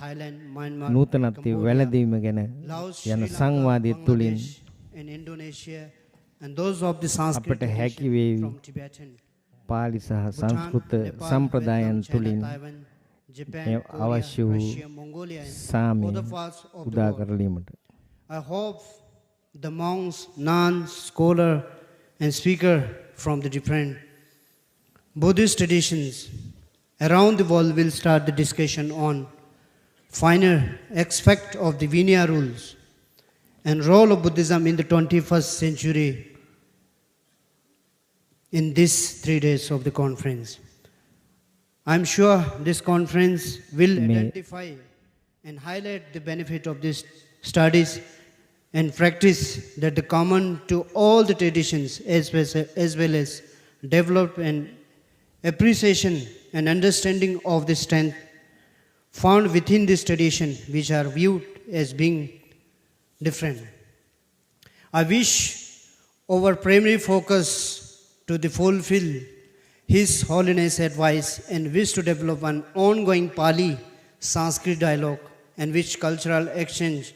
Thailand, Myanmar, නූතනත්වය වැළඳීම ගැන Laos, යන Sri සංවාදය Lanka, තුළින් Bangladesh, and Indonesia, and those of the Sanskrit අපට හැකි tradition වේවි from Tibetan, පාලි සහ Bhutan, සංස්කෘත Nepal, සම්ප්‍රදායන් Vietnam, තුළින් China, Taiwan, Japan, මේ Korea, අවශ්‍ය වූ Russia, Mongolia, and සාමය other parts of the උදා world. කරලීමට. I hope the monks, nuns, scholar, and speaker from the different Buddhist traditions around the world will start the discussion on finer aspect of the Vinaya rules and role of Buddhism in the 21st century in these 3 days of the conference. I'm sure this conference will identify and highlight the benefit of these studies and practice that the common to all the traditions as well as develop an appreciation and understanding of the strength found within this tradition which are viewed as being different. I wish our primary focus to the fulfill His Holiness advice and wish to develop an ongoing Pali Sanskrit dialogue and which cultural exchange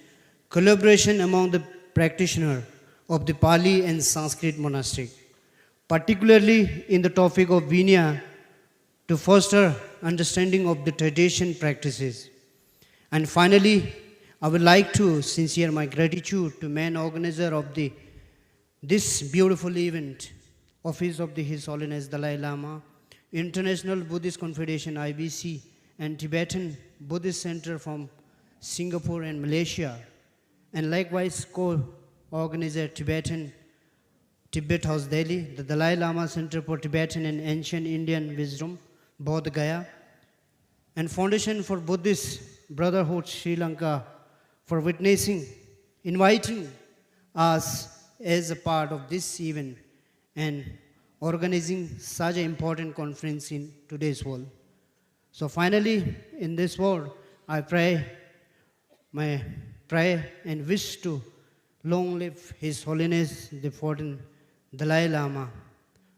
collaboration among the practitioners of the Pali and Sanskrit monastery, particularly in the topic of Vinaya, to foster understanding of the tradition practices. And finally, I would like to sincere my gratitude to main organizer of this beautiful event, Office of the His Holiness Dalai Lama, International Buddhist Confederation IBC, and Tibetan Buddhist Center from Singapore and Malaysia, and likewise co-organizer Tibet House Delhi, the Dalai Lama Center for Tibetan and Ancient Indian Wisdom, Bodh Gaya, and Foundation for Buddhist Brotherhood Sri Lanka for inviting us as a part of this event and organizing such an important conference in today's world. So finally, in this world, I pray my prayer and wish to long live His Holiness the 14th Dalai Lama.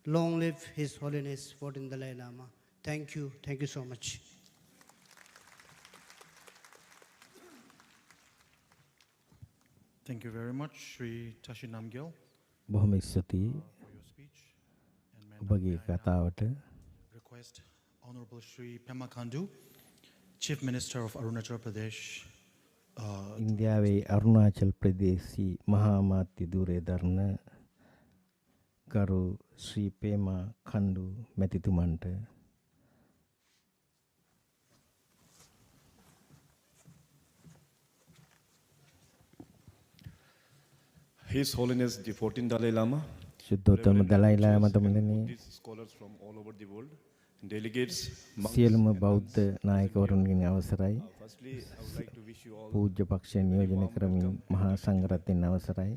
Long live His Holiness 14th Dalai Lama. Thank you so much. Thank you very much, Sri Tashi Namgyal. බොහොම ස්තුතියි ඔබගේ කතාවට. Request Honorable Sri Pema Khandu, Chief Minister of Arunachal Pradesh. ඉන්දියාවේ අරුණාචල් ප්‍රදේශී මහා අමාත්‍ය ධූරය දරන ගරු ශ්‍රී පේමා කණ්ඩු මැතිතුමන්ට His Holiness the 14th Dalai Lama, ශුද්ධෝත්තම Dalai ලාමතුමනි, scholars from all over the world, delegates, සියලුම බෞද්ධ නායකවරුන්ගේ අවසරයි. firstly, I would like to wish you all පූජ්‍ය පක්ෂ නියෝජනය කරමින් මහා සංඝරත්නයන් අවසරයි.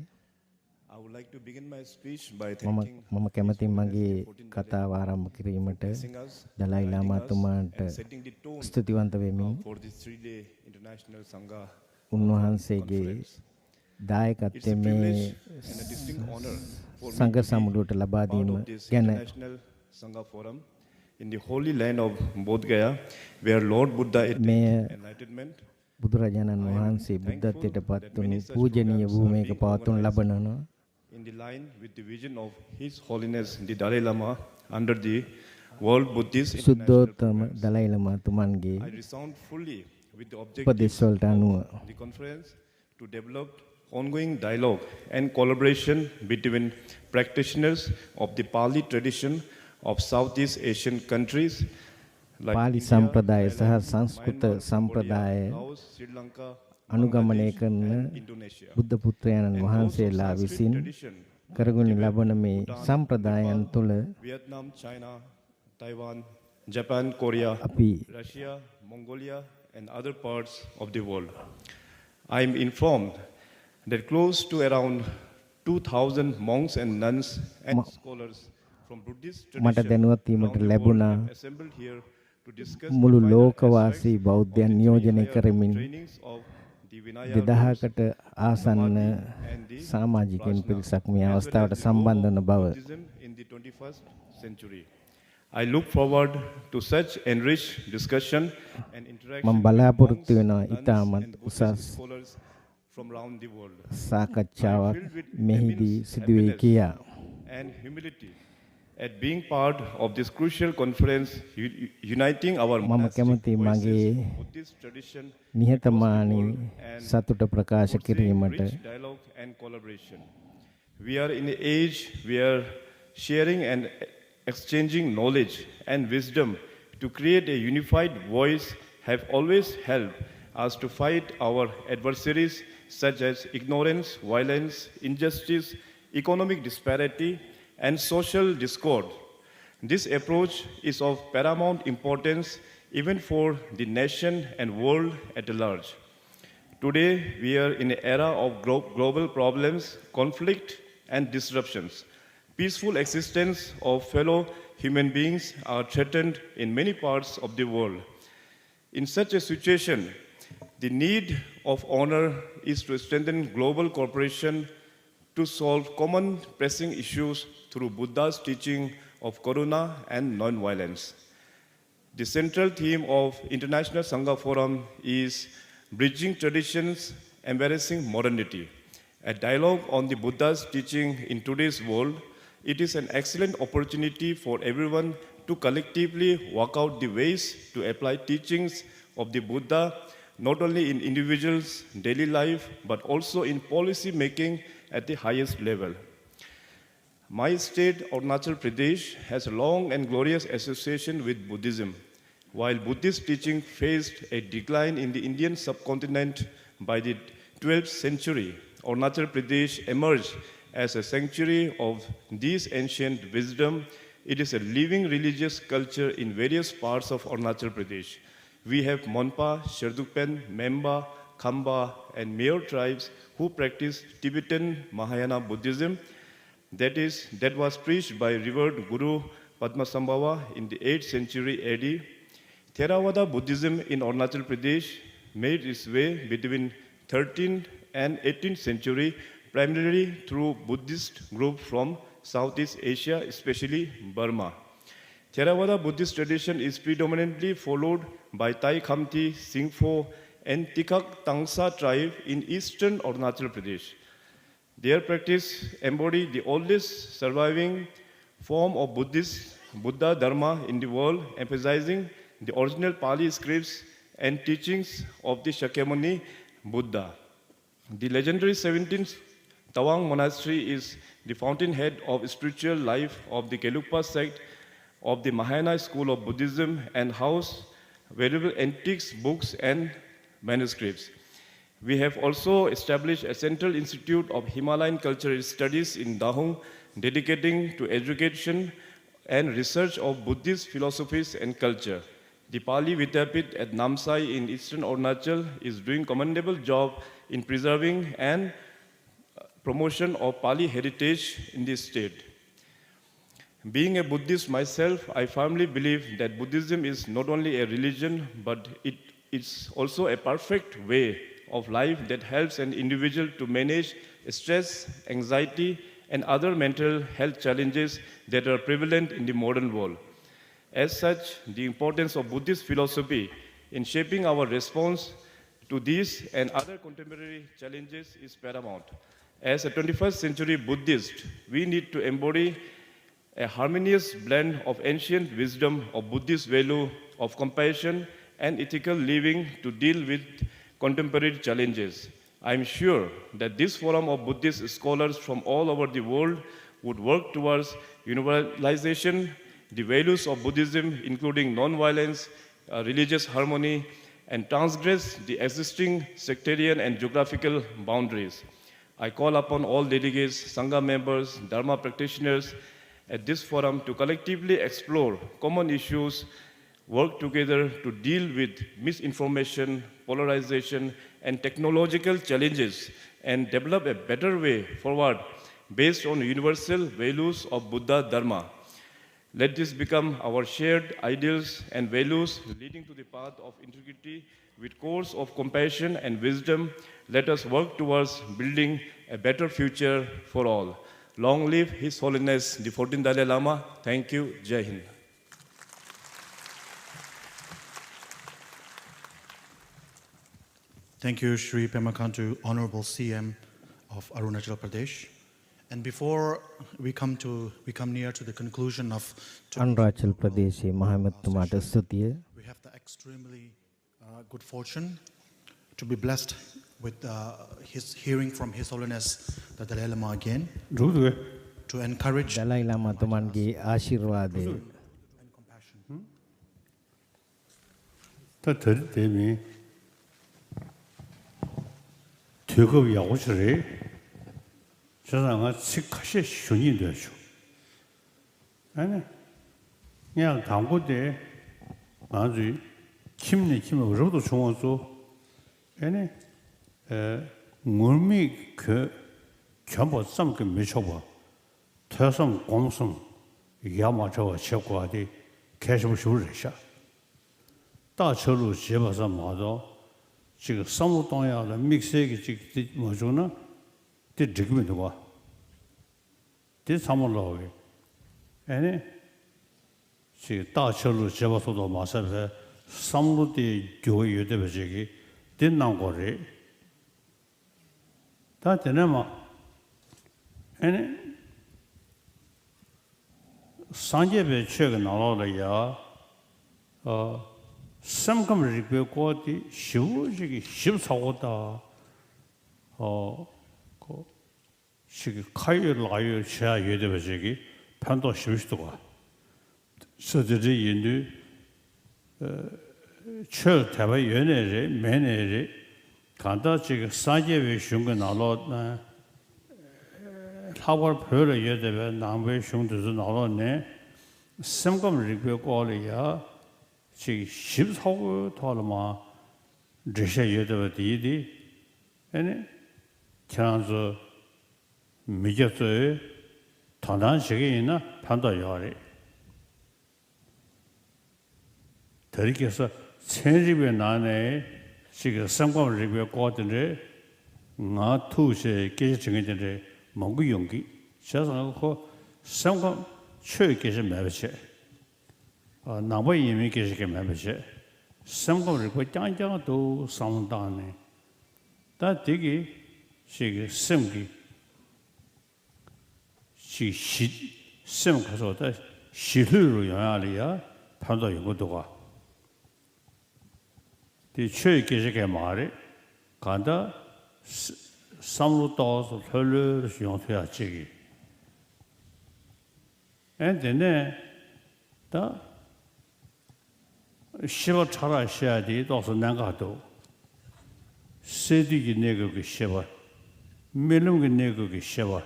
I would like to begin my speech by thanking මම කැමතියි මගේ කතාව ආරම්භ කිරීමට දලයි ලාමාතුමාට ස්තුතිවන්ත වෙමින් for this 3-day international Sangha උන්වහන්සේගේ දායකත්වයේ මේ සංඝ සමුළුවට ලබා දීම ගැන Sangha Forum in the holy land of Bodh Gaya, where Lord Buddha attained enlightenment. බුදුරජාණන් වහන්සේ බුද්ධත්වයට පත් වුණු පූජනීය භූමියක පවත්වනු ලබනවා. In the line with the vision of His Holiness the Dalai Lama under the World Buddhist සුද්ධෝත්තම Dalai ලාමාතුමන්ගේ I resound fully with the උපදෙස් වලට objective අනුව of the conference to develop ongoing dialogue and collaboration between practitioners of the Pali tradition of Southeast Asian countries like Pali India, සම්ප්‍රදාය සහ Thailand, සංස්කෘත Myanmar, සම්ප්‍රදාය Cambodia, Laos, Sri Lanka, අනුගමනය කරන and Indonesia. බුද්ධ පුත්‍රයන්න් වහන්සේලා විසින් කරගනු ලබන මේ සම්ප්‍රදායන් තුළ Vietnam, China, Taiwan, Japan, Korea, අපි Russia, Mongolia, and other parts of the world. I am informed that close to around 2,000 monks and nuns and scholars from Buddhist මට tradition දැනුවත් වීමට around the world ලැබුණා have assembled here to discuss මුළු the final ලෝකවාසී aspects බෞද්ධයන් of the නියෝජනය Vinaya කරමින් trainings of the Vinaya 2000කට ආසන්න සමාජිකයන් පිරිසක් මේ අවස්ථාවට සම්බන්ධ වන බව Buddhism in the 21st century. I look forward to such enriched discussion and interaction මම with බලාපොරොත්තු monks, වෙනවා nuns, ඉතාමත් and Buddhist උසස් scholars from around the world. සාකච්ඡාවක් මෙහිදී සිදුවේ කියා And humility at being part of this crucial conference uniting our මම monastic කැමති මගේ voices, Buddhist tradition, නිහතමානී සතුට ප්‍රකාශ කිරීමට rich dialogue and collaboration. We are in an age where sharing and exchanging knowledge and wisdom to create a unified voice have always helped us to fight our adversaries such as ignorance, violence, injustice, economic disparity, and social discord. This approach is of paramount importance even for the nation and world at large. Today, we are in an era of global problems, conflict, and disruptions. Peaceful existence of fellow human beings are threatened in many parts of the world. In such a situation, the need of honor is to strengthen global cooperation to solve common pressing issues through Buddha's teaching of Karuna and non-violence. The central theme of International Sangha Forum is Bridging Traditions, Embracing Modernity. A dialogue on the Buddha's teaching in today's world, it is an excellent opportunity for everyone to collectively work out the ways to apply teachings of the Buddha not only in individuals' daily life but also in policy making at the highest level. My state, Arunachal Pradesh, has a long and glorious association with Buddhism. While Buddhist teaching faced a decline in the Indian subcontinent by the 12th century, Arunachal Pradesh emerged as a sanctuary of this ancient wisdom. It is a living religious culture in various parts of Arunachal Pradesh. We have Monpa, Sherdukpen, Memba, Khamba, and Mayor tribes who practice Tibetan Mahayana Buddhism. That was preached by revered Guru Padmasambhava in the 8th century AD. Theravada Buddhism in Arunachal Pradesh made its way between 13th and 18th century, primarily through Buddhist groups from Southeast Asia, especially Burma. Theravada Buddhist tradition is predominantly followed by Thai Khamti, Singpho, and Tikak Tangsa tribe in eastern Arunachal Pradesh. Their practice embodies the oldest surviving form of Buddha Dharma in the world, emphasizing the original Pali scripts and teachings of the Shakyamuni Buddha. The legendary 17th Tawang Monastery is the fountainhead of spiritual life of the Gelugpa sect of the Mahayana school of Buddhism and house valuable antiques, books, and manuscripts. We have also established a Central Institute of Himalayan Cultural Studies in Dahung, dedicating to education and research of Buddhist philosophies and culture. The Pali Vidyapit at Namsai in eastern Arunachal is doing commendable job in preserving and promotion of Pali heritage in this state. Being a Buddhist myself, I firmly believe that Buddhism is not only a religion, but it's also a perfect way of life that helps an individual to manage stress, anxiety, and other mental health challenges that are prevalent in the modern world. As such, the importance of Buddhist philosophy in shaping our response to these and other contemporary challenges is paramount. As a 21st century Buddhist, we need to embody a harmonious blend of ancient wisdom, of Buddhist value, of compassion, and ethical living to deal with contemporary challenges. I am sure that this forum of Buddhist scholars from all over the world would work towards universalization, the values of Buddhism, including non-violence, religious harmony, and transgress the existing sectarian and geographical boundaries. I call upon all delegates, Sangha members, Dharma practitioners at this forum to collectively explore common issues, work together to deal with misinformation, polarization, and technological challenges, and develop a better way forward based on universal values of Buddha Dharma. Let this become our shared ideals and values leading to the path of integrity with course of compassion and wisdom. Let us work towards building a better future for all. Long live His Holiness the 14th Dalai Lama. Thank you. Jai Hind. Thank you, Shri Pema Khantu, Honorable CM of Arunachal Pradesh. And before we come near to the conclusion of Arunachal Pradesh Mahamattumata Stutiya. We have the extremely good fortune to be blessed with his hearing from His Holiness the Dalai Lama again. To encourage Dalai Lama tumange Ashirwade. 때문에 되고 야고처래 저상아 식하시 순이 되죠. 아니 그냥 당고대 아주 김내 어려도 좋아서 아니 몸이 그 전부 쌈그 미쳐봐. 태성 공성 야마저 셔과디 계속 쇼르샤. 大车路基本上马到这个商务当下的 mix 这个么种呢，这个没得吧？这他们老的，哎呢，这个大车路基本上到马上是商务的就有的不这个，这难过的。但真的嘛，哎呢，商界别去个拿到了呀，삼금 리베고디 시우지기 십사고다 그 시기 카유 라유 샤 예데버지기 판도 심시도가 서들이 인도 철 대바 연애를 매내를 간다 지금 사제의 흉가 나로 하월 별을 예데베 남의 흉도도 나로네 semgam rikwe kwa ya chi shib thaw thaw ma drisha yedwa di ane kyang zo mi ge zo tandan shige ina panda yare tarikesa chenribe nane shiga semgam rikwe kwa de nga tu she ge jing de mong yong gi sha sa ko semgam 최 계시 매버체 나버 이미 계시 매버체 성공을 그 짱짱도 상당네 다 되게 시기 성기 시시 성 가서 다 시르로 영향이야 판도 연구도가 대최 계시게 말에 간다 삼로 떠서 별로 용서야 지기 and then 다 시바 차라 시야디 도서 난가도 세디기 내거기 시바 멜롱기 내거기 시바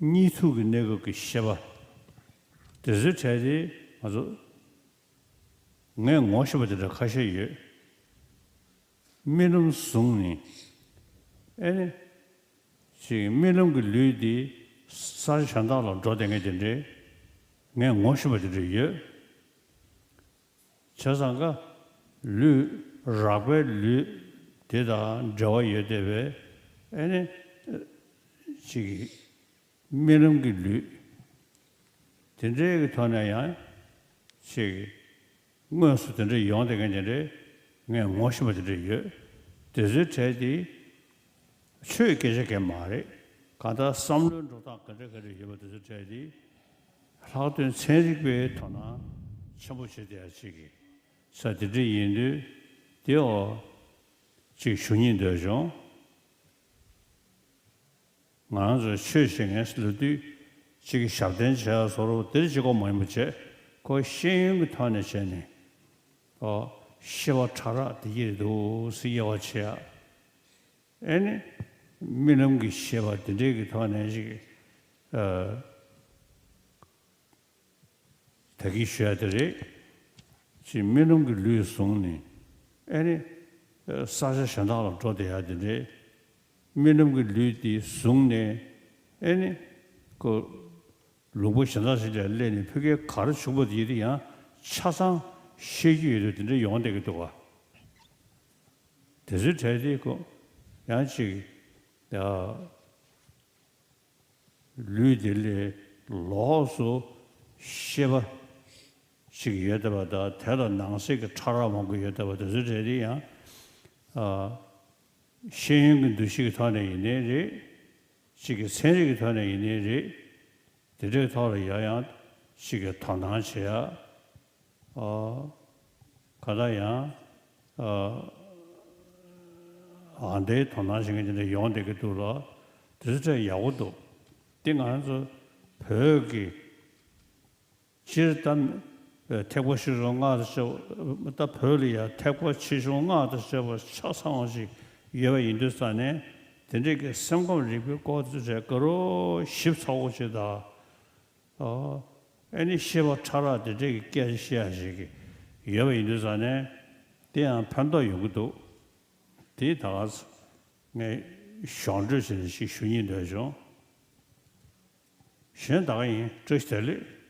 니투기 내거기 시바 그래서 제지 아주 내 모셔버들 가셔요 멜롱 송니 아니 지금 멜롱기 류디 사실 산다로 조댕게 된데 내 모습을 저상가 르 라베 르 대다 저와에 되베 아니 지 미름기 르 된데 전에야 지 무엇을 된데 용되게 된데 내 모습을 그래서 제디 최계적인 말에 가다 삼륜도다 그래 이거도 저기 하던 세직배 도나 전부시 대하시기 사들이 인도 되어 지 순인도죠 나저 최신에서도 지금 샤den샤 서로 들지고 뭐지 그 신의 터내셔네 시와 차라 뒤에도 쓰여치야 아니 미름기 시와 되게 터내지 되기 쉬어들이 지금 미름기 류송니 아니 사실 현다로 줘야 되는데 미름기 류디 송네 아니 그 로봇 현다시를 내니 그게 가르치고 일이야 차상 시기를 되는데 영원되기도 와 대신 제대로 양식 류들이 로서 시바 시기에다가 대단 낭색을 차라먹고 여다보다 저리야 신경 두시기 전에 이내리 시기 세력이 전에 이내리 대저 타로 야야 시기 당당시야 가다야 안돼 당당시게 용되게 둘러 대저 야고도 띵안서 벽이 지르단 태국 시종아서 또 별이야 태국 시종아서 차상시 예외 인도산에 된게 성공 리뷰 거주제 거로 14호시다 애니 시바 차라 되게 깨시야시기 예외 인도산에 대한 판도 요구도 대다스 내 상주신 시 순인도죠 현다인 저시들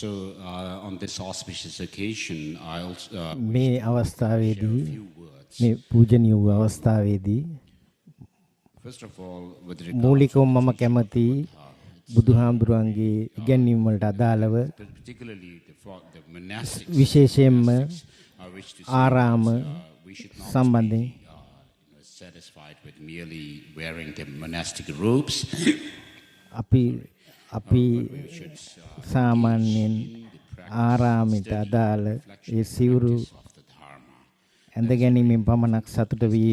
So on this auspicious occasion, I'll මේ අවස්ථාවේදී මේ පූජනීය අවස්ථාවේදී first of all with මූලිකව මම කැමති බුදුහාමුදුරන්ගේ ඉගැන්වීම් වලට අදාළව particularly the monastic විශේෂයෙන්ම ආරාම සම්බන්ධයෙන් satisfied with merely wearing the monastic robes අපි සාමාන්‍යයෙන් ආරාමිත අදාළ ඒ සිවුරු ඇඳ ගැනීමෙන් පමණක් සතුට විය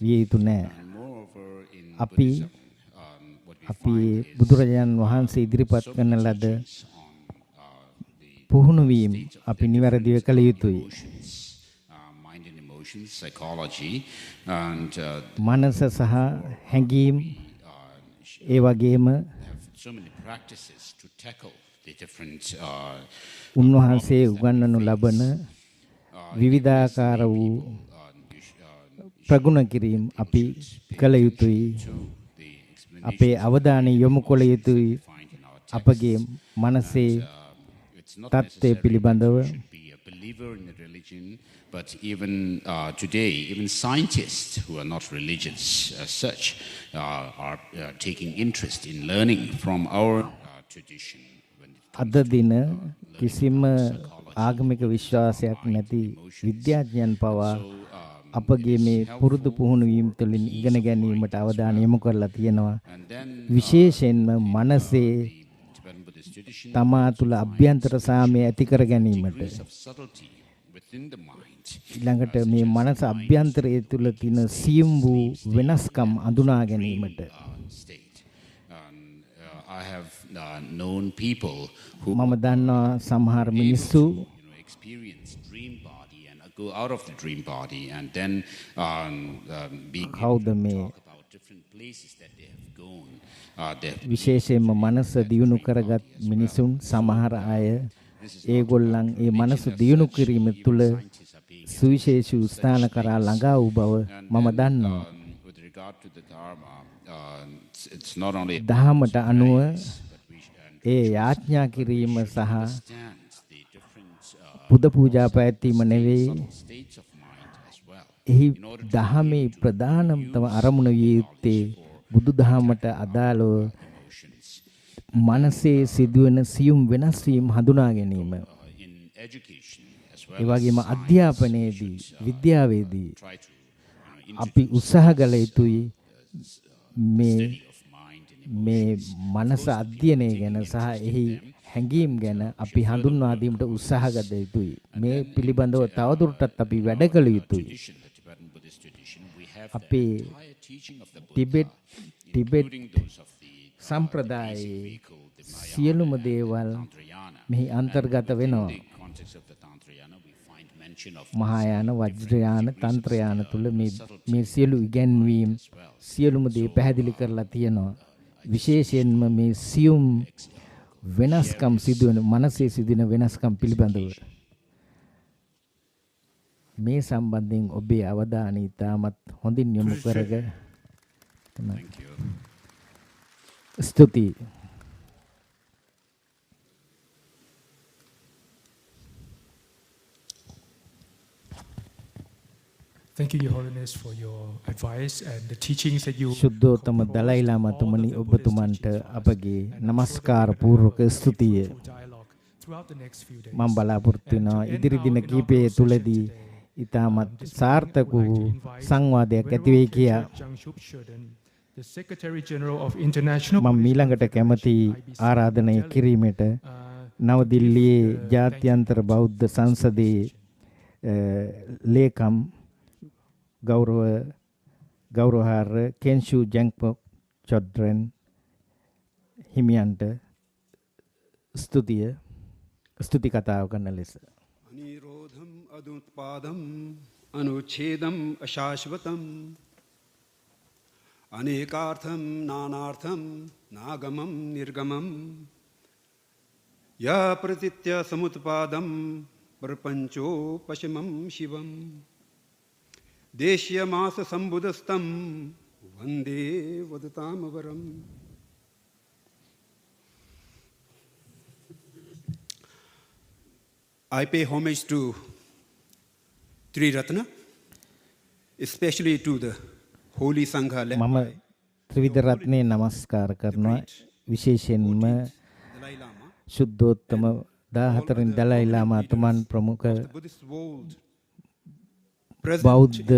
යුතු නෑ. අපි බුදුරජාණන් වහන්සේ ඉදිරිපත් කරන ලද පුහුණු වීම අපි නිවැරදිව කළ යුතුයි. මනස සහ හැඟීම් ඒ වගේම උන්වහන්සේ උගන්වනු ලබන විවිධාකාර වූ ප්‍රගුණ කිරීම අපි කළ යුතුයි. අපේ අවධානය යොමු කළ යුතුයි අපගේ මනසේ තත්ත්වය පිළිබඳව. But even today, even scientists who are not religious as such are taking interest in learning from our tradition. අද දින කිසිම ආගමික විශ්වාසයක් නැති විද්‍යාඥයන් පවා අපගේ මේ පුරුදු පුහුණු වීම තුළින් ඉගෙන ගැනීමට අවධානය යොමු කරලා තියෙනවා. විශේෂයෙන්ම මනසේ තමා තුළ අභ්‍යන්තර සාමය ඇති කර ගැනීමට. ඊළඟට මේ මනස අභ්‍යන්තරයේ තුල තියෙන සියුම් වූ වෙනස්කම් අඳුනා ගැනීමට. මම දන්නවා සමහර මිනිස්සු go out of the dream body and then being කවුද මේ different places that they have gone. විශේෂයෙන්ම මනස දියුණු කරගත් මිනිසුන් සමහර අය ඒගොල්ලන් ඒ මනස දියුණු කිරීම තුළ සුවිශේෂී ස්ථාන කරා ළඟා වූ බව මම දන්නවා. දහමට අනුව ඒ යාඥා කිරීම සහ පුද පූජා පැවැත්වීම නෙවෙයි, එහි දහමේ ප්‍රධානතම අරමුණ විය යුත්තේ බුදුදහමට අදාළව මනසේ සිදුවන සියුම් වෙනස් වීම හඳුනා ගැනීම. ඒ වගේම අධ්‍යාපනයේදී විද්‍යාවේදී අපි උත්සාහ කළ යුතුයි මේ මනස අධ්‍යයනය ගැන සහ එහි හැඟීම් ගැන අපි හඳුන්වා දීමට උත්සාහ ගත යුතුයි. මේ පිළිබඳව තවදුරටත් අපි වැඩ කළ යුතුයි. අපේ ටිබෙට් සම්ප්‍රදායේ සියලුම දේවල් මෙහි අන්තර්ගත වෙනවා. මහායාන, වජ්‍රයාන, තන්ත්‍රයාන තුල මේ සියලු ඉගැන්වීම් සියලුම දේ පැහැදිලි කරලා තියෙනවා. විශේෂයෙන්ම මේ සියුම් වෙනස්කම් සිදුවන මනසේ සිදුවන වෙනස්කම් පිළිබඳව මේ සම්බන්ධයෙන් ඔබේ අවධානය ඉතාමත් හොඳින් යොමු කරගෙන ස්තුතියි. Thank you, Your Holiness, for your advice and the teachings that you. ශුද්ධෝත්තම Dalai ලාමතුමනි, ඔබතුමන්ට අපගේ নমස්කාර පූර්වක ස්තුතිය. මම බලාපොරොත්තු වෙනවා ඉදිරි දින කිහිපය තුලදී ඉතාමත් සාර්ථක වූ සංවාදයක් ඇති වෙයි කියා. මම ඊළඟට කැමති ආරාධනය කිරීමට නවදිල්ලියේ ජාත්‍යන්තර බෞද්ධ සංසදයේ ලේකම් ගෞරවහාර කෙන්ෂු ජැන්පොක් චොඩ්රන් හිමියන්ට ස්තුති කතාව කරන ලෙස. අනිරෝධම් අදුත්පාදම් අනුච්ඡේදම් අශාශ්වතම් අනේකාර්ථම් නානාර්ථම් නාගමම් නිර්ගමම් යා ප්‍රතිත්‍ය සමුත්පාදම් ප්‍රපංචෝ පශමම් ಶಿವಂ දේශීය මාස සම්බුදස්තම් වන්දේ වදතාමවරම්. I pay homage to Tri Ratna, especially to the Holy Sangha led මම ත්‍රිවිධ රත්නේ නමස්කාර කරනවා. විශේෂයෙන්ම ශුද්ධෝත්තම 14 වෙනි දලයි ලාමා තුමන් ප්‍රමුඛ බෞද්ධ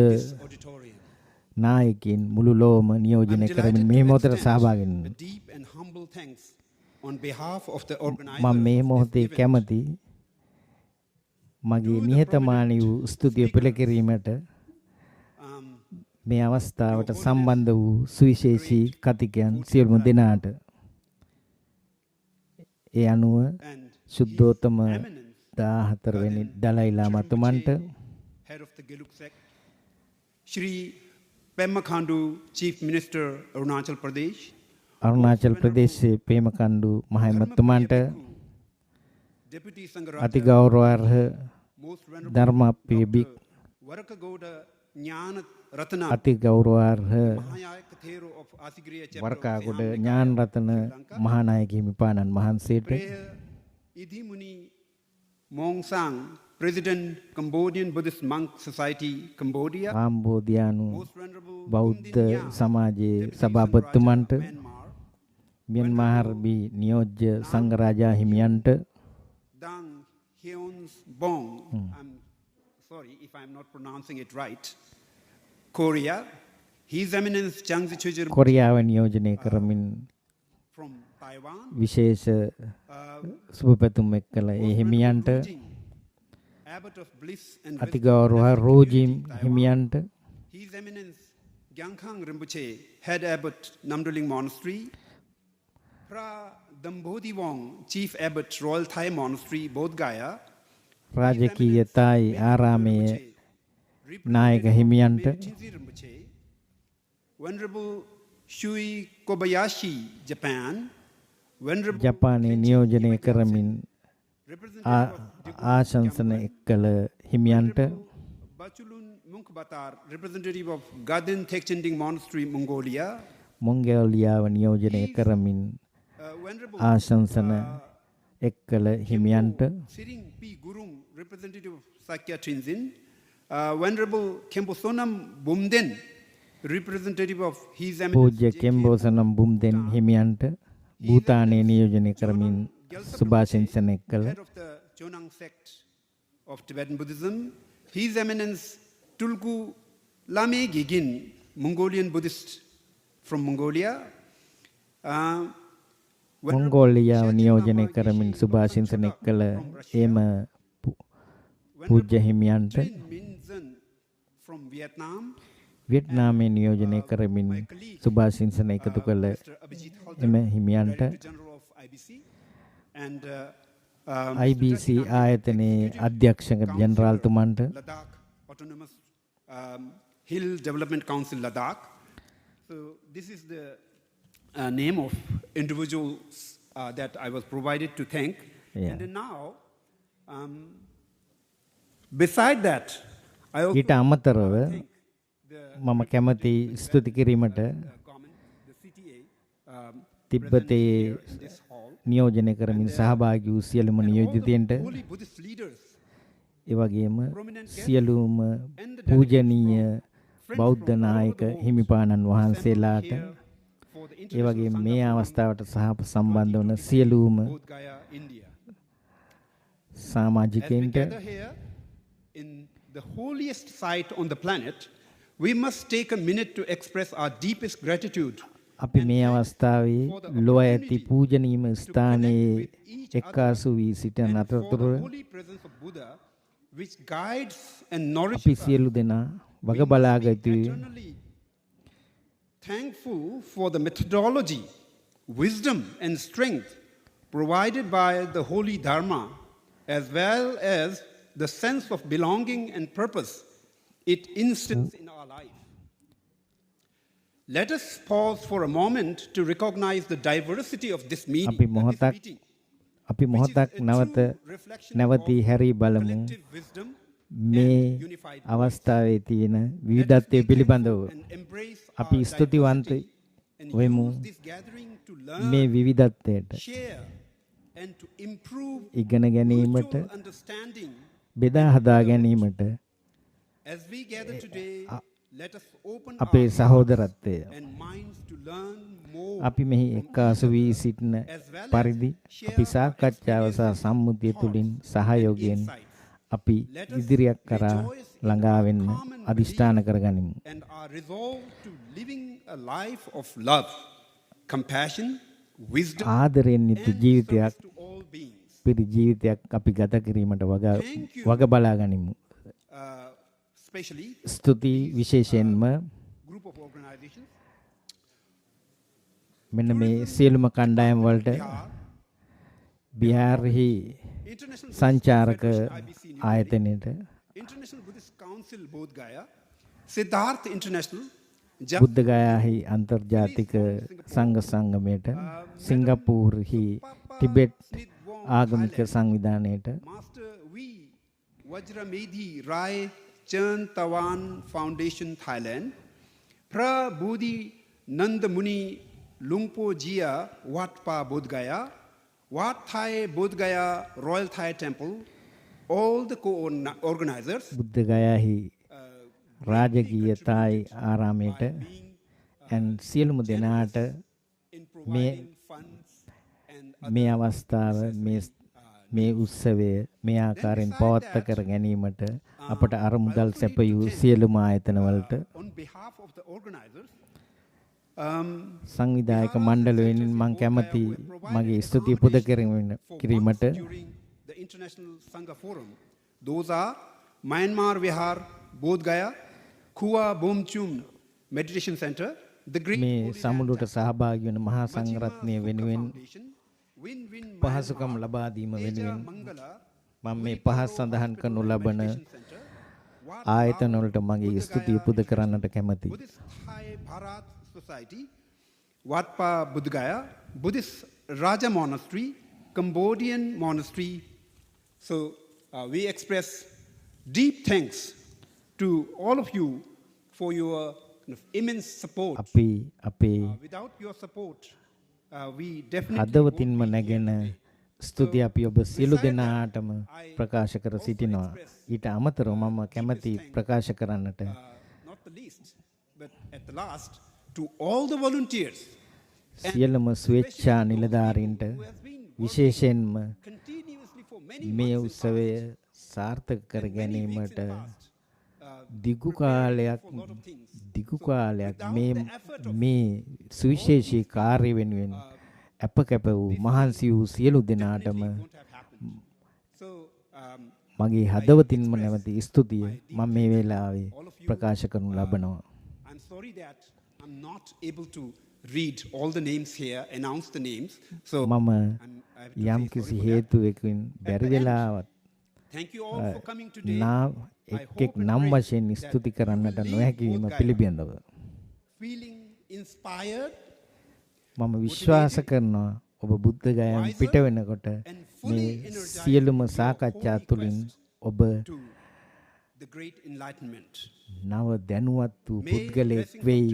නායකින් මුළු ලෝම නියෝජනය කරමින් මේ මොහොතට සහභාගී වෙනවා. මම මේ මොහොතේ කැමති මගේ නිහතමානී වූ ස්තුතිය පෙළ කිරීමට මේ අවස්ථාවට සම්බන්ධ වූ සුවිශේෂී කතිකයන් සියලුම දෙනාට ඒ අනුව සුද්ධෝත්තම 14 වෙනි Dalai ලාමතුමන්ට head of the Geluk sect, Shri Pema Khandu, Chief Minister, Arunachal Pradesh, අරුණාචල් ප්‍රදේශයේ පේමකණ්ඩු මහමැතිතුමන්ට අතිගෞරවාර්හ ධර්මපීබික් අතිගෞරවාර්හ වරකාගොඩ ඥානරතන මහානායක හිමිපාණන් වහන්සේට Idhimuni Mongsang, President, Cambodian Buddhist Monk Society, Cambodia, කාම්බෝදියානු බෞද්ධ සමාජයේ සභාපතිතුමන්ට මියන්මාර්බී නියෝජ්‍ය සංඝරාජා හිමියන්ට Dang Hyons Bong, I'm sorry if I'm not pronouncing it right, Korea, His Eminence Changzi Chujir කොරියාව නියෝජනය කරමින් from Taiwan, විශේෂ සුබපැතුම් එක්කල ඒ හිමියන්ට Abbot of Bliss and අතිගෞරව රෝජිම් හිමියන්ට His Eminence Gyangkhang Rinpoche, Head Abbot, Namdoling Monastery, Pra Dambodhi Wong, Chief Abbot, Royal Thai Monastery, Bodh Gaya, රාජකීය තායි ආරාමයේ නායක හිමියන්ට Chinzi Rinpoche, Venerable Shui Kobayashi, Japan, Venerable ජපානයේ නියෝජනය කරමින් ආශංසන එක්කල හිමියන්ට Bachulun Munkbatar, representative of Gaden Tekchending Monastery, Mongolia, මොංගෝලියාව නියෝජනය කරමින් ආශංසන එක්කල හිමියන්ට Siring P. Gurung, representative of Sakya Trinzin, Venerable Kembosonam Bumden, representative of His Eminence පූජ්‍ය කෙම්බෝසනම් බුම්දෙන් හිමියන්ට භූතානයේ නියෝජනය කරමින් සුභාශිංසන එක්කල head of the Chonang sect of Tibetan Buddhism, His Eminence Tulku Lame Gigin, Mongolian Buddhist from Mongolia, මොංගෝලියාව නියෝජනය කරමින් සුභාශිංසන එක්කල එම පූජ්‍ය හිමියන්ට Minzen from Vietnam, වියට්නාමයේ නියෝජනය කරමින් සුභාශිංසන එකතු කළ එම හිමියන්ට and IBC ආයතනයේ අධ්‍යක්ෂක ජනරාල්තුමන්ට Ladakh Autonomous Hill Development Council, Ladakh. So this is the name of individuals that I was provided to thank. Yeah. And then now, beside that, I also ඊට අමතරව මම කැමති ස්තුති කිරීමට තිබ්බතේ නියෝජනය කරමින් සහභාගී වූ සියලුම නියෝජිතයන්ට ඒ වගේම සියලුම පූජනීය බෞද්ධ නායක හිමිපාණන් වහන්සේලාට ඒ වගේම මේ අවස්ථාවට සම්බන්ධ වන සියලුම සමාජිකයන්ට in the holiest site on the planet, we must take a minute to express our deepest gratitude. අපි මේ අවස්ථාවේ ලොව ඇති පූජනීය ස්ථානයේ එක්කාසු වී සිටින අතරතුර which guides and nourishes අපි සියලු දෙනා වග බලා ගත යුතුයි. Thankful for the methodology, wisdom and strength provided by the holy Dharma, as well as the sense of belonging and purpose it instills in our life. Let us pause for a moment to recognize the diversity of this meeting. අපි මොහොතක් නැවතී හැරී බලමු. මේ අවස්ථාවේ තියෙන විවිධත්වය පිළිබඳව අපි ස්තුතිවන්ත වෙමු. මේ විවිධත්වයට ඉගෙන ගැනීමට බෙදා හදා ගැනීමට අපේ සහෝදරත්වය අපි මෙහි එක්කාසු වී සිටින පරිදි අපි සාකච්ඡාව සහ සම්මුතිය තුළින් සහයෝගයෙන් අපි ඉදිරියක් කරා ළඟා වෙන්න අදිෂ්ඨාන කරගනිමු. And are resolved to living a life of love, compassion, wisdom, ආදරයෙන් යුතු ජීවිතයක් පිරි ජීවිතයක් අපි ගත කිරීමට වග බලා ගනිමු. Especially ස්තුති විශේෂයෙන්ම group of organizations මෙන්න මේ සියලුම කණ්ඩායම් වලට බිහාරෙහි සංචාරක ආයතනයට International Buddhist Council Bodh Gaya, Siddharth International, බුද්ධ ගයාහි අන්තර්ජාතික සංඝ සංගමයට සිංගප්පූරුහි ටිබෙට් ආගමික සංවිධානයට Master V. Vajramedhi Rai Chan Tawan Foundation Thailand, Pra Bodhi Nandamuni Lungpo Jia Watpa Bodh Gaya, Wat Thai Bodh Gaya Royal Thai Temple, all the co-organizers, බුද්ධ ගයාහි රාජකීය තායි ආරාමයට සියලුම දෙනාට මේ අවස්ථාව මේ උත්සවය මේ ආකාරයෙන් පවත්වා කර ගැනීමට අපට අරමුදල් සැපයූ සියලුම ආයතන වලට on behalf of the organizers, සංවිධායක මණ්ඩලයෙන් මම කැමති මගේ ස්තුතිය පුද කිරීමට the International Sangha Forum. Those are Myanmar Vihar, Bodh Gaya, Kua Bomchum Meditation Center, the Great මේ සමුළුවට සහභාගී වන මහා සංඝරත්නය වෙනුවෙන් පහසුකම් ලබා දීම වෙනුවෙන් මම මේ පහස් සඳහන් කරනු ලබන ආයතන වලට මගේ ස්තුතිය පුද කරන්නට කැමැතියි. Thai Bharat Society, Watpa Bodh Gaya, Buddhist Raja Monastery, Cambodian Monastery. So we express deep thanks to all of you for your immense support. Without your support, we definitely හදවතින්ම නැගෙන ස්තුතිය අපි ඔබ සියලු දෙනාටම ප්‍රකාශ කර සිටිනවා. ඊට අමතරව මම කැමැති ප්‍රකාශ කරන්නට not the least, but at the last, to all the volunteers සියලුම ස්වේච්ඡා නිලධාරීන්ට විශේෂයෙන්ම මේ උත්සවය සාර්ථක කර ගැනීමට දිගු කාලයක් මේ සුවිශේෂී කාර්ය වෙනුවෙන් අපකැප වූ මහන්සි වූ සියලු දෙනාටම මගේ හදවතින්ම නැවති ස්තුතිය මම මේ වෙලාවේ ප්‍රකාශ කරනු ලබනවා. I'm sorry that I'm not able to read all the names here, announce the names. So මම යම් කිසි හේතුවකින් බැරි වෙලාවත් thank you all for coming today. එක් නම් වශයෙන් ස්තුති කරන්නට නොහැකි වීම පිළිබඳව Feeling inspired, මම විශ්වාස කරනවා ඔබ බුද්ධ ගයාවෙන් පිට වෙනකොට මේ සියලුම සාකච්ඡා තුළින් ඔබ the great enlightenment. නව දැනුවත් වූ පුද්ගලයෙක් වෙයි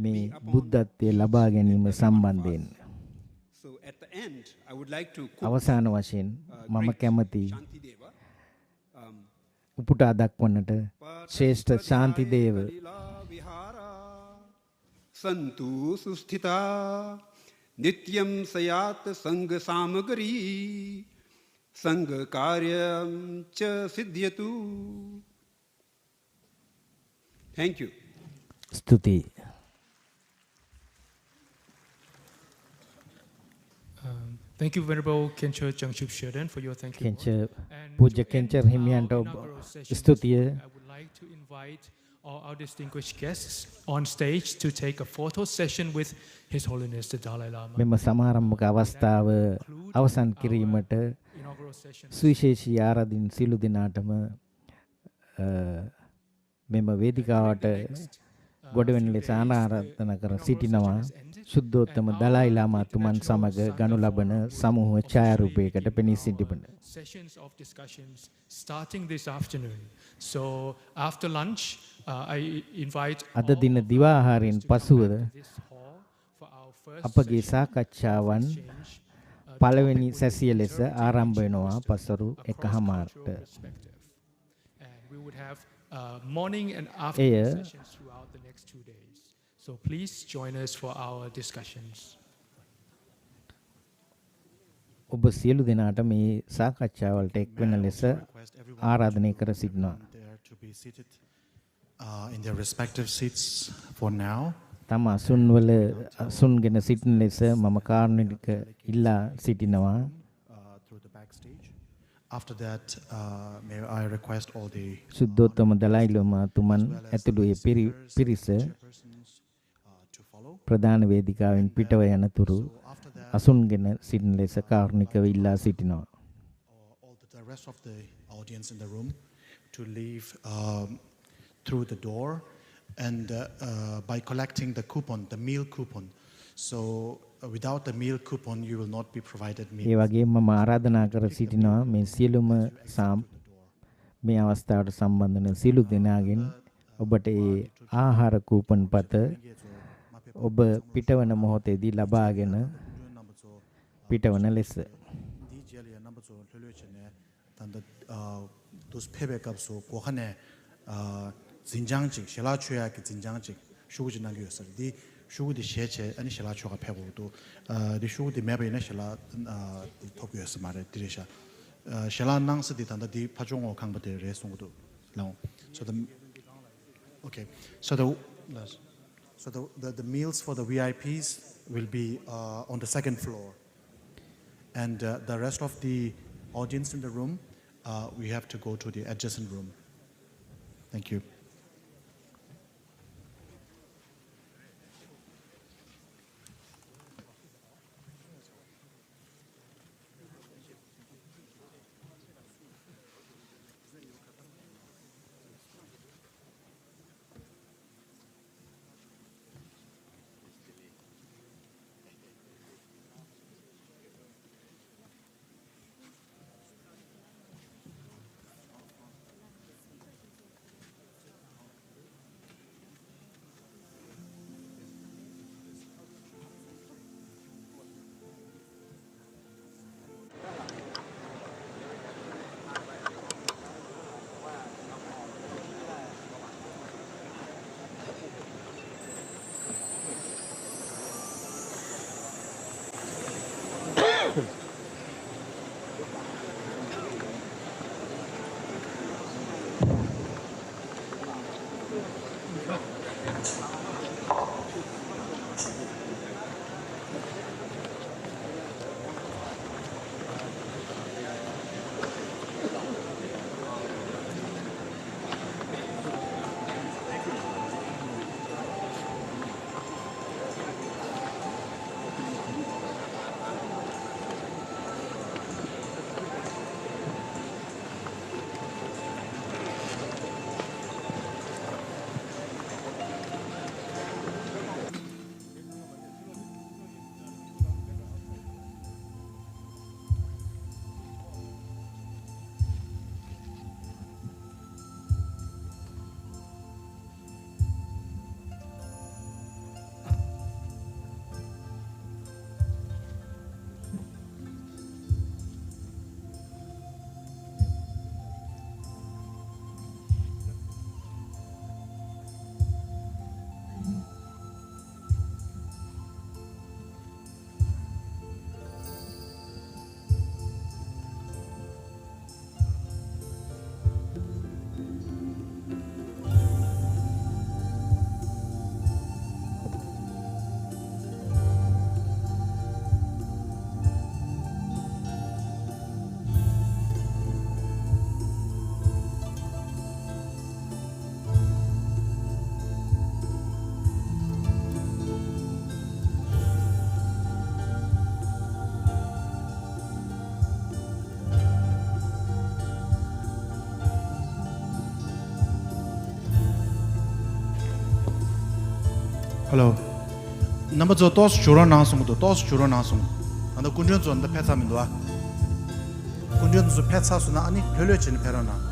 මේ බුද්ධත්වයේ ලබා ගැනීම සම්බන්ධයෙන්. So at the end, I would like to අවසාන වශයෙන් මම කැමති උපුටා දක්වන්නට ශ්‍රේෂ්ඨ ශාන්තිදේව Santu susthita nityam sayat sangha samagari sangha karyam cha siddhyatu. Thank you. ස්තුතියි. Thank you, Venerable Khencher Jangchup Sheldon, for your thank you. පූජ්‍ය කෙන්චර් හිමියන්ට ස්තුතිය. I would like to invite all our distinguished guests on stage to take a photo session with His Holiness the Dalai Lama. මෙම සමාරම්භක අවස්ථාව අවසන් කිරීමට සුවිශේෂී ආරාධින් සියලු දෙනාටම මෙම වේදිකාවට ගොඩවෙන ලෙස ආරාධනා කර සිටිනවා. සුද්ධෝත්තම දලයි ලාමාතුමන් සමග ගනු ලබන සමූහ ඡායාරූපයකට පෙනී සිටින sessions of discussions starting this afternoon. So after lunch, I invite අද දින දිවා ආහාරයෙන් පසුව අපගේ සාකච්ඡාවන් පළවෙනි සැසිය ලෙස ආරම්භ වෙනවා පසරු 1:00ට. We would have morning and afternoon sessions throughout the next 2 days. So please join us for our discussions. ඔබ සියලු දෙනාට මේ සාකච්ඡාවලට එක් වෙන ලෙස ආරාධනය කර සිටිනවා. In their respective seats for now. තම අසුන්ගෙන සිටින ලෙස මම කාරුණික ඉල්ලා සිටිනවා. After that, may I request all the සුද්ධෝත්තම Dalai ලෝමාතුමන් ඇතුළු ඒ පිරිස ප්‍රධාන වේදිකාවෙන් පිටව යනතුරු අසුන්ගෙන සිටින ලෙස කාරුණිකව ඉල්ලා සිටිනවා. the rest of the audience in the room to leave through the door and by collecting the coupon, the meal coupon. So without the meal coupon, you will not be provided meal. ඒ වගේම මම ආරාධනා කර සිටිනවා මේ සියලුම මේ අවස්ථාවට සම්බන්ධ වන සියලු දෙනාගෙන් ඔබට ඒ ආහාර කූපන් පත ඔබ පිටවන මොහොතේදී ලබාගෙන පිටවන ලෙස. those payback up so kohane zinjangjik shela chuya ki zinjangjik shugu nang yosar di shugu di sheche ani shela chuga pego do di shugu di mebe na shela top yos mare dirisha shela nang se di tanda di pajong o kang ba de re song do long so the okay so the meals for the VIPs will be on the second floor and the rest of the audience in the room we have to go to the adjacent room. Thank you. Hello. Number zo tos churo na sung do tos churo na sung. Anda kunjun zo nda petsa min do. Kunjun zo petsa su na ani lele chin perana.